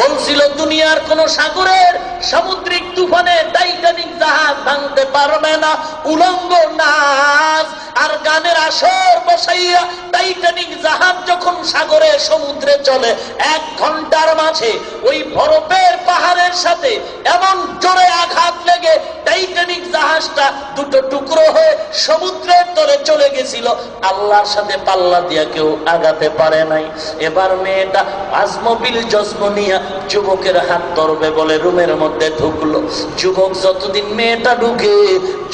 বলছিল দুনিয়ার কোন সাগরের সামুদ্রিক তুফানে টাইটানিক জাহাজ ভাঙতে পারবে না। উলঙ্গ নাচ আর গানের আসর বসাইয়া টাইটানিক জাহাজ যখন সাগরে সমুদ্রে চলে, 1 ঘন্টার মাঝে ওই বরফের পাহাড়ের সাথে এমন জোরে আঘাত লেগে টাইটানিক জাহাজটা 2 টুকরো হয়ে সমুদ্রের তলে চলে গেছিল। আল্লাহর সাথে পাল্লা দিয়া কেউ আগাতে পারে নাই। এবার মেয়েটা আজমবিল জজম নিয়া যুবকের হাত ধরবে বলে রুমের মধ্যে ঢুকলো। যুবক যতদিন মেয়েটা ঢুকে,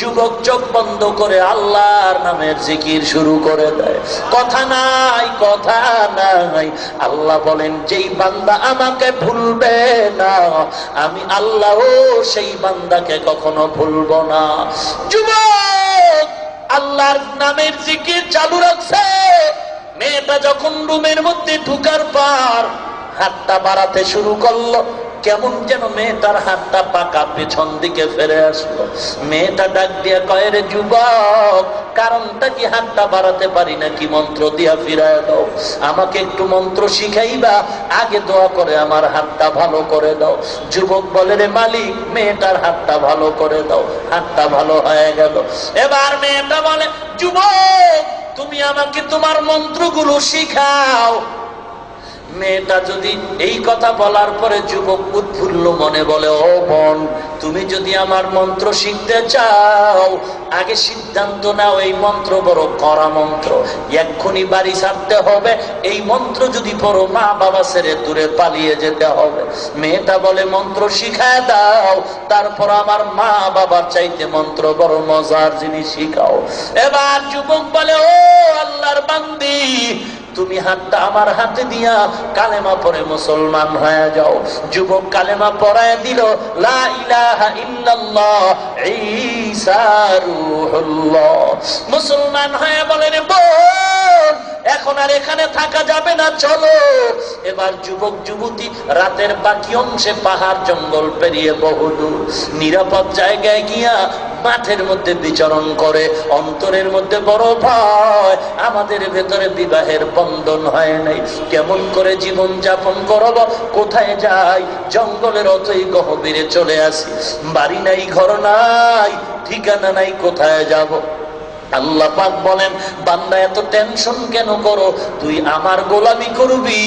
যুবক চোখ বন্ধ করে আল্লাহর নামের জিকির শুরু করে দেয়। কথা নাই, কথা নাই। আল্লাহ বলেন, যেই বান্দা আমাকে ভুলবে না, আমি আল্লাহ সেই বান্দাকে কখনো ভুলবো না। যুবক আল্লাহর নামের জিকির চালু রাখছে। মেয়েটা যখন রুমের মধ্যে ঢুকার পর হাতটা বাড়াতে শুরু করলো, কেমন যেন মেয়েটার হাতটা পাকা পেছন দিকে ফিরে আসলো। মেয়েটা ডাক দিয়া কয়, রে যুবক, কারণটা কি? হাতটা বাড়াতে পারি না, কি মন্ত্র দিয়া ফিরায় দাও, আমাকে একটু মন্ত্র শিখাইবা, আগে দোয়া করে আমার হাতটা ভালো করে দাও। যুবক বলে, রে মালিক, মেয়েটার হাতটা ভালো করে দাও। হাতটা ভালো হয়ে গেল। এবার মেয়েটা বলে, যুবক তুমি আমাকে তোমার মন্ত্রগুলো শিখাও। মেয়েটা যদি এই কথা বলার পরে যুবক উৎফুল্ল মনে বলে, ও বোন, তুমি যদি আমার মন্ত্র শিখতে চাও, আগে সিদ্ধান্ত নাও এই মন্ত্র বড় কড়া মন্ত্র, এক্ষুনি বাড়ি ছাড়তে হবে। এই মন্ত্র যদি পড়ো মা বাবা ছেড়ে দূরে পালিয়ে যেতে হবে। মেয়েটা বলে, মন্ত্র শিখায় দাও, তারপর আমার মা বাবার চাইতে মন্ত্র বড় মজার জিনিস শিখাও। এবার যুবক বলে, ও আল্লাহর বান্দি, তুমি হাতটা আমার হাতে দিয়া কালেমা পড়ে মুসলমান হয়ে যাও। যুবক কালেমা পড়ায় দিল, লা ইলাহা ইল্লাল্লাহ ঈসা রূহুল্লাহ। মুসলমান হয়ে বলেন, বোন এখন আর এখানে থাকা যাবে না, চলো। এবার যুবক যুবতী রাতের বাকি অংশে পাহাড় জঙ্গল পেরিয়ে বহুদূর নিরাপদ জায়গায় গিয়া মাঠের মধ্যে বিচরণ করে। অন্তরের মধ্যে বড় ভয়, আমাদের ভেতরে বিবাহের বন্ধন হয় নাই, কেমন করে জীবন যাপন করব, কোথায় যাই? জঙ্গলের অতই গহীরে চলে আসি, বাড়ি নাই, ঘর নাই, ঠিকানা নাই, কোথায় যাব? আল্লাহ পাক বলেন, বান্দা এত টেনশন কেন করো? তুই আমার গোলামি করবি,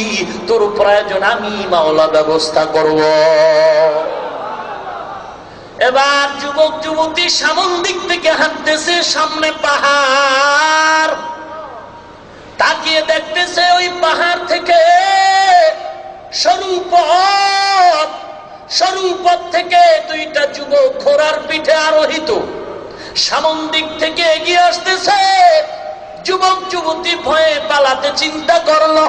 তোর প্রয়োজন আমি মাওলা ব্যবস্থা করব। এবার যুবক যুবতী সামন দিক থেকে হাঁটতেছে, সামনে পাহাড়, তাকিয়ে দেখতেছে ওই পাহাড় থেকে সরু পথ থেকে দুইটা যুবক ঘোড়ার পিঠে আরোহিত সামন দিক থেকে এগিয়ে আসতেছে। যুবক যুবতী ভয়ে পালাতে চিন্তা করলো।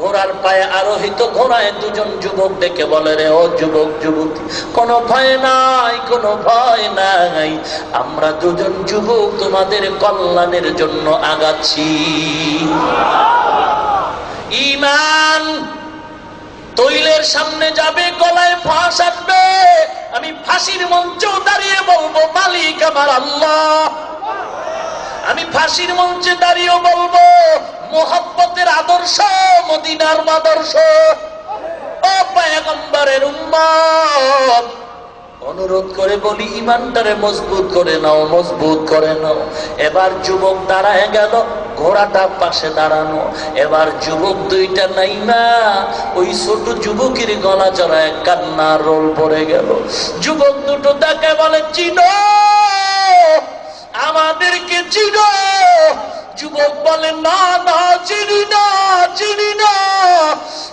ঘোড়ার পায়ে আরোহিত ঘোড়ায় দুজন যুবক ডেকে বলে, রে ও যুবক যুবতী, কোনো ভয় নাই, কোনো ভয় নাই, আমরা দুজন যুবক তোমাদের কল্যাণের জন্য আগাচ্ছি। ঈমান তৈলের সামনে যাবে, গলায় ফাঁস আসবে, আমি ফাঁসির মঞ্চেও দাঁড়িয়ে বলবো মালিক আমার আল্লাহ। আমি ফাঁসির মঞ্চে দাঁড়িয়ে বলবো মুহাব্বতের আদর্শ, মদিনার আদর্শ। ও পয়গম্বরের উম্মত, অনুরোধ করে বলি ঈমানটারে মজবুত করে নাও, মজবুত করে নাও। এবার যুবক দাঁড়ায় গেল, ঘোড়াটা পাশে দাঁড়ানো। এবার যুবক দুইটা নাইমা ওই ছোট যুবকের গলা জড়ায় কান্নার রোল পড়ে গেল। যুবক দুটো তাকে বলে, চিনো আমাদেরকে, চিনো? যুবক বলে, না না, চিনি না, চিনি না।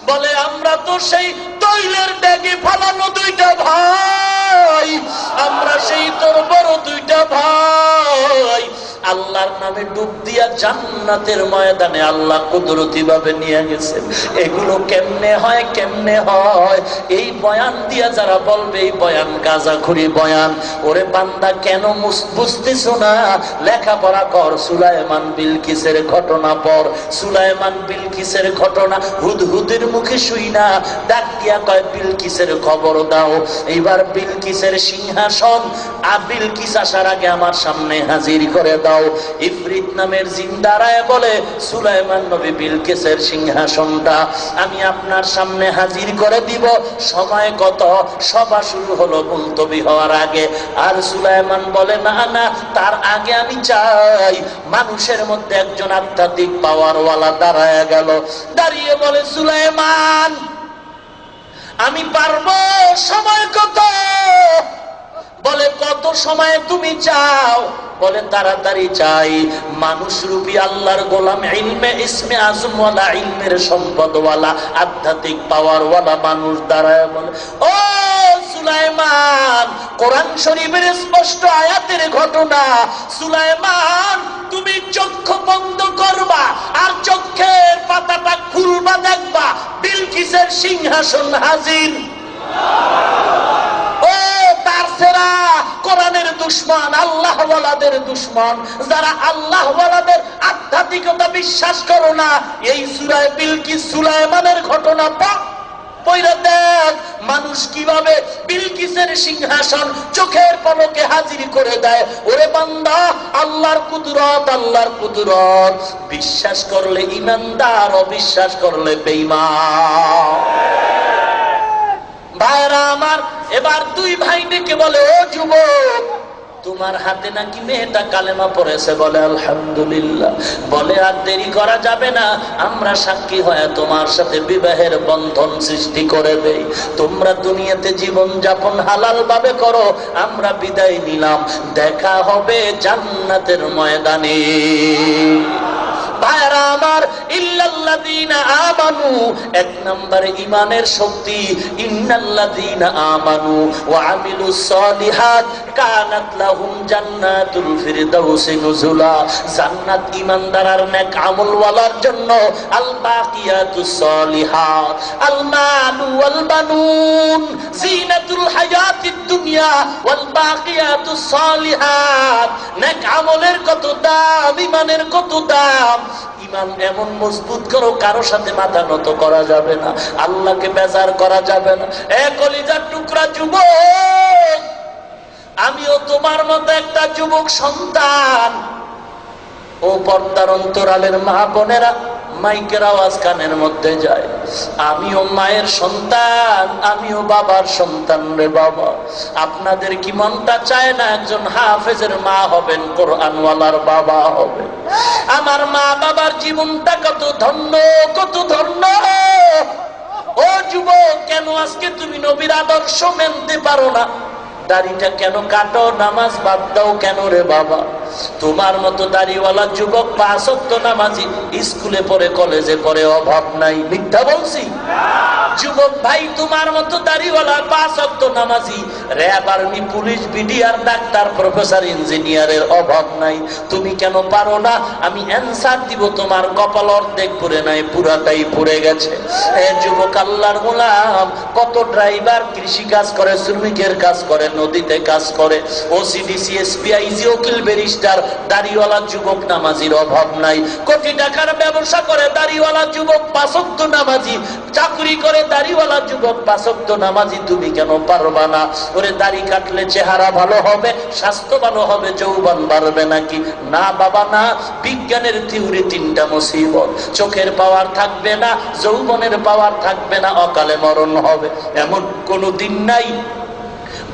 বলে, আমরা তো সেই তৈলের ডেগে ফালানো দুইটা ভাই, আমরা সেই তোর বড় দুইটা ভাই। আল্লাহর নামে ডুব দিয়া জান্নাতের ময়দানে আল্লাহ কুদরতি ভাবে নিয়ে গেছেন। এগুলো কেমনে হয়, কেমনে হয়? এই বয়ান দিয়া যারা বলবে এই বয়ান গাঁজাখুরি বয়ান, ওরে বান্দা কেন বুঝতেছো না? লেখাপড়া কর, সুলাইমান বিলকিসের ঘটনা পড়। সুলাইমান বিলকিসের ঘটনা হুদহুদের মুখে শুই না, ডাক দিয়া কয়, বিলকিসের খবর দাও। এইবার বিলকিসের সিংহাসন বিলকিস আসার আগে আমার সামনে হাজির করে দাও। ইফরিত নামের জিন দাঁড়ায় বলে, সুলাইমান নবী বিলকিসের সিংহাসনটা আমি আপনার সামনে হাজির করে দিব। সময় কত? সভা শুরু হলো মুলতবি হওয়ার আগে। আর সুলাইমান বলে, না না, তার আগে আমি চাই। মানুষের মধ্যে একজন আধ্যাত্মিক পাওয়ারওয়ালা দাঁড়ায় গেল, দাঁড়িয়ে বলে, সুলাইমান আমি পারবো, সময় কত? বলে, কত সময় তুমি চাও? বলে, তাড়াতাড়ি চাই। মানুষ রূপী আল্লাহর গোলাম, ইলমে ইসমে আজমওয়ালা, ইলমের সম্পদওয়ালা, আধ্যাত্মিক পাওয়ারওয়ালা মানুষ দাঁড়ায় বলে, ও সুলাইমান, কোরআন শরীফের স্পষ্ট আয়াতের ঘটনা। সুলাইমান তুমি চক্ষু বন্ধ করবা আর চোখের পাতাটা খুলবা, দেখবা বিলকিসের সিংহাসন হাজির। ও তার সেরা কোরআনের দুশমন, আল্লাহ ওয়ালাদের দুশমন, যারা আল্লাহ ওয়ালাদের আধ্যাত্মিকতা বিশ্বাস করো না, এই সূরা বিলকিস সুলাইমানের ঘটনা পয়রা দেখ মানুষ কিভাবে বিলকিসের সিংহাসন চোখের পলকে হাজির করে দেয়। ওরে বান্দা, আল্লাহর কুদরত, আল্লাহর কুদরত বিশ্বাস করলে ঈমানদার, অবিশ্বাস করলে বেঈমান। ভাইরা আমার, এবার দুই ভাই ডেকে বলে, ও যুবক, তোমার হাতে নাকি মেয়েটা কালেমা পড়েছে। বলে, আলহামদুলিল্লাহ। বলে, আর দেরি করা যাবে না, আমরা সাক্ষী হয়ে তোমার সাথে বিবাহের বন্ধন সৃষ্টি করে দেই। তোমরা দুনিয়াতে জীবন যাপন হালাল ভাবে করো, আমরা বিদায় নিলাম, দেখা হবে জান্নাতের ময়দানে। ভাইরা আমার, ইল্লাল্লাযীনা আমানু, এক নম্বরে ঈমানের শক্তি। ইন্নাল্লাযীনা আমানু ওয়া আমিলুস সালিহাত কানাত লাহুম জান্নাতুল ফিরদাউসি নুজুলা। জান্নাত ঈমানদার আর নেক আমলওয়ালার জন্য। আল বাকিয়াতুস সালিহাত, আল মালু ওয়াল বানুন জিনাতুল হায়াতিদ দুনিয়া ওয়াল বাকিয়াতুস সালিহাত। নেক আমলের কত দাম, ঈমানের কত দাম। ঈমান এমন মজবুত করো, কারো সাথে মাথা নত করা যাবে না, আল্লাহকে বেজার করা যাবে না। এ কলিজার টুকরা যুবক, আমিও তোমার মতো একটা যুবক সন্তান। ও পর্দার অন্তরালের মা বোনেরা, মাইকের আওয়াজ কানের মধ্যে যায়, আমিও মায়ের সন্তান, আমিও বাবার সন্তান রে বাবা। আপনাদের কি মনটা চায় না একজন হাফেজের মা হবেন, কোরআনওয়ালার বাবা হবেন? আমার মা বাবার জীবনটা কত ধন্য, কত ধন্য। ও যুবক, কেন আজকে তুমি নবীর আদর্শ মেনতে পারো না? দাড়িটা কেন কাটো, নামাজ বাদ দাও কেন রে বাবা? তোমার মতো দাড়িওয়ালা যুবক 5 ওয়াক্ত নামাজি, স্কুলে পড়ে কলেজে পড়ে, অভাব নাই। মিথ্যা বলছি? যুবক ভাই, তোমার মতো দাড়িওয়ালা 5 ওয়াক্ত নামাজি, RAB, army, police, BDR, doctor, professor, ইঞ্জিনিয়ারের অভাব নাই। তুমি কেন পারো না? আমি অ্যানসার দিব, তোমার কপাল অর্ধেক পুরে নাই, পুরাটাই পুড়ে গেছে। যুবক আল্লাহর গোলাম, কত ড্রাইভার কৃষি কাজ করে, শ্রমিকের কাজ করে, নদীতে কাজ করে, ওসিডিসি, এসপিআইজি, উকিল, ব্যারিস্টার, দাড়িওয়ালা যুবক নামাজির অভাব নাই। কোটি টাকার ব্যবসা করে দাড়িওয়ালা যুবক 5 ওয়াক্ত নামাজি, চাকরি করে দাড়িওয়ালা যুবক 5 ওয়াক্ত নামাজি। তুমি কেন পারবা না? ওরে দাড়ি কাটলে চেহারা ভালো হবে, স্বাস্থ্য ভালো হবে, যৌবন বাড়বে নাকি? না বাবা না। বিজ্ঞানের থিওরি 3টা মুসিবত, চোখের পাওয়ার থাকবে না, যৌবনের পাওয়ার থাকবে না, অকালে মরণ হবে। এমন কোন দিন নাই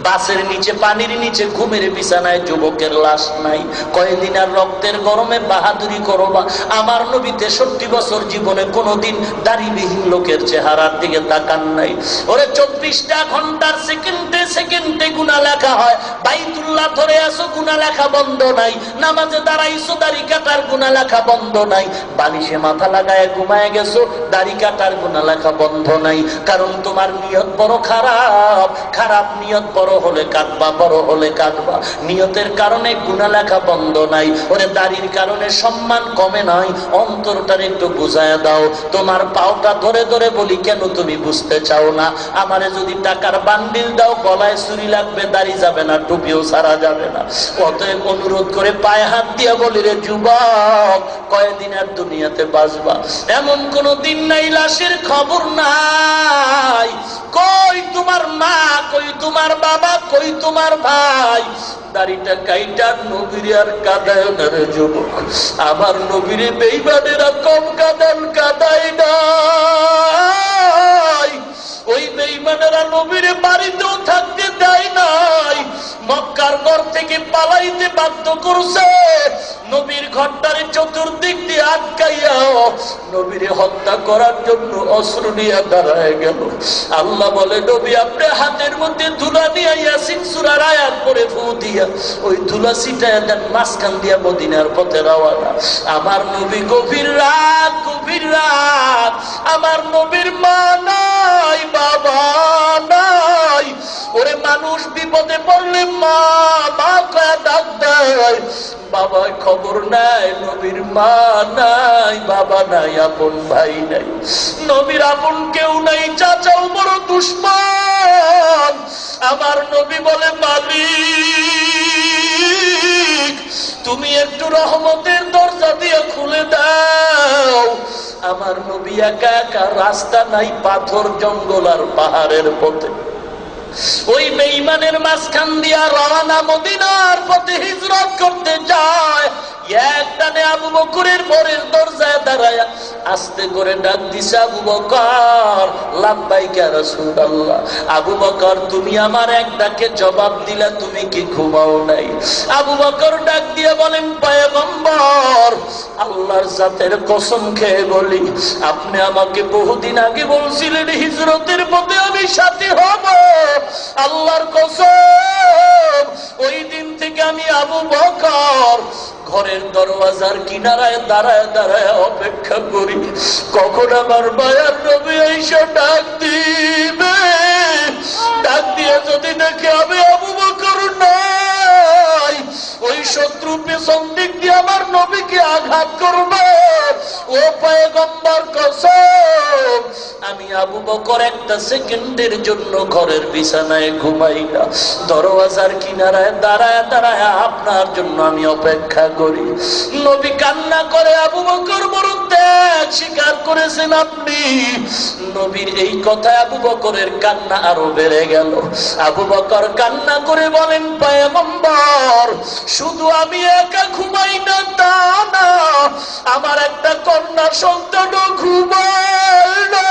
বাসের নিচে, পানির নিচে, ঘুমের বিছানায় যুবকের লাশ নাই। কয়েকদিন আর রক্তের গরমে বাহাদুরি করবা। আমার নবী 63 বছর জীবনে কোনোদিন দাড়িবিহীন লোকের চেহারার দিকে তাকান নাই। ওরে 24টা ঘন্টার সেকেন্ডে সেকেন্ডে গুনাহ লেখা হয়। বাইতুল্লাহ ধরে আসো, গুনাহ লেখা বন্ধ নাই। নামাজে দাঁড়াইছো, দাড়ি কাটার গুনাহ লেখা বন্ধ নাই। বালিশে মাথা লাগায় ঘুমায় গেছো, দাড়ি কাটার গুনাহ লেখা বন্ধ নাই। কারণ তোমার নিয়ত বড় খারাপ। খারাপ নিয়ত বড় হলে কাটবা, বড় হলে কাটবা। নিয়তের কারণে গুনাহ লেখা বন্ধ নাই। ওরে দাড়ির কারণে সম্মান কমে নাই। অন্তরটার একটু বুঝায় দাও। তোমার পাওটা ধরে ধরে বলি, কেন তুমি বুঝতে চাও না? আমারে যদি টাকার বান্ডিল দাও, গলায় চুরি লাগবে, দাড়ি যাবে না, টুপিও সারা যাবে না। অতএব অনুরোধ করে পায়ে হাত দিয়া বলি, রে যুবক, কয়দিন আর দুনিয়াতে বাঁচবা? এমন কোন দিন নাই লাশের খবর নাই। কই তোমার মা, কই তোমার বাবা, কই তোমার ভাই? দাড়িটা কাইটা নবীরে আর কাঁদায় না রে যুবক। আমার নবীরে বেঈমানেরা কম কাঁদান, কাঁদায় নাই। ওই বেঈমানেরা নবীরে বাড়িতেও থাকতে দেয় নাই, মক্কার ঘর থেকে পালাইতে বাধ্য করছে। নবীর ঘরটারে চতুর্দিক দিয়ে আটকাইয়া নবীরে হত্যা করার জন্য অস্ত্র নিয়ে দাঁড়ায় গেল। আল্লাহ বলে, নবী আপনি হাতের মধ্যে ধুলা নিয়ে ইয়াসিন সূরার আয়াত পড়ে ফু দিয়া ওই ধুলা ছিটায় দেন, মাঝখান দিয়া মদিনার পথে রওনা। আমার নবী গভীর রাত, গভীর রাত। আমার নবীর মা নাই, বাবা নাই। ওরে মানুষ বিপদে পড়লে মা মা কয়া ডাক দেয়, বাবা খবর নাই। নবীর মা নাই, বাবা নাই, আপন ভাই নাই, নবীর আপন কেউ নাই, চাচাও বড় দুশমন। আমার নবী বলে, মালিক তুমি একটু রহমতের দরজা দিয়ে খুলে দাও। আমার নবী একা একা, রাস্তা নাই, পাথর, জঙ্গল আর পাহাড়ের পথে। ওই বেঈমানের মাঝখান দিয়া রওনা মদিনার পথে হিজরত করতে যায়। একটানে আবু বকরের পরের দরজায় দাঁড়ায়া আস্তে করে ডাক দিছে, আবু বকর, লাব্বাইকা রাসূলুল্লাহ। আবু বকর, তুমি আমার এক ডাকে জবাব দিলা, তুমি কি ঘুমাও নাই? আবু বকর ডাক দিয়ে বলেন, পয়গম্বর, আল্লাহর জাতের কসম খেয়ে বলি, আপনি আমাকে বহুদিন আগে বলছিলেন হিজরতের পথে আমি সাথী হব। আল্লাহর কসম, ওই দিন থেকে আমি আবু বকর ঘরের দরওয়াজার কিনারায় দাঁড়ায় দাঁড়ায় অপেক্ষা করি, কখন আমার মায়ার নবী এসে ডাক দিবে। ডাক দিয়ে যদি দেখে আমি আবু বকর নাই, ওই শত্রু পেছন দিক দিয়ে আমার নবীকে আঘাত করবে। ও পয়গম্বর কসম, আমি আবু বকর একটা সেকেন্ডের জন্য ঘরের বিছানায় ঘুমাই না, দরওয়াজার কিনারায় দাঁড়ায় দাঁড়ায় আপনার জন্য আমি অপেক্ষা করি। নবী কান্না করে, আবু বকর বড় ত্যাগ স্বীকার করেছেন আপনি। নবীর এই কথায় আবু বকরের কান্না আরো বেড়ে গেল। আবু বকর কান্না করে বলেন, পয়গম্বর, শুধু আমি একা ঘুমাই না তা না, আমার একটা কন্যা সন্তানও ঘুমায় না।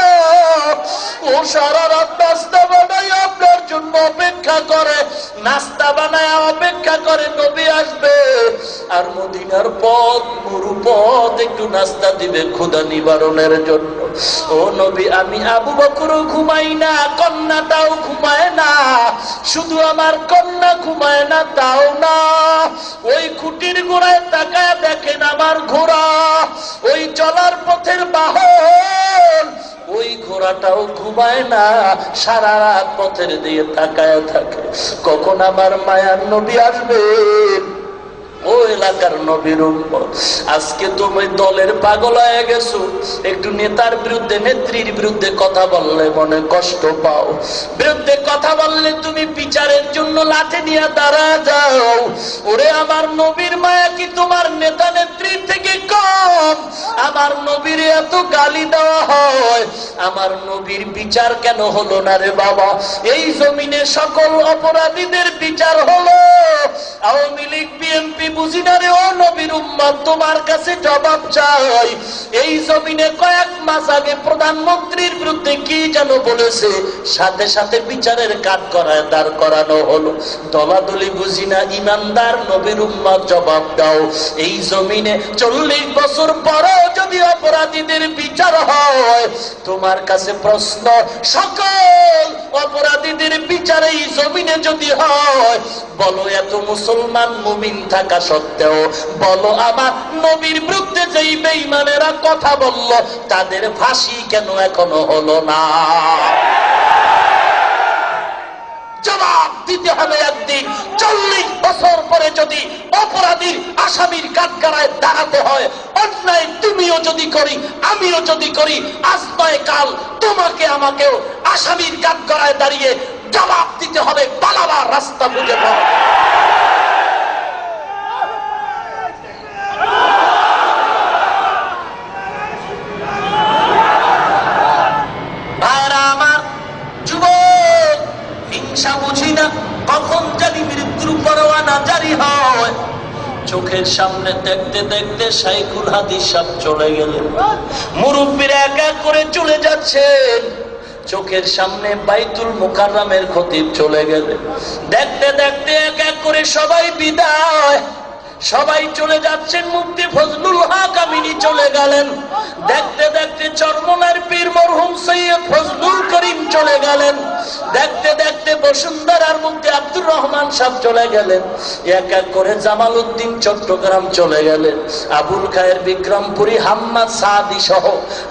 ও সারা রাত নাস্তা বানায় আপনার জন্য অপেক্ষা করে, নাস্তা বানায় অপেক্ষা করে নবী আসবে। আর মদিনার পথ মরু পথ একটু নাস্তা দিবে ক্ষুধা নিবারণের জন্য। ও নবী, আমি আবু বকরও ঘুমাই না, কন্যাটাও ঘুমায় না। শুধু আমার কন্যা ঘুমায় না তাও না, ওই খুঁটির গোড়ায় তাকায় দেখেন আমার ঘোড়া, ওই চলার পথের বাহন, ওই ঘোড়াটাও ঘুমায় না, সারা রাত পথের দিয়ে তাকায় থাকে কখন আমার মায়ার নবী আসবেন। ও এলাকার নবীর উম্মত, আজকে তুমি দলের পাগল হয়ে গেছো। একটু নেতার বিরুদ্ধে নেত্রীর বিরুদ্ধে কথা বললে মনে কষ্ট পাও, বিরুদ্ধে কথা বললে তুমি বিচারের জন্য লাঠি নিয়ে দাঁড়া যাও। ওরে আমার নবীর মায়া কি তোমার নেতা নেত্রীর থেকে কম? আমার নবীর এত গালি দেওয়া হয়, আমার নবীর বিচার কেন হলো না রে বাবা? এই জমিনে সকল অপরাধীদের বিচার হলো, আওয়ামী লীগ বিএনপি বুঝি না রে। ও নবীর উম্মত, তোমার কাছে জবাব চাই। এই জমিনে কয়েক মাস আগে প্রধানমন্ত্রীর বিরুদ্ধে কি যেন বলেছে, সাথে সাথে বিচারের কাঠ করায় দাঁড় করানো হলো। দলাদলি বুঝি না, ইমানদার নবীর উম্মত জবাব দাও। এই জমিনে 40 বছর পরেও যদি অপরাধীদের বিচার হয়, তোমার কাছে প্রশ্ন, সকল অপরাধীদের বিচার এই জমিনে যদি হয়, বলো এত মুসলমান মুমিন থাকা সত্ত্বেও, বলো আমার নবীর বিরুদ্ধে যেই বেঈমানেরা কথা বলল, তাদের ফাঁসি কেন এখনো হলো না? জবাব দিতে হবে একদিন। 40 বছর পরে যদি অপরাধীর আসামির কাঠগড়ায় দাঁড়াতে হয়, অন্যায় তুমিও যদি করি আমিও যদি করি, আজ নয় কাল তোমাকে আমাকেও আসামির কাঠগড়ায় দাঁড়িয়ে জবাব দিতে হবে। পালাবার রাস্তা বুঝে পাও। বুঝি না কখন জানি মৃত্যুর পরোয়ানা জারি হয়। চোখের সামনে দেখতে দেখতে শাইখুল হাদিস সাহেব চলে গেলেন, মুরব্বীরা এক এক করে চলে যাচ্ছেন। চোখের সামনে বাইতুল মুকাররমের খতিব চলে গেলেন, দেখতে দেখতে এক এক করে সবাই বিদায়, সবাই চলে যাচ্ছেন। মুফতি ফজলুল হক আমিনী চলে গেলেন, দেখতে দেখতে চরমনার পীর মরহুম সৈয়দ ফজলুল করিম চলে গেলেন, দেখতে দেখতে বসুন্ধরার মুফতি আব্দুর রহমান সাহেব চলে গেলেন, এক এক করে জামাল উদ্দিন চট্টগ্রাম চলে গেলেন, আবুল খায়ের বিক্রমপুরী, হাম্মাদ সাদি সহ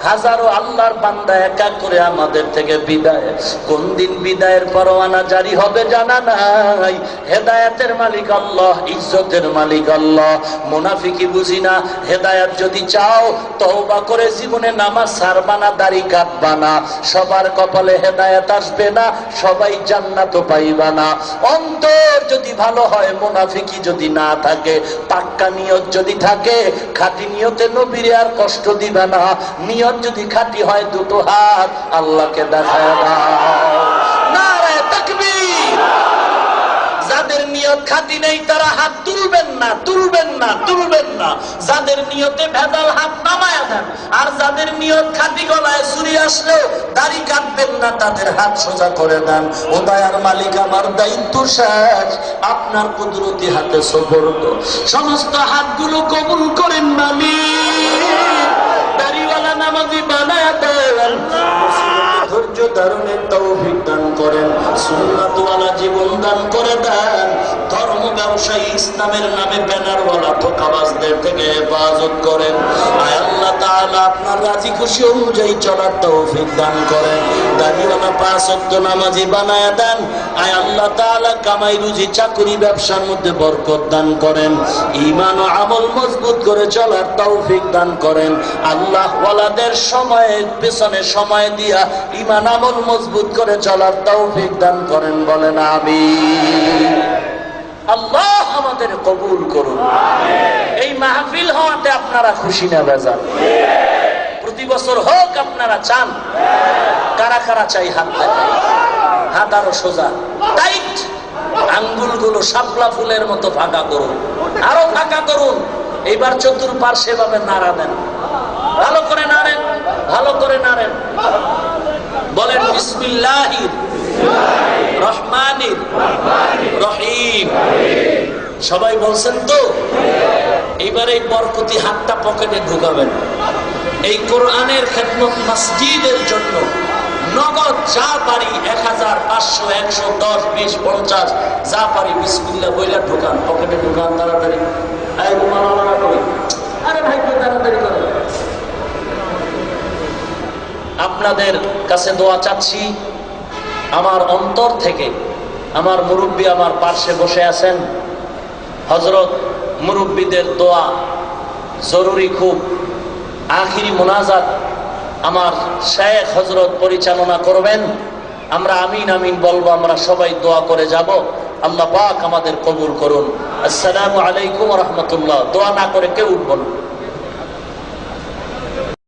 হাজারো আল্লাহর বান্দা এক এক করে আমাদের থেকে বিদায়। কোন দিন বিদায়ের পরোয়ানা জারি হবে জানা নাই। হেদায়েতের মালিক আল্লাহ, ইজ্জতের মালিক আল্লাহ। মুনাফিকি বুঝি না, হেদায়েত যদি চাও তওবা করে জীবনে নামাজ ছাড়বা না, দাড়ি কাটবা না, সবার কপালে হেদায়েত আসবে না, সবাই জান্নাতও পাইবা না। অন্তর যদি ভালো হয়, মুনাফিকি যদি না থাকে, পাক্কা নিয়ত যদি থাকে, খাঁটি নিয়তে নবীরে আর কষ্ট দিবা না। নিয়ত যদি খাঁটি হয়, দুটো হাত আল্লাহকে দেখায় দাও। নারে তাকবীর। যাদের নিয়ত খাঁটি নেই তারা হাত তুলবেন না, তুলবেন না, তুলবেন না। যাদের নিয়তে ভেজাল হাত নামায়া দেন, আর যাদের নিয়ত খাঁটি, গলায় ছুরি আসলেও দাড়ি কাটবেন না, তাদের হাত সোজা করে দেন। ও দয়ার মালিক, আমার দায়িত্ব শেষ, আপনার কুদরতি হাতে সুপর্দ। সমস্ত হাতগুলো কবুল করেন মালিক। দাড়িওয়ালা নামাজি বানায়া দেন, ধৈর্য ধারণের তৌফিক দান করেন, সুন্নাতওয়ালা জীবন দান করে দেন। ধর্ম ব্যবসায়ী ইসলামের নামে ব্যানারওয়ালা ধোঁকাবাজদের থেকে হেফাজত করেন। আয় আল্লাহ তাআলা, আপনার রাজি খুশি অনুযায়ী চলার তৌফিক দান করেন। দাড়িওয়ালা 5 ওয়াক্ত নামাজি বানায়া দেন। আয় আল্লাহ তাআলা, কামাই রুজি চাকরি ব্যবসার মধ্যে বরকত দান করেন। ঈমান ও আমল মজবুত করে চলার তৌফিক দান করেন। আল্লাহ ওয়ালাদের সময়ের পেছনে সময় দিয়া ঈমান আমল মজবুত করে চলার তৌফিক দান করেন, বলেন আমিন। আল্লাহ আমাদের কবুল করুন। এই মাহফিল হওয়াতে আপনারা খুশি না বেজার? প্রতি বছর হোক আপনারা চান? কারা কারা চাই হাত দেখায়? হাত আরো সোজা, টাইট। আঙ্গুলগুলো শাপলা ফুলের মতো ফাঁকা করুন, আরো ফাঁকা করুন। এইবার চতুর্পার্শ্বে ভাবে নাড়া দেন, ভালো করে নাড়েন, ভালো করে নাড়েন। বলেন বিসমিল্লাহির রহমানির রহিম। সবাই বলছেন তো? এইবার এই বরকতি হাতটা পকেটে ঢুকাবেন। এই কোরআনের খেদমত মসজিদের জন্য নগদ যা পারি 1000, 500, 100, 10, 20, 50 যা পারি বিসমিল্লাহ বইলা ঢুকান, পকেটে ঢুকান তাড়াতাড়ি। আরে ভাই তাড়াতাড়ি করেন। আপনাদের কাছে দোয়া চাচ্ছি আমার অন্তর থেকে। আমার মুরব্বী আমার পার্শ্বে বসে আছেন, হযরত মুরব্বীদের দোয়া জরুরি খুব। আখিরি মোনাজাত আমার শায়েখ হযরত পরিচালনা করবেন, আমরা আমিন আমিন বলবো, আমরা সবাই দোয়া করে যাব। আল্লাহ পাক আমাদের কবুল করুন। আসসালামু আলাইকুম ওয়া রাহমাতুল্লাহ। দোয়া না করে কেউ উঠবো না।